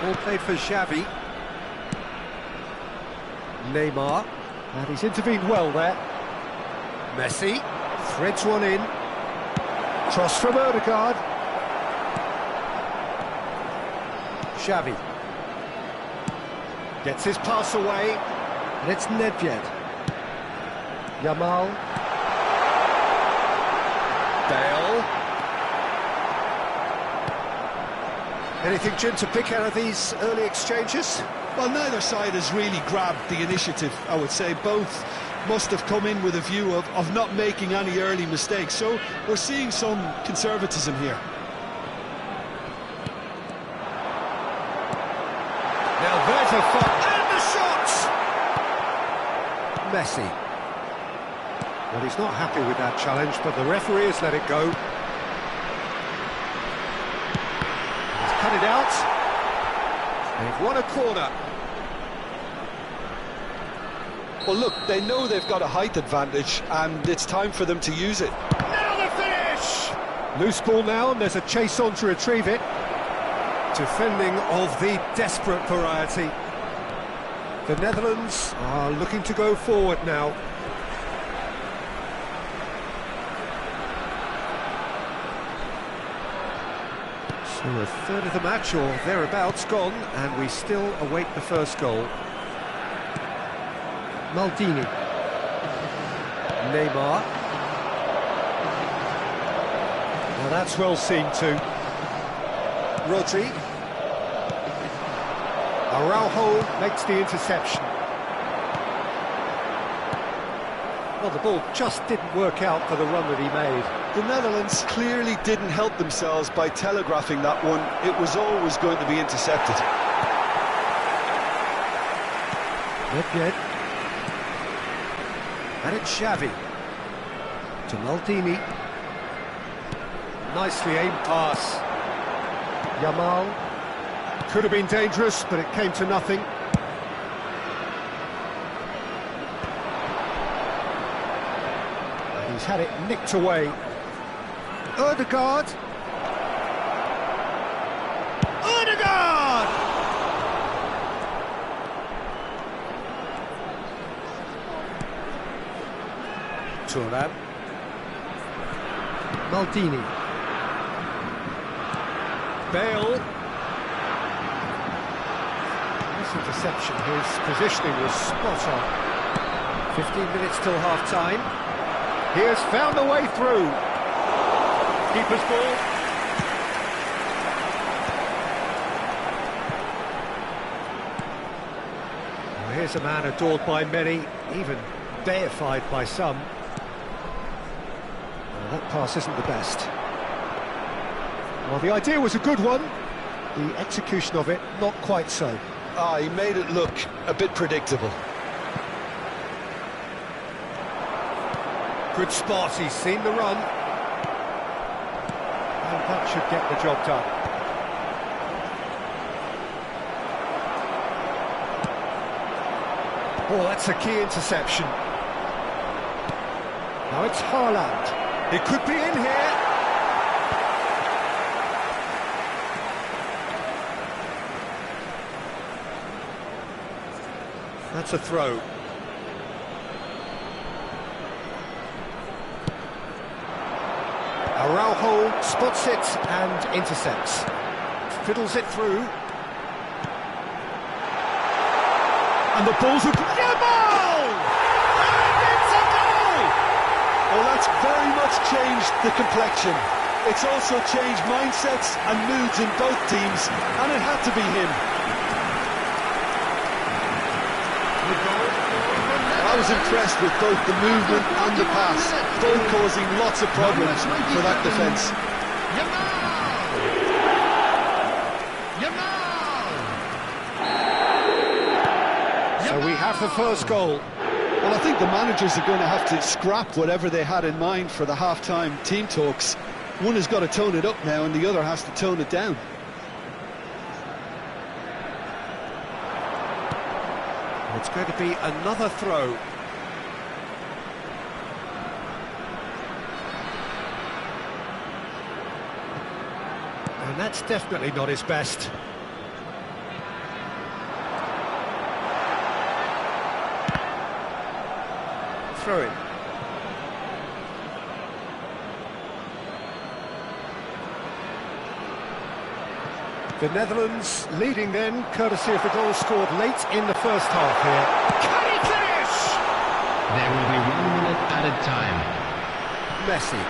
All played for Xavi. Neymar. And he's intervened well there. Messi. Threads one in. Cross from Odegaard. Xavi. Gets his pass away. And it's Nedved. Yamal. Bale. Anything, Jim, to pick out of these early exchanges? Well, neither side has really grabbed the initiative, I would say. Both must have come in with a view of not making any early mistakes. So we're seeing some conservatism here. Now there's a foul. And the shot! Messi. Well, he's not happy with that challenge, but the referee has let it go. He's cut it out. They've won a corner. Well, look, they know they've got a height advantage, and it's time for them to use it. Now the finish! Loose ball now, and there's a chase on to retrieve it. Defending of the desperate variety. The Netherlands are looking to go forward now. So a third of the match, or thereabouts, gone, and we still await the first goal. Maldini. Neymar. Well, that's well seen too. Rodri. Araujo makes the interception. Well, the ball just didn't work out for the run that he made. The Netherlands clearly didn't help themselves by telegraphing that one. It was always going to be intercepted. Nedved. And it's Xavi. To Maldini. Nicely aimed pass. Yamal. Could have been dangerous, but it came to nothing. And he's had it nicked away. Odegaard. Odegaard! Thuram. Maldini. Bale. Nice interception. His positioning was spot on. 15 minutes till half-time. He has found a way through. Keeper's ball. Well, here's a man adored by many, even deified by some. Well, that pass isn't the best. Well, the idea was a good one. The execution of it, not quite so. He made it look a bit predictable. Good spot, he's seen the run. And that should get the job done. Oh, that's a key interception. Now it's Haaland. It could be in here. That's a throw. Araujo spots it and intercepts. Fiddles it through. And the ball's a... Yamal! And it's a goal! Well, that's very much changed the complexion. It's also changed mindsets and moods in both teams, and it had to be him. I was impressed with both the movement and the pass, both causing lots of problems for that defence. So we have the first goal. Well, I think the managers are going to have to scrap whatever they had in mind for the half-time team talks. One has got to tone it up now, and the other has to tone it down. It's going to be another throw. And that's definitely not his best. Throw in. The Netherlands leading then, courtesy of the goal scored late in the first half here. Can he finish? There will be 1 minute added time. Messi.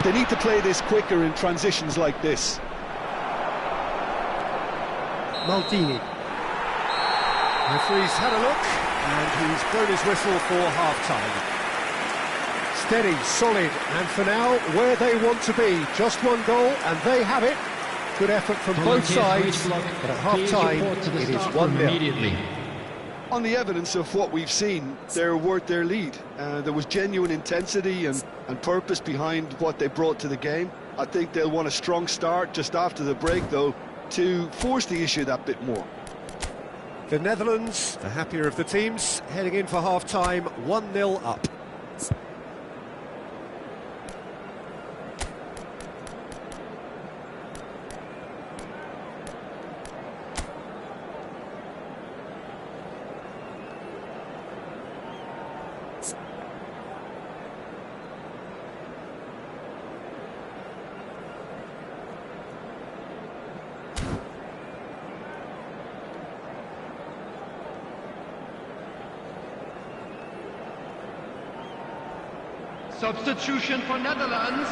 They need to play this quicker in transitions like this. Maldini. Referee's had a look, and he's blown his whistle for half-time. Steady, solid, and for now, where they want to be. Just one goal, and they have it. Good effort from both sides, but at half-time, it is 1-0. On the evidence of what we've seen, they're worth their lead. There was genuine intensity and purpose behind what they brought to the game. I think they'll want a strong start just after the break, though, to force the issue that bit more. The Netherlands, the happier of the teams, heading in for half-time, 1-0 up. Substitution for Netherlands.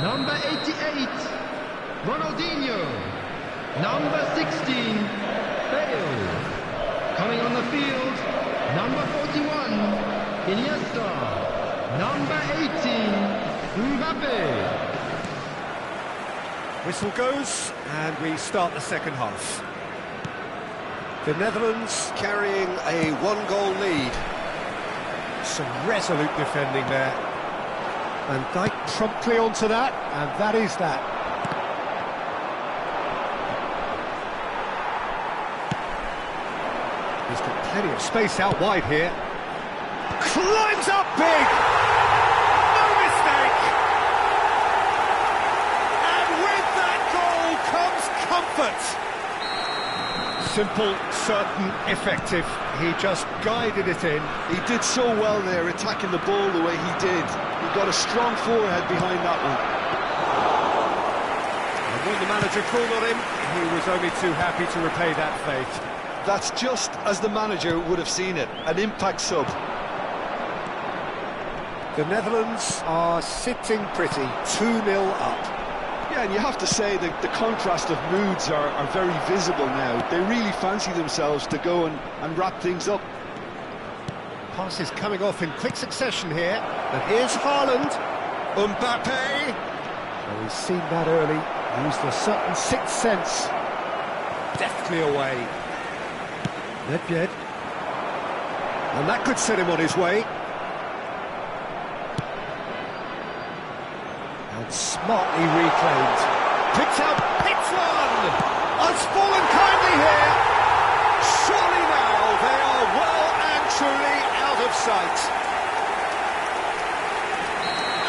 Number 88, Ronaldinho. Number 16, Bale. Coming on the field, number 41, Iniesta. Number 18, Mbappe. Whistle goes, and we start the second half. The Netherlands carrying a one-goal lead. Some resolute defending there. And Dijk promptly onto that, and that is that. He's got plenty of space out wide here. Climbs up big! No mistake! And with that goal comes comfort. Simple, certain, effective. He just guided it in. He did so well there, attacking the ball the way he did. He got a strong forehead behind that one. And when the manager called on him, he was only too happy to repay that faith. That's just as the manager would have seen it, an impact sub. The Netherlands are sitting pretty, 2-0 up. Yeah, and you have to say that the contrast of moods are very visible now. They really fancy themselves to go and wrap things up. Passes coming off in quick succession here. And here's Haaland. Mbappe. Well, he's seen that early. Used a certain sixth sense. Deftly away. Nedved. And that could set him on his way. And smartly reclaimed. Picks out, hits one! Has fallen kindly here. Surely now they are well and truly out of sight.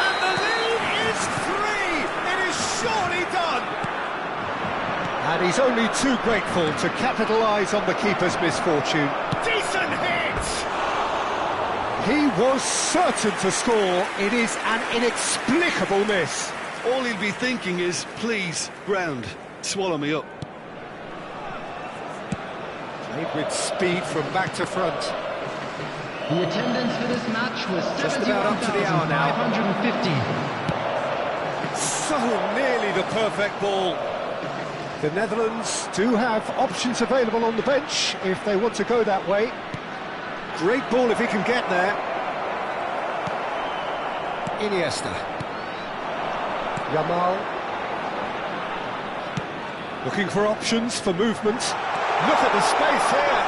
And the lead is 3. It is surely done. And he's only too grateful to capitalise on the keeper's misfortune. Decent hit! He was certain to score. It is an inexplicable miss. All he'll be thinking is, please, ground, swallow me up. Played with speed from back to front. The attendance for this match was Just about up to the hour now. 71,550. So nearly the perfect ball. The Netherlands do have options available on the bench if they want to go that way. Great ball if he can get there. Iniesta. Yamal. Looking for options for movement. Look at the space here.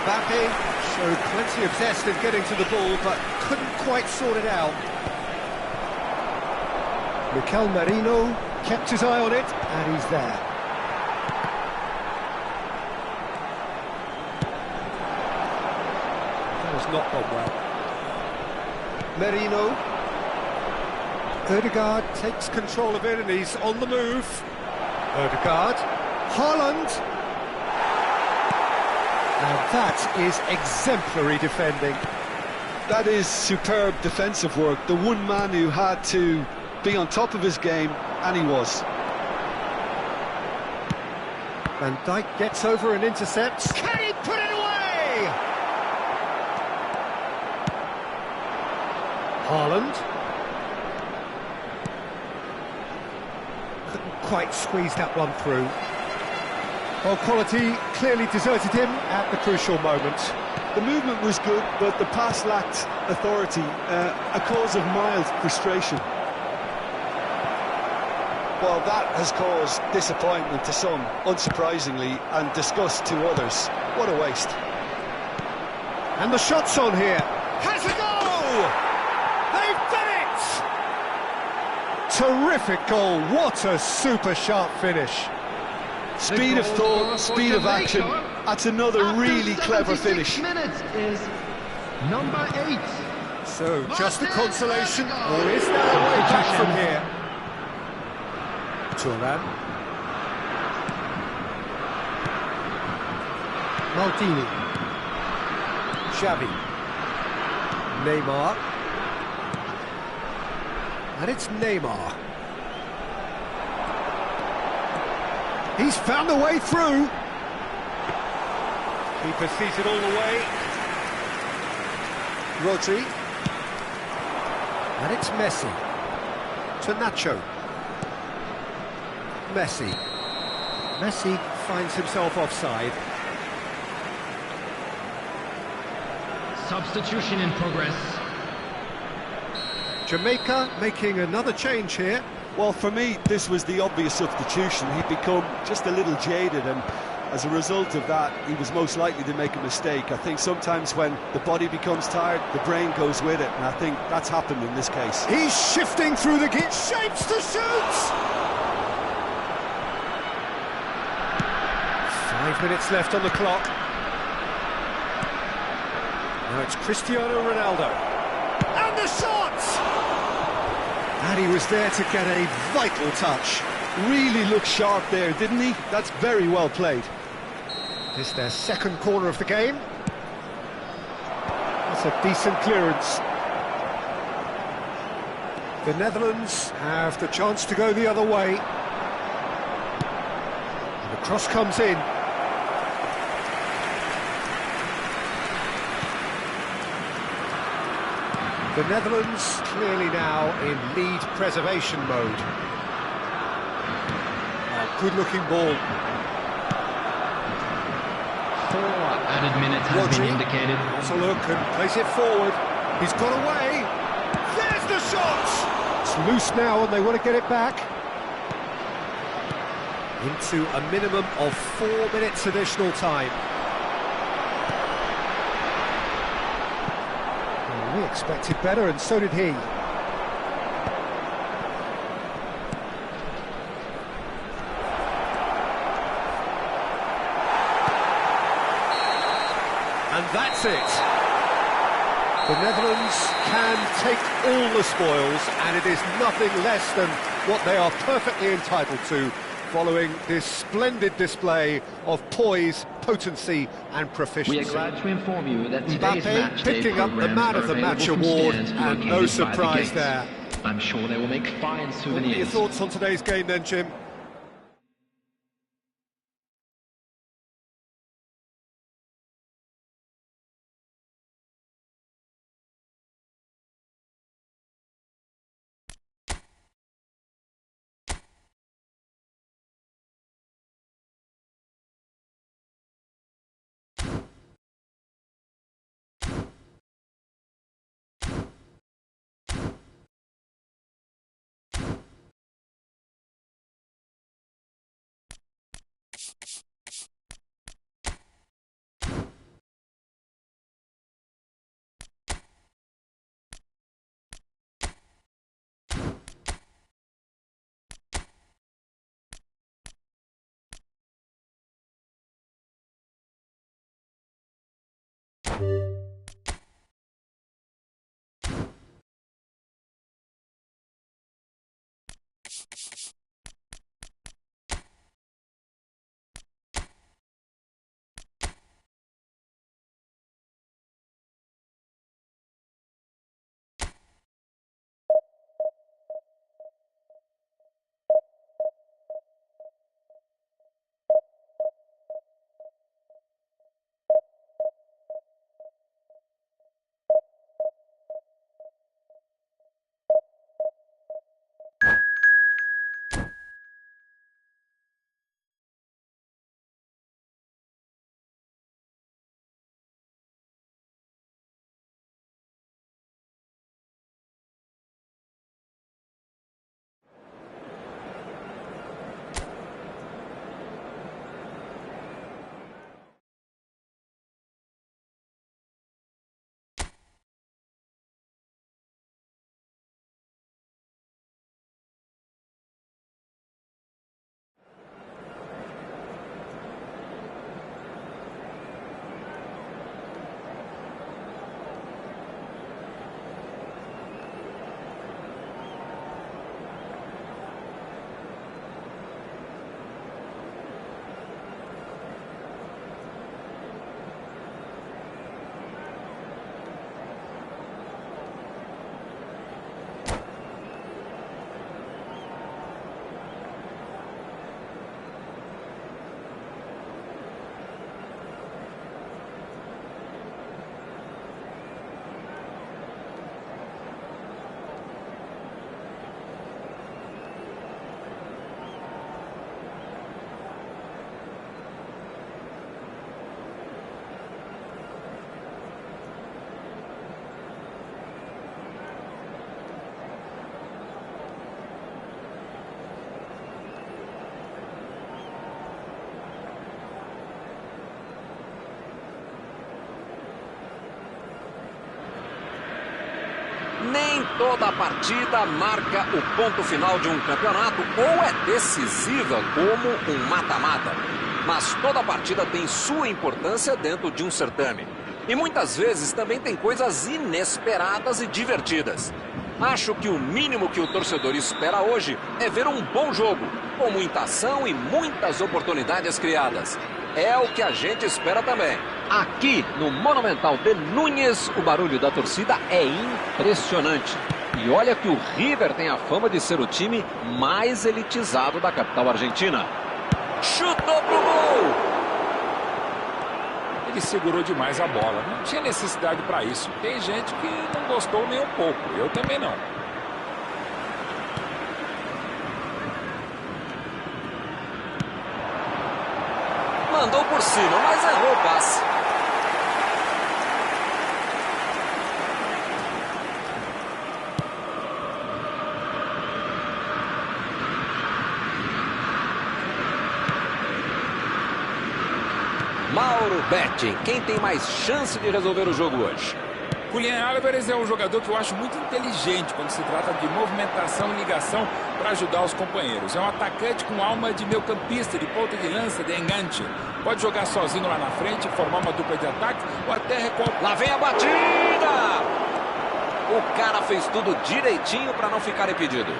Mbappe showed plenty of zest in getting to the ball, but couldn't quite sort it out. Mikel Merino kept his eye on it, and he's there. That has not gone well. Merino. Ødegaard takes control of it, and he's on the move. Ødegaard. Haaland. Now that is exemplary defending. That is superb defensive work. The one man who had to be on top of his game, and he was. Van Dijk gets over and intercepts. Can he put it away? Haaland. Couldn't quite squeeze that one through. Well, quality clearly deserted him at the crucial moment. The movement was good, but the pass lacked authority, a cause of mild frustration. Well, that has caused disappointment to some, unsurprisingly, and disgust to others. What a waste. And the shot's on here. Has a goal! They've done it! Terrific goal. What a super sharp finish. Speed of thought, speed of action. That's another really clever finish. Minutes is number 8. So, just a consolation, or is there a way back from here? Turan. Maldini. Xavi. Neymar. And it's Neymar. He's found a way through. Keeper sees it all the way. Rodri. And it's Messi. To Nacho. Messi. Messi finds himself offside. Substitution in progress. Jamaica making another change here. Well, for me, this was the obvious substitution. He'd become just a little jaded, and as a result of that, he was most likely to make a mistake. I think sometimes when the body becomes tired, the brain goes with it, and I think that's happened in this case. He's shifting through the gear, shapes to shoot! 5 minutes left on the clock. Now it's Cristiano Ronaldo. And the shot! And he was there to get a vital touch. Really looked sharp there, didn't he? That's very well played. This is their second corner of the game. That's a decent clearance. The Netherlands have the chance to go the other way. And the cross comes in. The Netherlands clearly now in lead preservation mode. Good-looking ball. 4 added minutes has been indicated. Has a look and plays it forward. He's got away. There's the shot! It's loose now and they want to get it back. Into a minimum of 4 minutes additional time. Well, we expected better, and so did he. And that's it. The Netherlands can take all the spoils, and it is nothing less than what they are perfectly entitled to following this splendid display of poise, potency and proficiency. We are glad to inform you that today's match day picking up the programs Man are of the Match available from award, stands and located no by the surprise gates. there. I'm sure they will make fine What are souvenirs. your thoughts on today's game then, Jim? Nem toda partida marca o ponto final de um campeonato ou é decisiva como um mata-mata. Mas toda partida tem sua importância dentro de um certame. E muitas vezes também tem coisas inesperadas e divertidas. Acho que o mínimo que o torcedor espera hoje é ver um bom jogo, com muita ação e muitas oportunidades criadas. É o que a gente espera também. Aqui no Monumental de Núñez, o barulho da torcida é impressionante. E olha que o River tem a fama de ser o time mais elitizado da capital argentina. Chutou pro gol! Ele segurou demais a bola. Não tinha necessidade para isso. Tem gente que não gostou nem um pouco. Eu também não. Mandou por cima, mas errou o passe. Mauro Betti, quem tem mais chance de resolver o jogo hoje? Julián Álvares é um jogador que eu acho muito inteligente quando se trata de movimentação e ligação para ajudar os companheiros. É um atacante com alma de meio-campista, de ponta de lança, de enganche. Pode jogar sozinho lá na frente, formar uma dupla de ataque ou até recuar. Lá vem a batida! O cara fez tudo direitinho para não ficar impedido.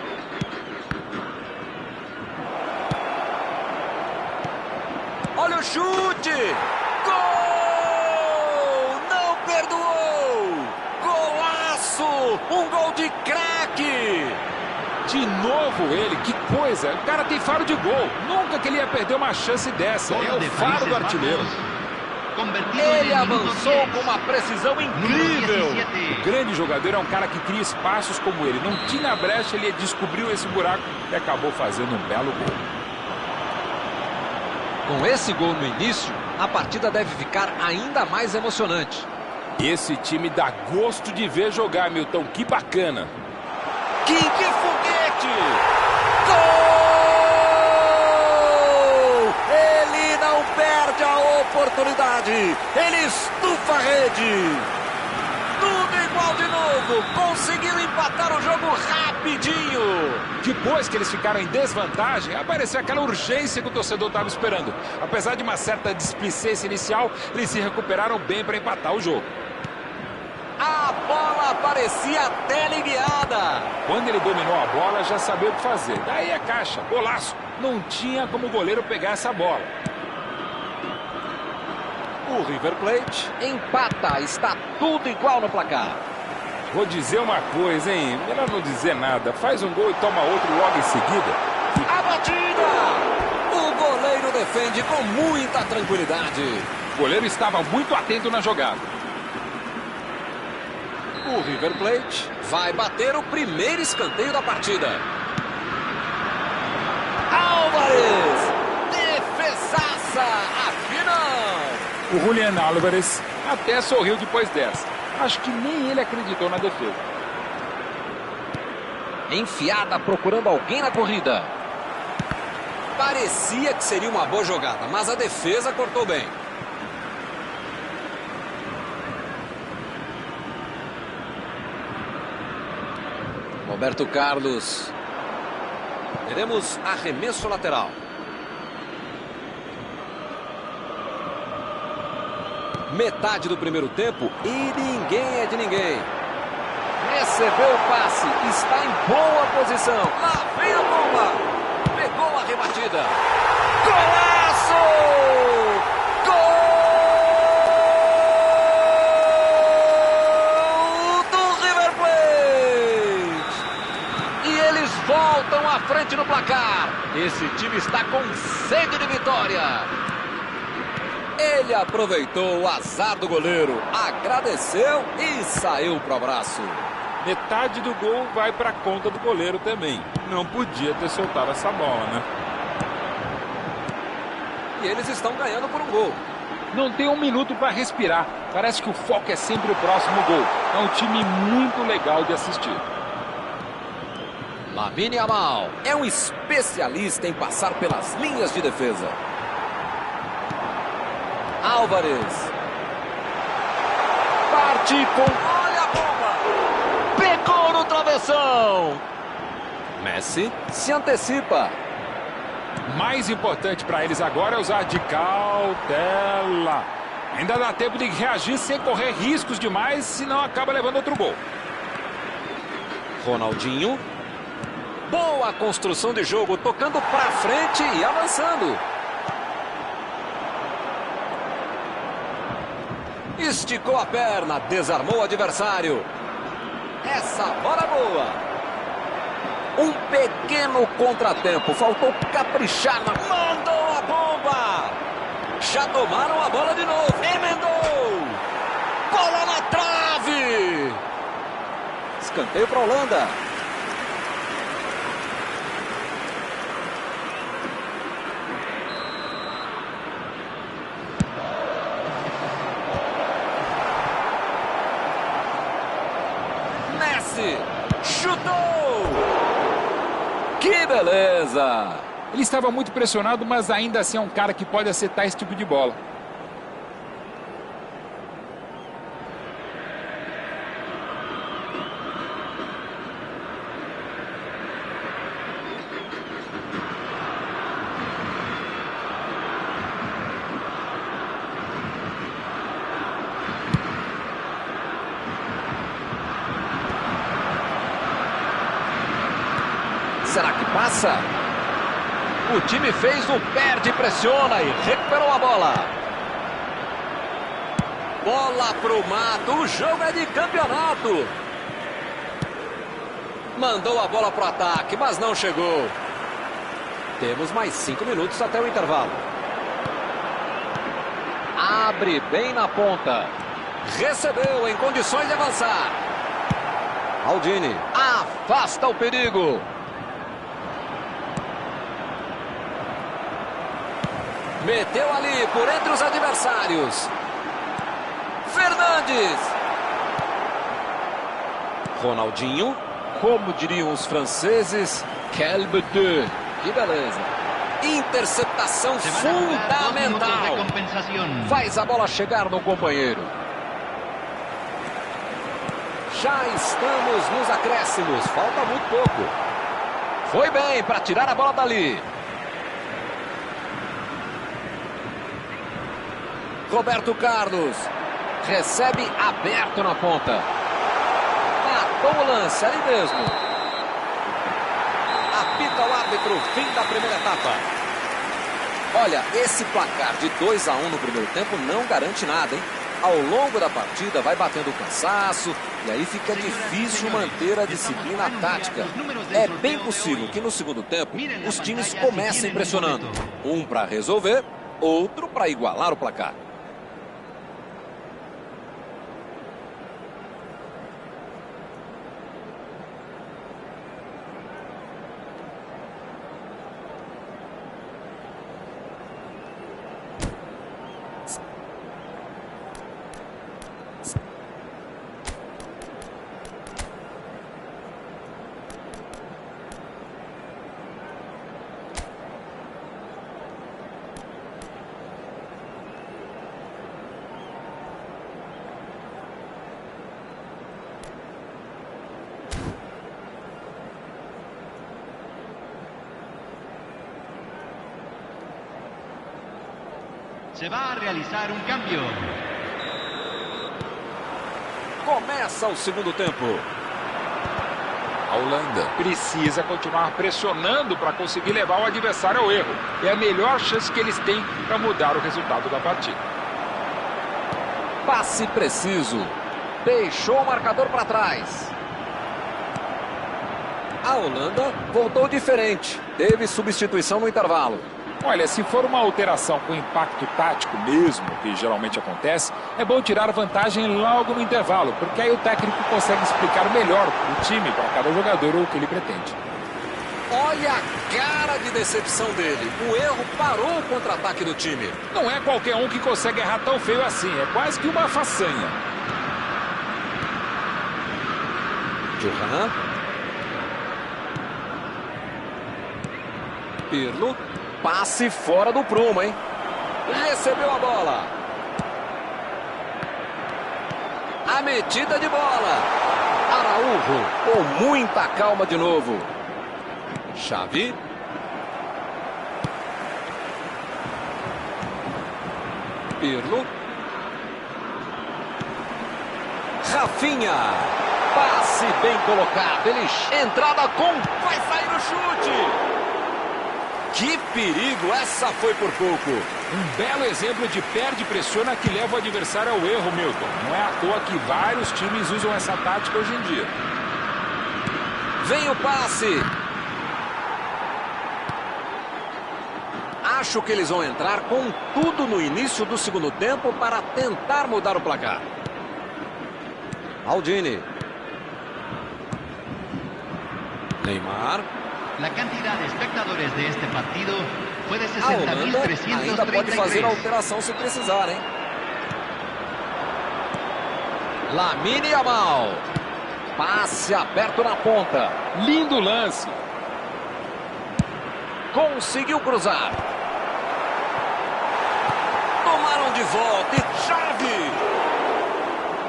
o chute! Gol! Não perdoou! Golaço! Um gol de craque! De novo ele, que coisa! O cara tem faro de gol. Nunca que ele ia perder uma chance dessa. É o faro do artilheiro. Ele avançou com uma precisão incrível. O grande jogador é um cara que cria espaços como ele. Não tinha brecha, ele descobriu esse buraco e acabou fazendo um belo gol. Com esse gol no início, a partida deve ficar ainda mais emocionante. Esse time dá gosto de ver jogar, Milton. Que bacana. Que foguete! Gol! Ele não perde a oportunidade. Ele estufa a rede. Tudo igual de novo. Conseguiu empatar o jogo rapidinho. Depois que eles ficaram em desvantagem, apareceu aquela urgência que o torcedor estava esperando. Apesar de uma certa displicência inicial, eles se recuperaram bem para empatar o jogo. A bola parecia teleguiada. Quando ele dominou a bola, já sabia o que fazer. Daí a caixa, golaço. Não tinha como o goleiro pegar essa bola. O River Plate empata. Está tudo igual no placar. Vou dizer uma coisa, hein? Melhor não dizer nada. Faz um gol e toma outro logo em seguida. A batida! O goleiro defende com muita tranquilidade. O goleiro estava muito atento na jogada. O River Plate vai bater o primeiro escanteio da partida. Álvares! Defesaça! Afinal! O Julián Álvares até sorriu depois dessa. Acho que nem ele acreditou na defesa. Enfiada procurando alguém na corrida. Parecia que seria uma boa jogada, mas a defesa cortou bem. Roberto Carlos. Teremos arremesso lateral. Metade do primeiro tempo e ninguém é de ninguém. Recebeu o passe, está em boa posição. Lá vem a bomba. Pegou a rebatida. Golaço! Voltam à frente no placar. Esse time está com sede de vitória. Ele aproveitou o azar do goleiro, agradeceu e saiu para o abraço. Metade do gol vai para a conta do goleiro também. Não podia ter soltado essa bola, né? E eles estão ganhando por um gol. Não tem um minuto para respirar. Parece que o foco é sempre o próximo gol. É um time muito legal de assistir. Lamine Yamal é um especialista em passar pelas linhas de defesa. Álvares. Parte com... Olha a bomba! Pegou no travessão! Messi se antecipa. Mais importante para eles agora é usar de cautela. Ainda dá tempo de reagir sem correr riscos demais, senão acaba levando outro gol. Ronaldinho. Boa construção de jogo, tocando para frente e avançando. Esticou a perna, desarmou o adversário. Essa bola é boa. Um pequeno contratempo, faltou caprichar na... Mandou a bomba. Já tomaram a bola de novo. Emendou. Bola na trave. Escanteio para a Holanda. Chutou! Que beleza! Ele estava muito pressionado, mas ainda assim é um cara que pode acertar esse tipo de bola. Será que passa? O time fez o perde e pressiona e recuperou a bola. Bola pro mato, o jogo é de campeonato. Mandou a bola pro ataque, mas não chegou. Temos mais 5 minutos até o intervalo. Abre bem na ponta. Recebeu em condições de avançar. Aldini afasta o perigo. Meteu ali por entre os adversários. Fernandes. Ronaldinho. Como diriam os franceses, quel but. Que beleza. Interceptação fundamental. Faz a bola chegar no companheiro. Já estamos nos acréscimos. Falta muito pouco. Foi bem para tirar a bola dali. Roberto Carlos. Recebe aberto na ponta. Matou o lance ali mesmo. Apita o árbitro, fim da primeira etapa. Olha, esse placar de 2-1 no primeiro tempo não garante nada, hein? Ao longo da partida vai batendo o cansaço e aí fica difícil manter a disciplina tática. É bem possível que no segundo tempo os times comecem pressionando. Um para resolver, outro para igualar o placar. Se va a realizar un cambio. Começa o segundo tempo. A Holanda precisa continuar pressionando para conseguir levar o adversário ao erro. É a melhor chance que eles têm para mudar o resultado da partida. Passe preciso. Deixou o marcador para trás. A Holanda voltou diferente. Teve substituição no intervalo. Olha, se for uma alteração com impacto tático mesmo, que geralmente acontece, é bom tirar vantagem logo no intervalo, porque aí o técnico consegue explicar melhor o time para cada jogador o que ele pretende. Olha a cara de decepção dele. O erro parou o contra-ataque do time. Não é qualquer um que consegue errar tão feio assim, é quase que uma façanha. Johan. Pirlo. Passe fora do prumo, hein? Recebeu a bola. A metida de bola. Araújo, com muita calma de novo. Xavi. Pirlo. Rafinha. Passe bem colocado. Ele entrada com... Vai sair o chute. Que perigo, essa foi por pouco. Um belo exemplo de perde e pressiona que leva o adversário ao erro, Milton. Não é à toa que vários times usam essa tática hoje em dia. Vem o passe. Acho que eles vão entrar com tudo no início do segundo tempo para tentar mudar o placar. Aldini. Neymar. La cantidad de espectadores de este partido fue de A Holanda ainda pode fazer a 60.333. alteração se precisar, hein? Lamine Yamal. Passe aberto na ponta. Lindo lance. Conseguiu cruzar. Tomaram de volta e chave.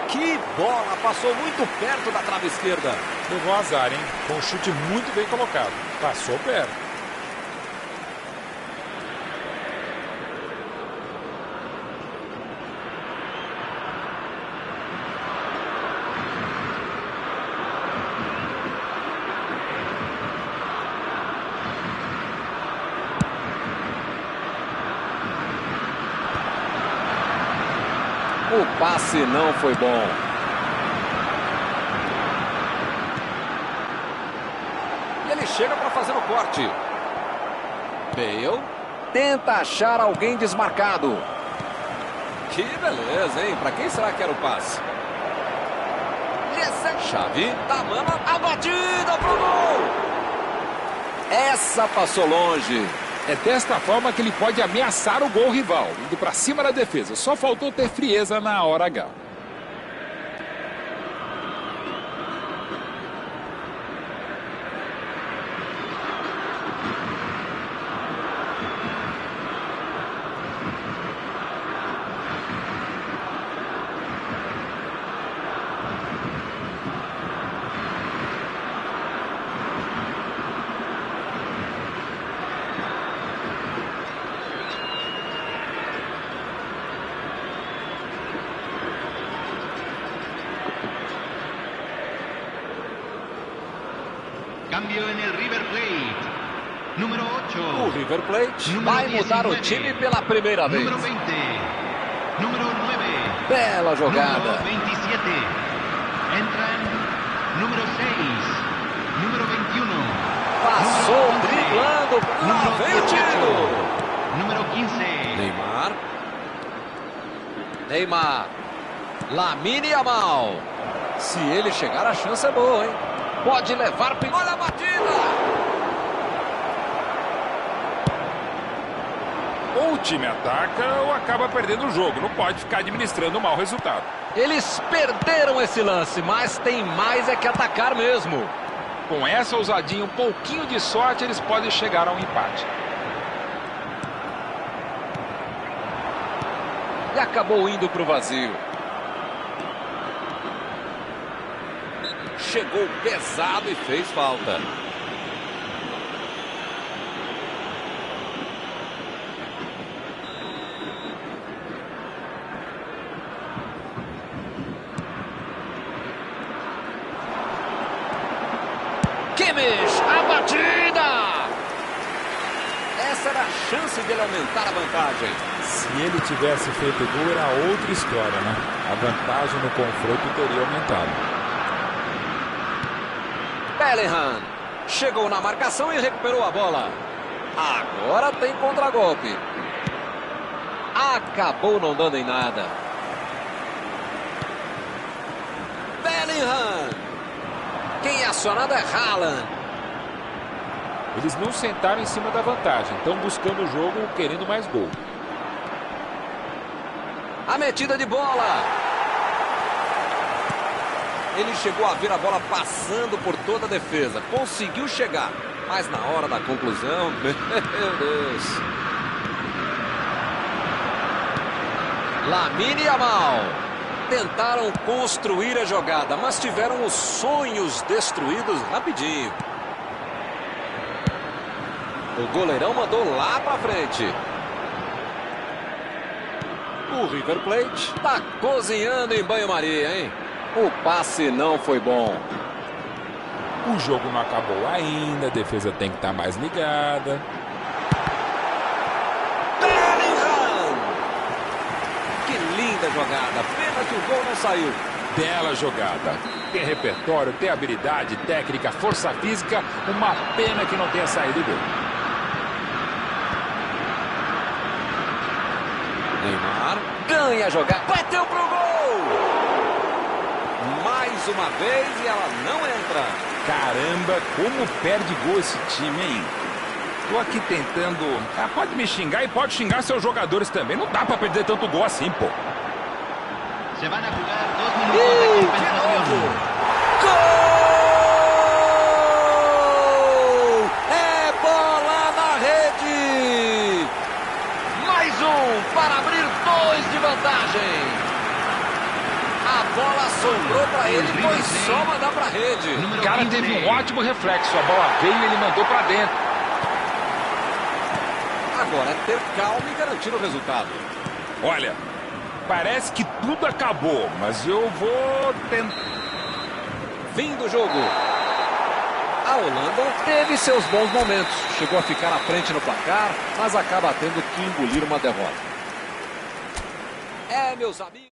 Que bola, passou muito perto da trave esquerda. Levou azar, hein? Com um chute muito bem colocado. Passou perto. O passe não foi bom. E ele chega para fazer o corte. Bale tenta achar alguém desmarcado. Que beleza, hein? Para quem será que era o passe? Xavi, dá mano, a batida pro gol! Essa passou longe. É desta forma que ele pode ameaçar o gol rival, indo para cima da defesa. Só faltou ter frieza na hora H. Cambio en el River Plate. Número 8. O River Plate vai mudar o time pela primeira vez. Número 20. Número 9. Bela jogada. Número 27. Entran. Número 6. Número 21. Passou driblando. Lá vem o tiro. Número 15. Neymar. Lamine Yamal. Se ele chegar, a chance é boa, hein? Pode levar. Olha a batida. Ou o time ataca ou acaba perdendo o jogo. Não pode ficar administrando um mau resultado. Eles perderam esse lance, mas tem mais é que atacar mesmo. Com essa ousadia, um pouquinho de sorte, eles podem chegar a um empate. E acabou indo para o vazio. Chegou pesado e fez falta. Kimmich, a batida! Essa era a chance dele aumentar a vantagem. Se ele tivesse feito gol, era outra história, né? A vantagem no confronto teria aumentado. Bellingham chegou na marcação e recuperou a bola. Agora tem contragolpe. Acabou não dando em nada. Bellingham. Quem é acionado é Haaland. Eles não sentaram em cima da vantagem. Estão buscando o jogo, querendo mais gol. A metida de bola. Ele chegou a ver a bola passando por toda a defesa. Conseguiu chegar. Mas na hora da conclusão, meu Deus. Lamine Yamal. Tentaram construir a jogada, mas tiveram os sonhos destruídos rapidinho. O goleirão mandou lá pra frente. O River Plate tá cozinhando em banho-maria, hein? O passe não foi bom. O jogo não acabou ainda, a defesa tem que estar mais ligada. Bellingham! Que linda jogada, pena que o gol não saiu. Bela jogada. Tem repertório, tem habilidade, técnica, força física. Uma pena que não tenha saído o gol. Neymar ganha a jogada. Bateu pro gol! Mais uma vez e ela não entra. Caramba, como perde gol esse time, hein? Tô aqui tentando... Ah, pode me xingar e pode xingar seus jogadores também. Não dá pra perder tanto gol assim, pô. Se van a jugar 2 minutos de compensación. Gol! É bola na rede! Mais um para abrir 2 de vantagem. A bola sobrou para ele, foi só mandar para a rede. O cara teve um ótimo reflexo. A bola veio e ele mandou para dentro. Agora é ter calma e garantir o resultado. Olha, parece que tudo acabou, mas eu vou tentar. Fim do jogo. A Holanda teve seus bons momentos. Chegou a ficar à frente no placar, mas acaba tendo que engolir uma derrota. É, meus amigos.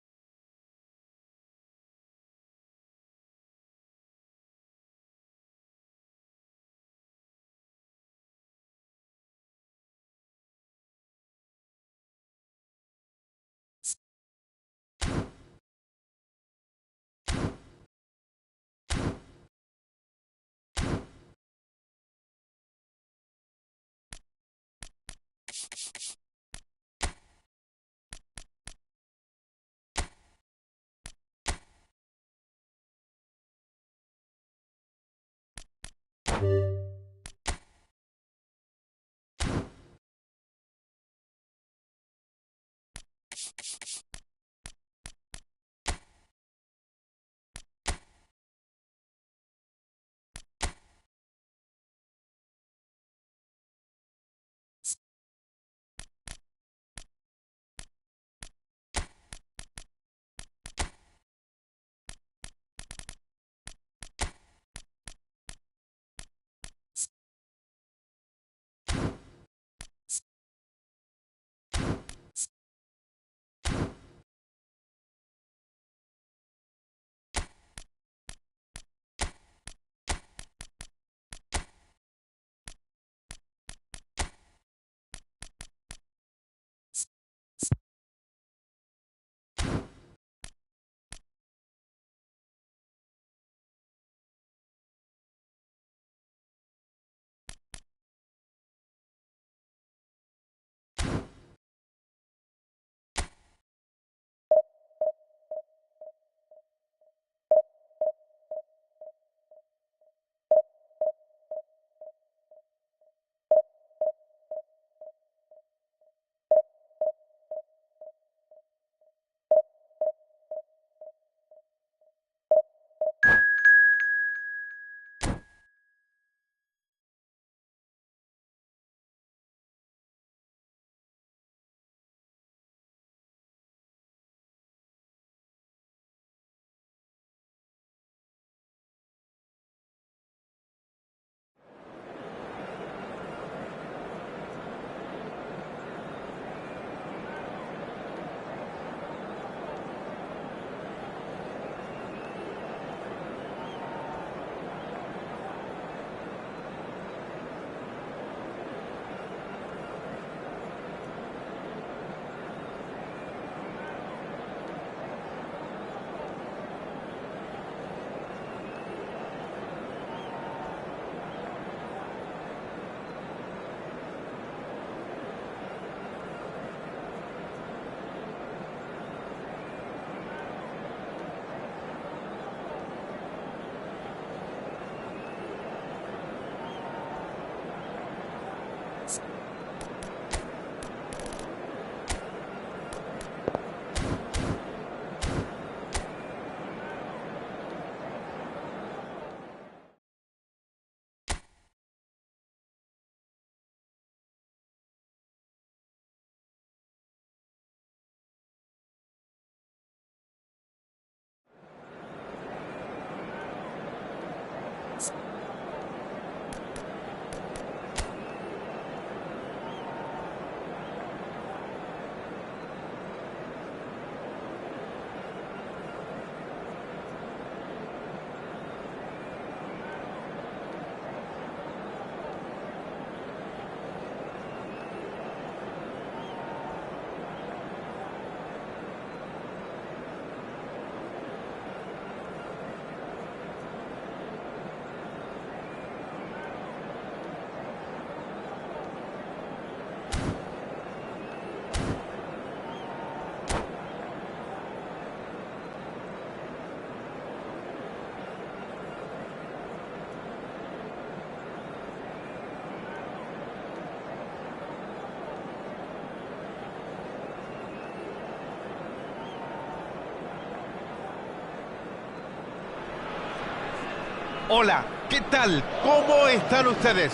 Hola, ¿qué tal? ¿Cómo están ustedes?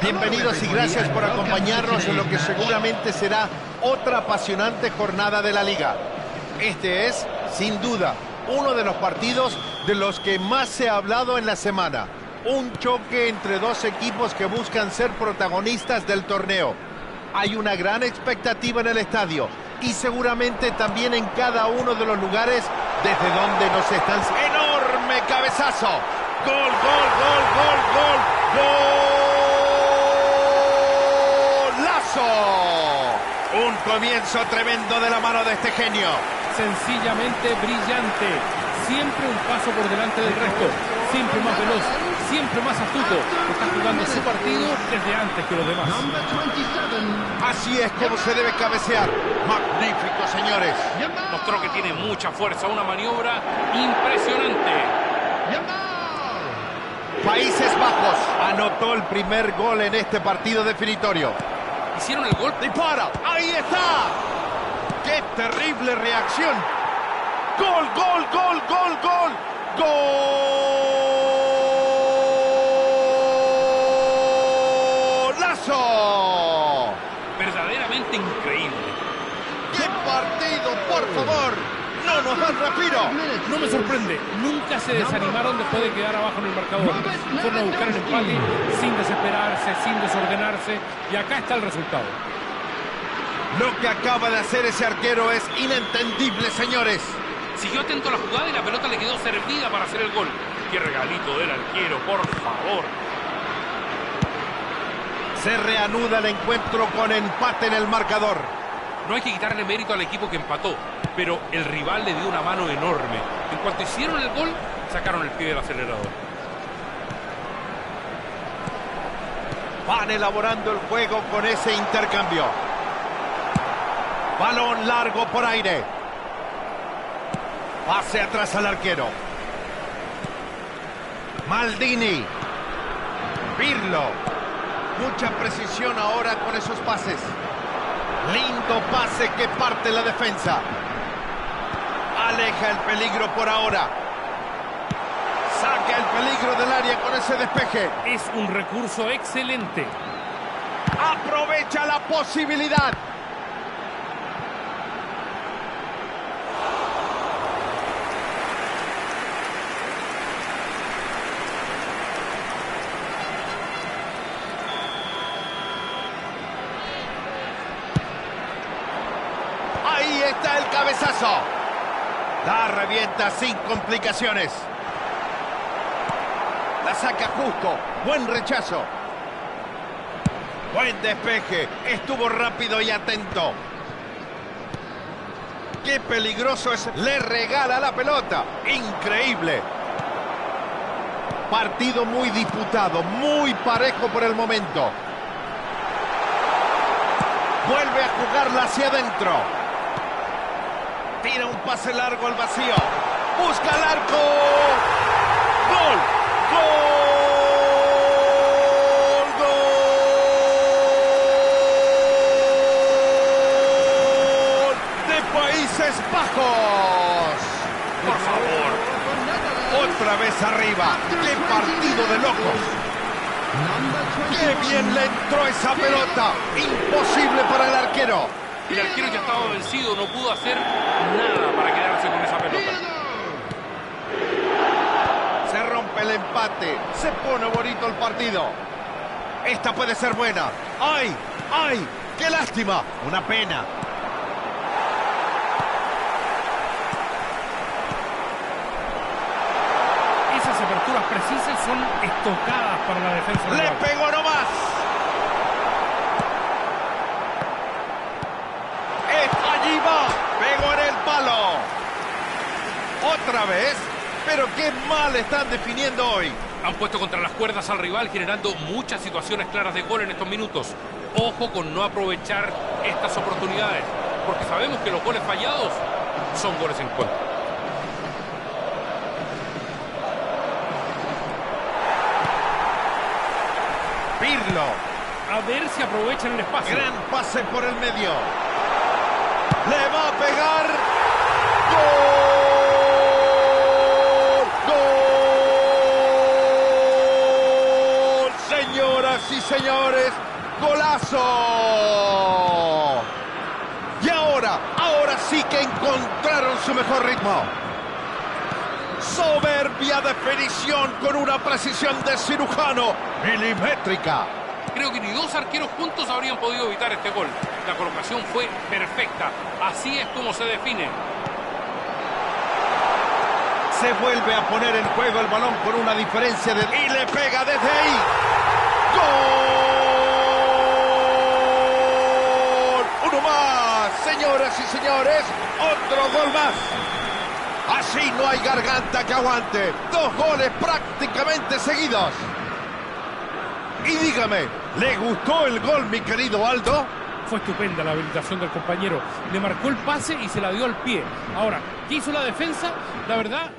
Bienvenidos y gracias por acompañarnos en lo que seguramente será otra apasionante jornada de la Liga. Este es, sin duda, uno de los partidos de los que más se ha hablado en la semana. Un choque entre dos equipos que buscan ser protagonistas del torneo. Hay una gran expectativa en el estadio y seguramente también en cada uno de los lugares desde donde nos están... ¡Enorme cabezazo! ¡Gol, gol, gol, gol, gol! ¡Golazo! Un comienzo tremendo de la mano de este genio. Sencillamente brillante. Siempre un paso por delante del resto. Siempre más veloz, siempre más astuto. Está jugando su partido desde antes que los demás. Así es como se debe cabecear. Magnífico, señores. Mostró que tiene mucha fuerza, una maniobra impresionante. Países Bajos anotó el primer gol en este partido definitorio. Hicieron el gol. ¡Dispara! ¡Ahí está! ¡Qué terrible reacción! ¡Gol, gol, gol, gol, gol! ¡Golazo! Verdaderamente increíble. ¡Qué partido, por favor! ¡No nos dan respiro! No me sorprende. Nunca se desanimaron después de quedar abajo en el marcador. Fueron a buscar el empate sin desesperarse, sin desordenarse. Y acá está el resultado. Lo que acaba de hacer ese arquero es inentendible, señores. Siguió atento a la jugada y la pelota le quedó servida para hacer el gol. ¡Qué regalito del arquero, por favor! Se reanuda el encuentro con empate en el marcador. No hay que quitarle mérito al equipo que empató, pero el rival le dio una mano enorme. En cuanto hicieron el gol, sacaron el pie del acelerador. Van elaborando el juego con ese intercambio. Balón largo por aire. Pase atrás al arquero. Maldini. Pirlo. Mucha precisión ahora con esos pases. Lindo pase que parte la defensa. Aleja el peligro por ahora. Saca el peligro del área con ese despeje. Es un recurso excelente. Aprovecha la posibilidad. Ahí está el cabezazo. La revienta sin complicaciones. La saca justo. Buen rechazo. Buen despeje. Estuvo rápido y atento. Qué peligroso es. Le regala la pelota. Increíble. Partido muy disputado. Muy parejo por el momento. Vuelve a jugarla hacia adentro. Tira un pase largo al vacío. Busca el arco. ¡Gol! ¡Gol! golpes bajos. Por favor. Otra vez arriba. ¡Qué partido de locos! ¡Qué bien le entró esa pelota! Imposible para el arquero. El arquero ya estaba vencido, no pudo hacer nada para quedarse con esa pelota. Se rompe el empate. Se pone bonito el partido. Esta puede ser buena. ¡Ay! ¡Ay! ¡Qué lástima! Una pena. Esas aperturas precisas son estocadas para la defensa. ¡Le pegó nomás! ¡Allí va! ¡Pegó en el palo! ¡Otra vez! Pero qué mal están definiendo hoy. Han puesto contra las cuerdas al rival, generando muchas situaciones claras de gol en estos minutos. Ojo con no aprovechar estas oportunidades, porque sabemos que los goles fallados son goles en contra. Pirlo. A ver si aprovechan el espacio. Gran pase por el medio. Le va a pegar. ¡Gol! ¡Gol! Señoras y señores, ¡golazo! Y ahora sí que encontraron su mejor ritmo. Soberbia definición con una precisión de cirujano milimétrica. Creo que ni dos arqueros juntos habrían podido evitar este gol. La colocación fue perfecta. Así es como se define. Se vuelve a poner en juego el balón con una diferencia de... Y le pega desde ahí. ¡Gol! ¡Uno más! Señoras y señores, otro gol más. Así no hay garganta que aguante. Dos goles prácticamente seguidos. Y dígame, ¿le gustó el gol, mi querido Aldo? Fue estupenda la habilitación del compañero. Le marcó el pase y se la dio al pie. Ahora, ¿qué hizo la defensa? La verdad...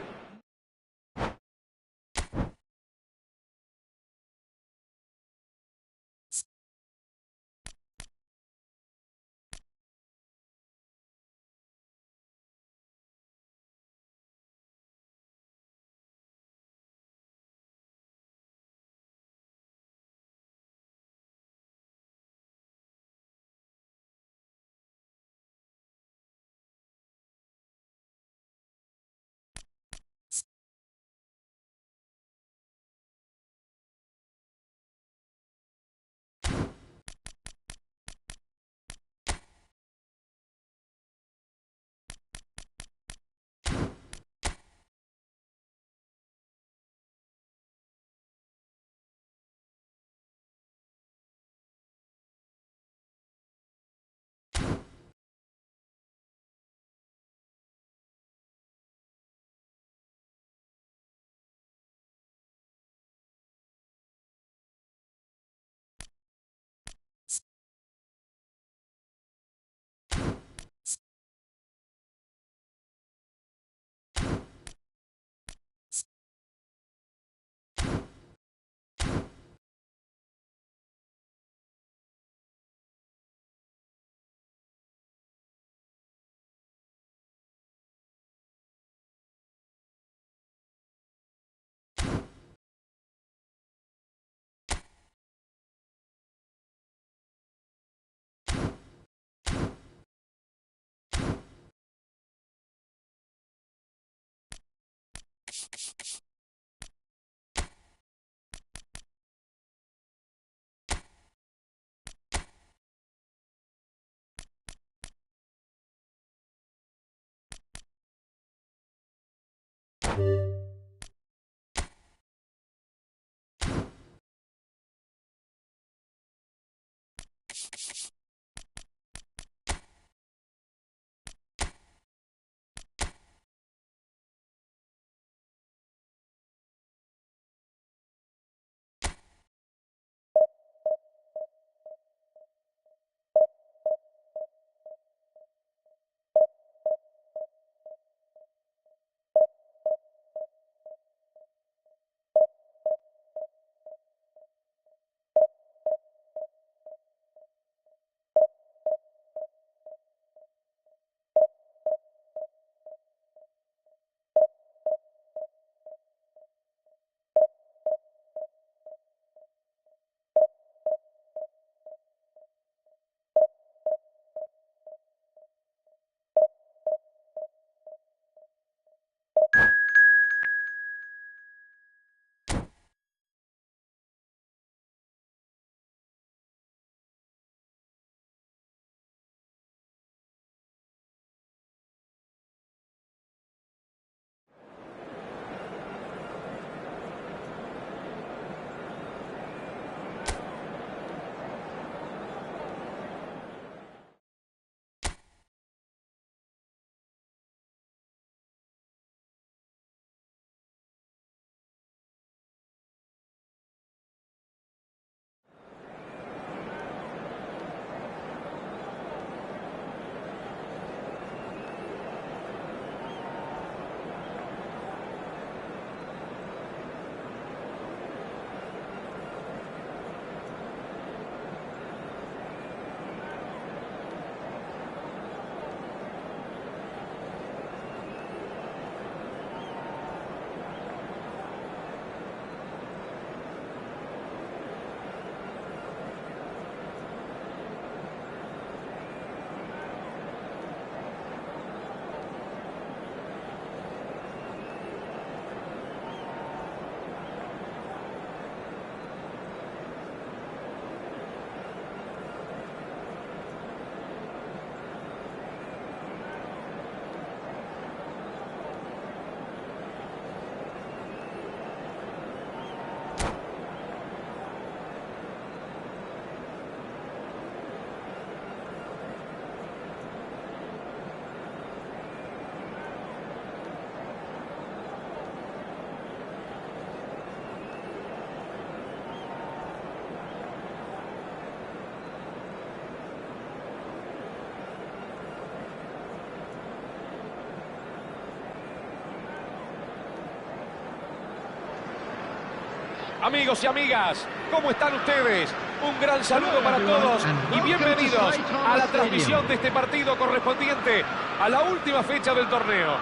Amigos y amigas, ¿cómo están ustedes? Un gran saludo para todos y bienvenidos a la transmisión de este partido correspondiente a la última fecha del torneo.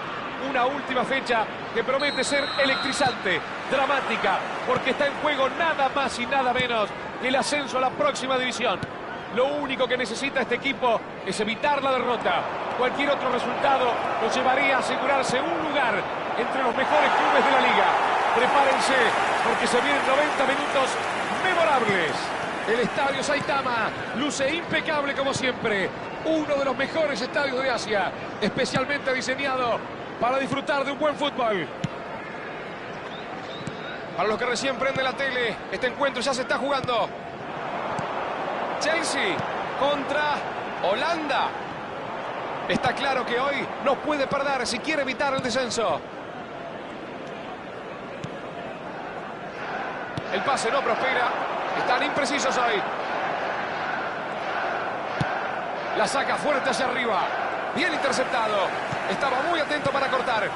Una última fecha que promete ser electrizante, dramática, porque está en juego nada más y nada menos que el ascenso a la próxima división. Lo único que necesita este equipo es evitar la derrota. Cualquier otro resultado lo llevaría a asegurarse un lugar entre los mejores clubes de la liga. Prepárense, porque se vienen 90 minutos memorables. El Estadio Saitama luce impecable como siempre. Uno de los mejores estadios de Asia, especialmente diseñado para disfrutar de un buen fútbol. Para los que recién prenden la tele, este encuentro ya se está jugando. Chelsea contra Holanda. Está claro que hoy no puede perder si quiere evitar el descenso. El pase no prospera. Están imprecisos hoy. La saca fuerte hacia arriba. Bien interceptado. Estaba muy atento para cortar.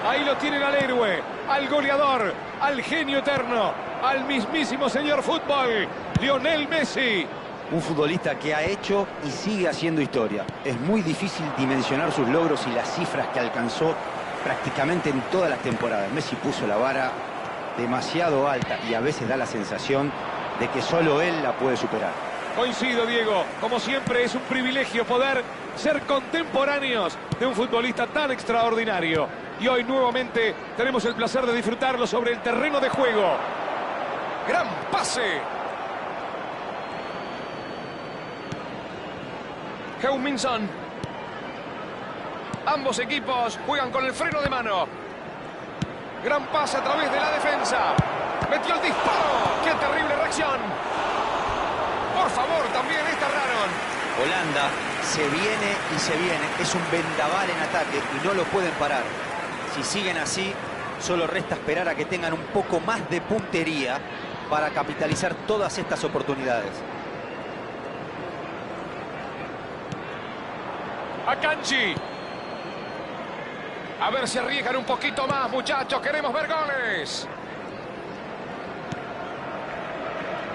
Ahí lo tienen al héroe, al goleador, al genio eterno, al mismísimo señor fútbol, Lionel Messi. Un futbolista que ha hecho y sigue haciendo historia. Es muy difícil dimensionar sus logros y las cifras que alcanzó prácticamente en todas las temporadas. Messi puso la vara demasiado alta y a veces da la sensación de que solo él la puede superar. Coincido, Diego. Como siempre, es un privilegio poder ser contemporáneos de un futbolista tan extraordinario. Y hoy nuevamente tenemos el placer de disfrutarlo sobre el terreno de juego. ¡Gran pase! Heung-min-son. Ambos equipos juegan con el freno de mano. Gran pase a través de la defensa. Metió el disparo. ¡Qué terrible reacción! Por favor, también esta erraron. Holanda se viene y se viene. Es un vendaval en ataque y no lo pueden parar. Si siguen así, solo resta esperar a que tengan un poco más de puntería para capitalizar todas estas oportunidades. Akanji. A ver si arriesgan un poquito más, muchachos. Queremos ver goles.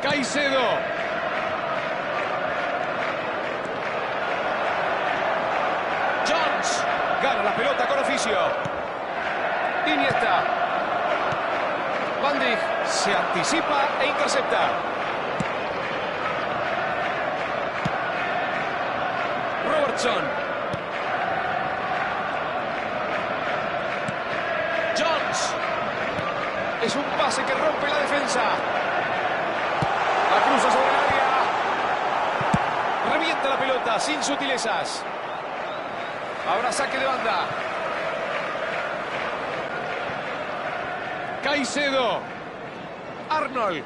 Caicedo. Jones. Gana la pelota con oficio. Iniesta. Van Dijk se anticipa e intercepta. Robertson. Jones. Es un pase que rompe la defensa. La cruza sobre el área. Revienta la pelota sin sutilezas. Ahora saque de banda. Caicedo. Arnold.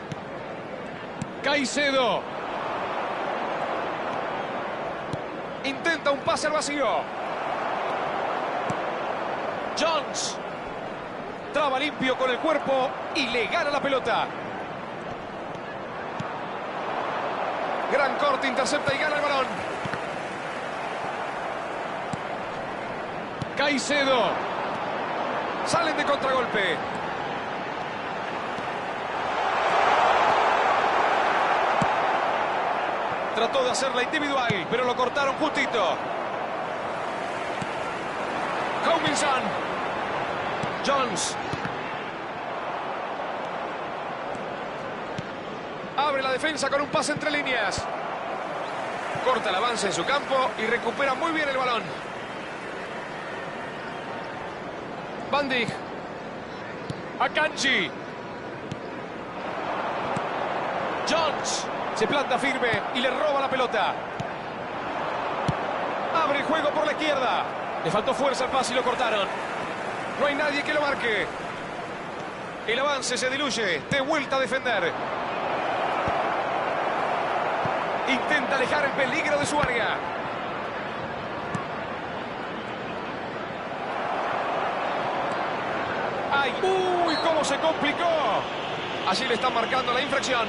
Caicedo. Intenta un pase al vacío. Jones. Traba limpio con el cuerpo y le gana la pelota. Gran corte, intercepta y gana el balón. Caicedo. Salen de contragolpe. Trató de hacerla individual, pero lo cortaron justito. Heung-min-son. Jones. Abre la defensa con un pase entre líneas. Corta el avance en su campo y recupera muy bien el balón. Van Dijk. Akanji. Jones. Se planta firme y le roba la pelota. Abre el juego por la izquierda. Le faltó fuerza al pase y lo cortaron. No hay nadie que lo marque. El avance se diluye. De vuelta a defender. Intenta alejar el peligro de su área. ¡Ay! ¡Uy! ¡Cómo se complicó! Allí le están marcando la infracción.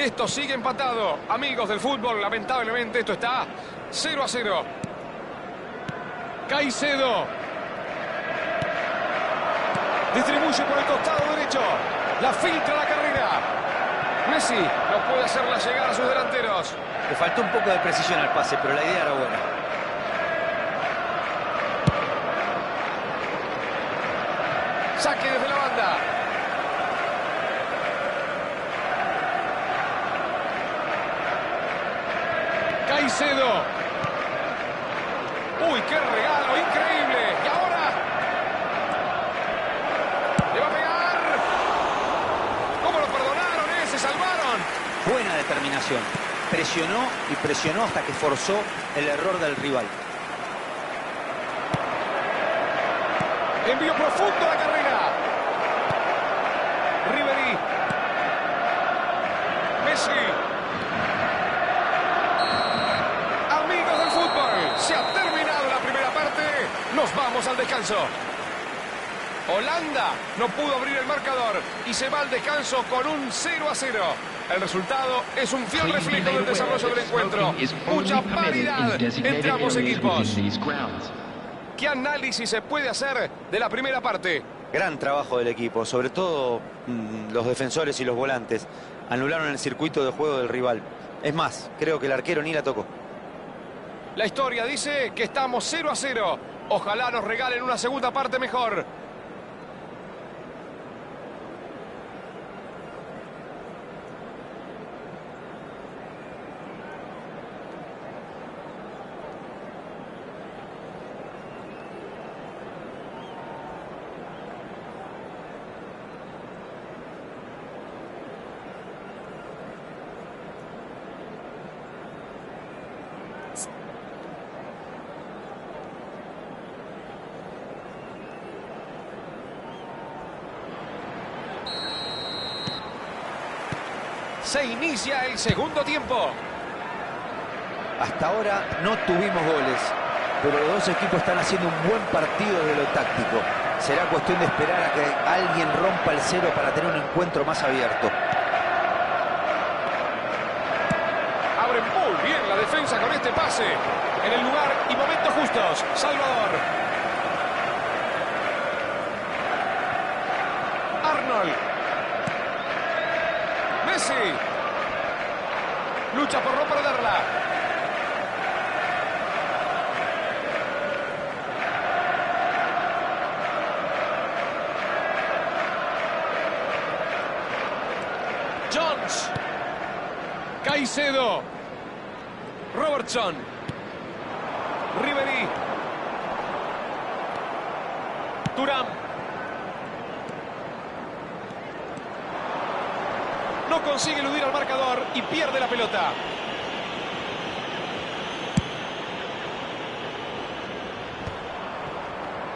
Esto sigue empatado. Amigos del fútbol, lamentablemente esto está 0-0. Caicedo. Distribuye por el costado derecho. La filtra la carrera. Messi no puede hacerla llegar a sus delanteros. Le faltó un poco de precisión al pase, pero la idea era buena. Saque desde la banda. Caicedo. Uy, qué regalo, increíble. Y ahora le va a pegar. ¿Cómo lo perdonaron, se salvaron? Buena determinación. Presionó y presionó hasta que forzó el error del rival. Envío profundo a la carrera. Ribery. Messi. Amigos del fútbol, se ha terminado la primera parte. Nos vamos al descanso. Holanda no pudo abrir el marcador y se va al descanso con un 0-0. El resultado es un fiel reflejo del desarrollo del encuentro. Mucha paridad entre ambos equipos. ¿Qué análisis se puede hacer de la primera parte? Gran trabajo del equipo, sobre todo los defensores y los volantes. Anularon el circuito de juego del rival. Es más, creo que el arquero ni la tocó. La historia dice que estamos 0-0. Ojalá nos regalen una segunda parte mejor. Se inicia el segundo tiempo. Hasta ahora no tuvimos goles, pero los dos equipos están haciendo un buen partido desde lo táctico. Será cuestión de esperar a que alguien rompa el cero para tener un encuentro más abierto. Abre muy bien la defensa con este pase. En el lugar y momentos justos. Salvador. Arnold. Messi. Lucha por no perderla. Jones. Caicedo. Robertson. Ribery. Thuram. No consigue eludir al marcador y pierde la pelota.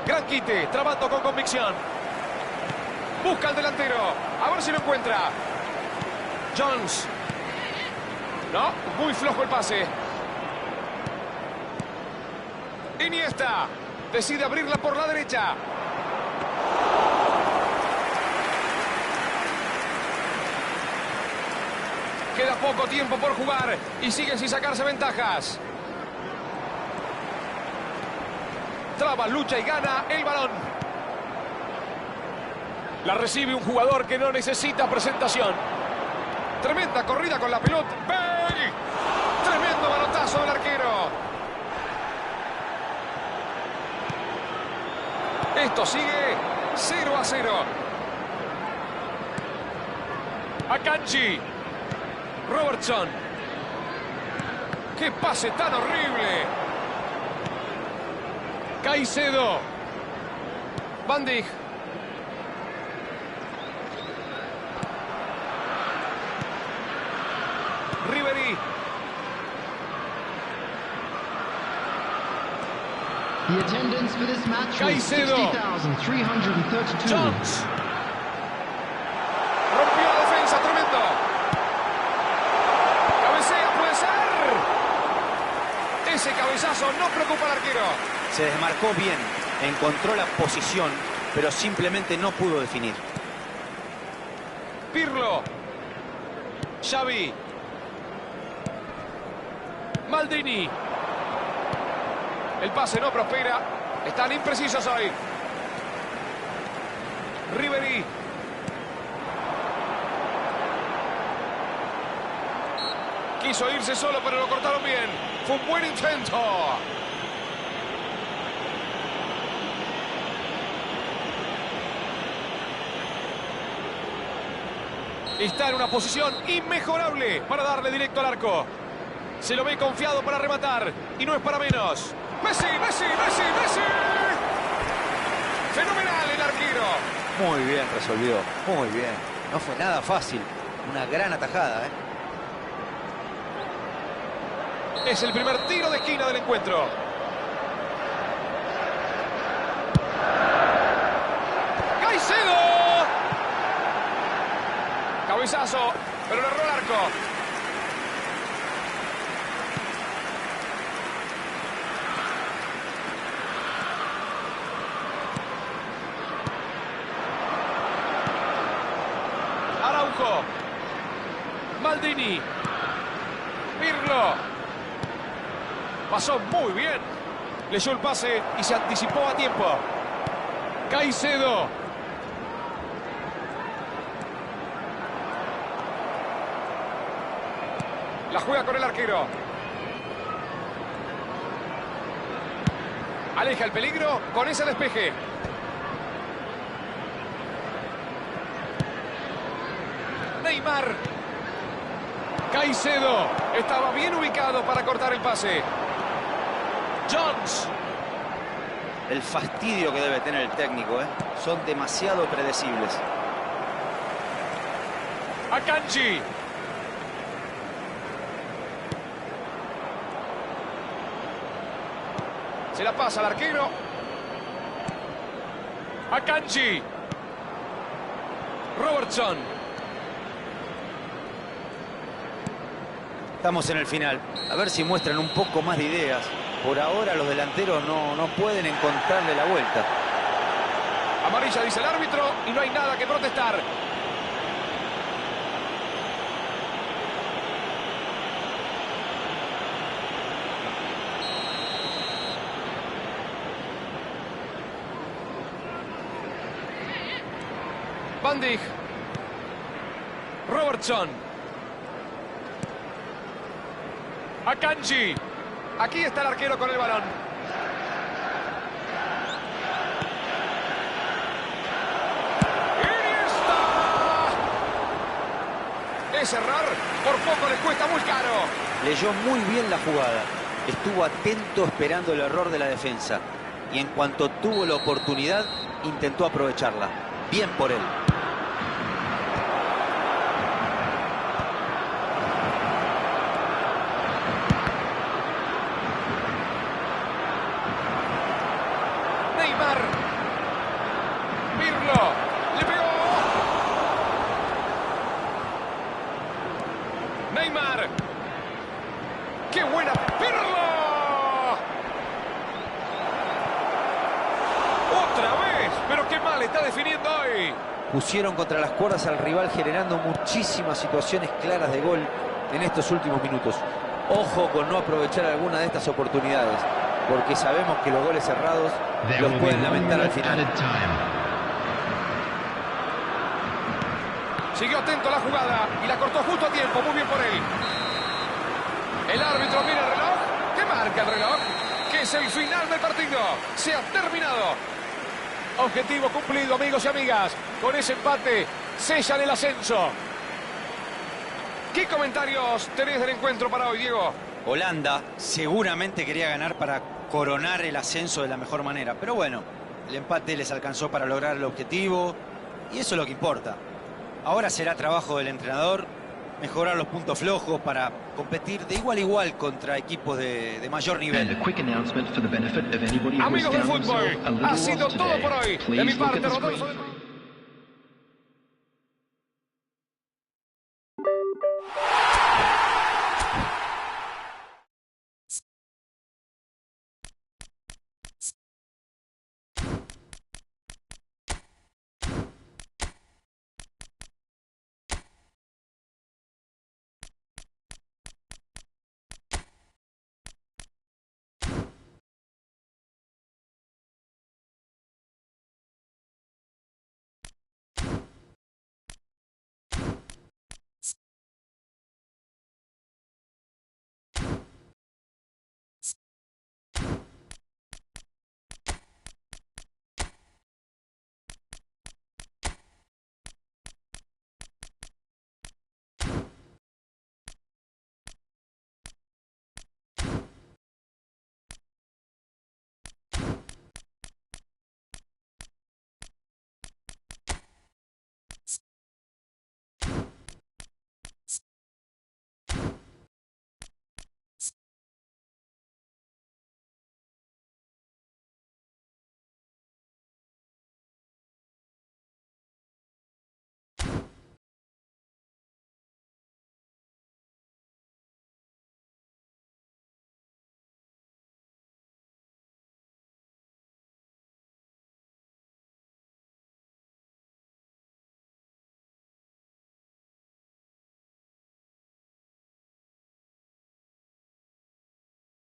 Gran quite, trabando con convicción. Busca al delantero. A ver si lo encuentra. Jones. No, muy flojo el pase. Iniesta. Decide abrirla por la derecha. Queda poco tiempo por jugar y siguen sin sacarse ventajas. Traba, lucha y gana el balón. La recibe un jugador que no necesita presentación. Tremenda corrida con la pelota. ¡Bale! Tremendo balotazo del arquero. Esto sigue 0-0. Akanji. Robertson. ¡Qué pase tan horrible! Caicedo. Van Dijk. Ribery. The attendance for this match was Caicedo. 60,332. Jones. Rompió la defensa, tremendo. Cabecea, puede ser. Ese cabezazo no preocupa al arquero. Se desmarcó bien, encontró la posición, pero simplemente no pudo definir. Pirlo. Xavi. Maldini. El pase no prospera. Están imprecisos hoy. Ribery. Quiso irse solo, pero lo cortaron bien. Fue un buen intento. Está en una posición inmejorable para darle directo al arco. Se lo ve confiado para rematar. Y no es para menos. ¡Messi, Messi, Messi, Messi! ¡Fenomenal el arquero! Muy bien resolvió, muy bien. No fue nada fácil. Una gran atajada, ¿eh? Es el primer tiro de esquina del encuentro. ¡Caicedo! Cabezazo, pero le erró el arco. Araujo. Maldini. Pirlo. Pasó muy bien. Leyó el pase y se anticipó a tiempo. Caicedo. La juega con el arquero. Aleja el peligro con ese despeje. Neymar. Caicedo. Estaba bien ubicado para cortar el pase. Jones. El fastidio que debe tener el técnico, ¿eh? Son demasiado predecibles. Akanji. Se la pasa al arquero. Akanji. Robertson. Estamos en el final. A ver si muestran un poco más de ideas. Por ahora los delanteros no pueden encontrarle la vuelta. Amarilla dice el árbitro y no hay nada que protestar. Van Dijk. Robertson. Akanji. Aquí está el arquero con el balón. ¡Iniesta! Es errar, por poco les cuesta muy caro. Leyó muy bien la jugada. Estuvo atento esperando el error de la defensa. Y en cuanto tuvo la oportunidad, intentó aprovecharla. Bien por él. Neymar. Pirlo. Le pegó. Neymar. ¡Qué buena! ¡Pirlo! ¡Otra vez! ¡Pero qué mal está definiendo hoy! Pusieron contra las cuerdas al rival generando muchísimas situaciones claras de gol en estos últimos minutos. Ojo con no aprovechar alguna de estas oportunidades, porque sabemos que los goles cerrados los pueden lamentar al final. Siguió atento a la jugada y la cortó justo a tiempo. Muy bien por él. El árbitro mira el reloj. ¿Qué marca el reloj? Que es el final del partido. Se ha terminado. Objetivo cumplido, amigos y amigas. Con ese empate sellan el ascenso. ¿Qué comentarios tenés del encuentro para hoy, Diego? Holanda seguramente quería ganar para coronar el ascenso de la mejor manera. Pero bueno, el empate les alcanzó para lograr el objetivo. Y eso es lo que importa. Ahora será trabajo del entrenador mejorar los puntos flojos para competir de igual a igual contra equipos de mayor nivel. Amigos del fútbol, ha sido todo por hoy. De mi parte, Rodolfo.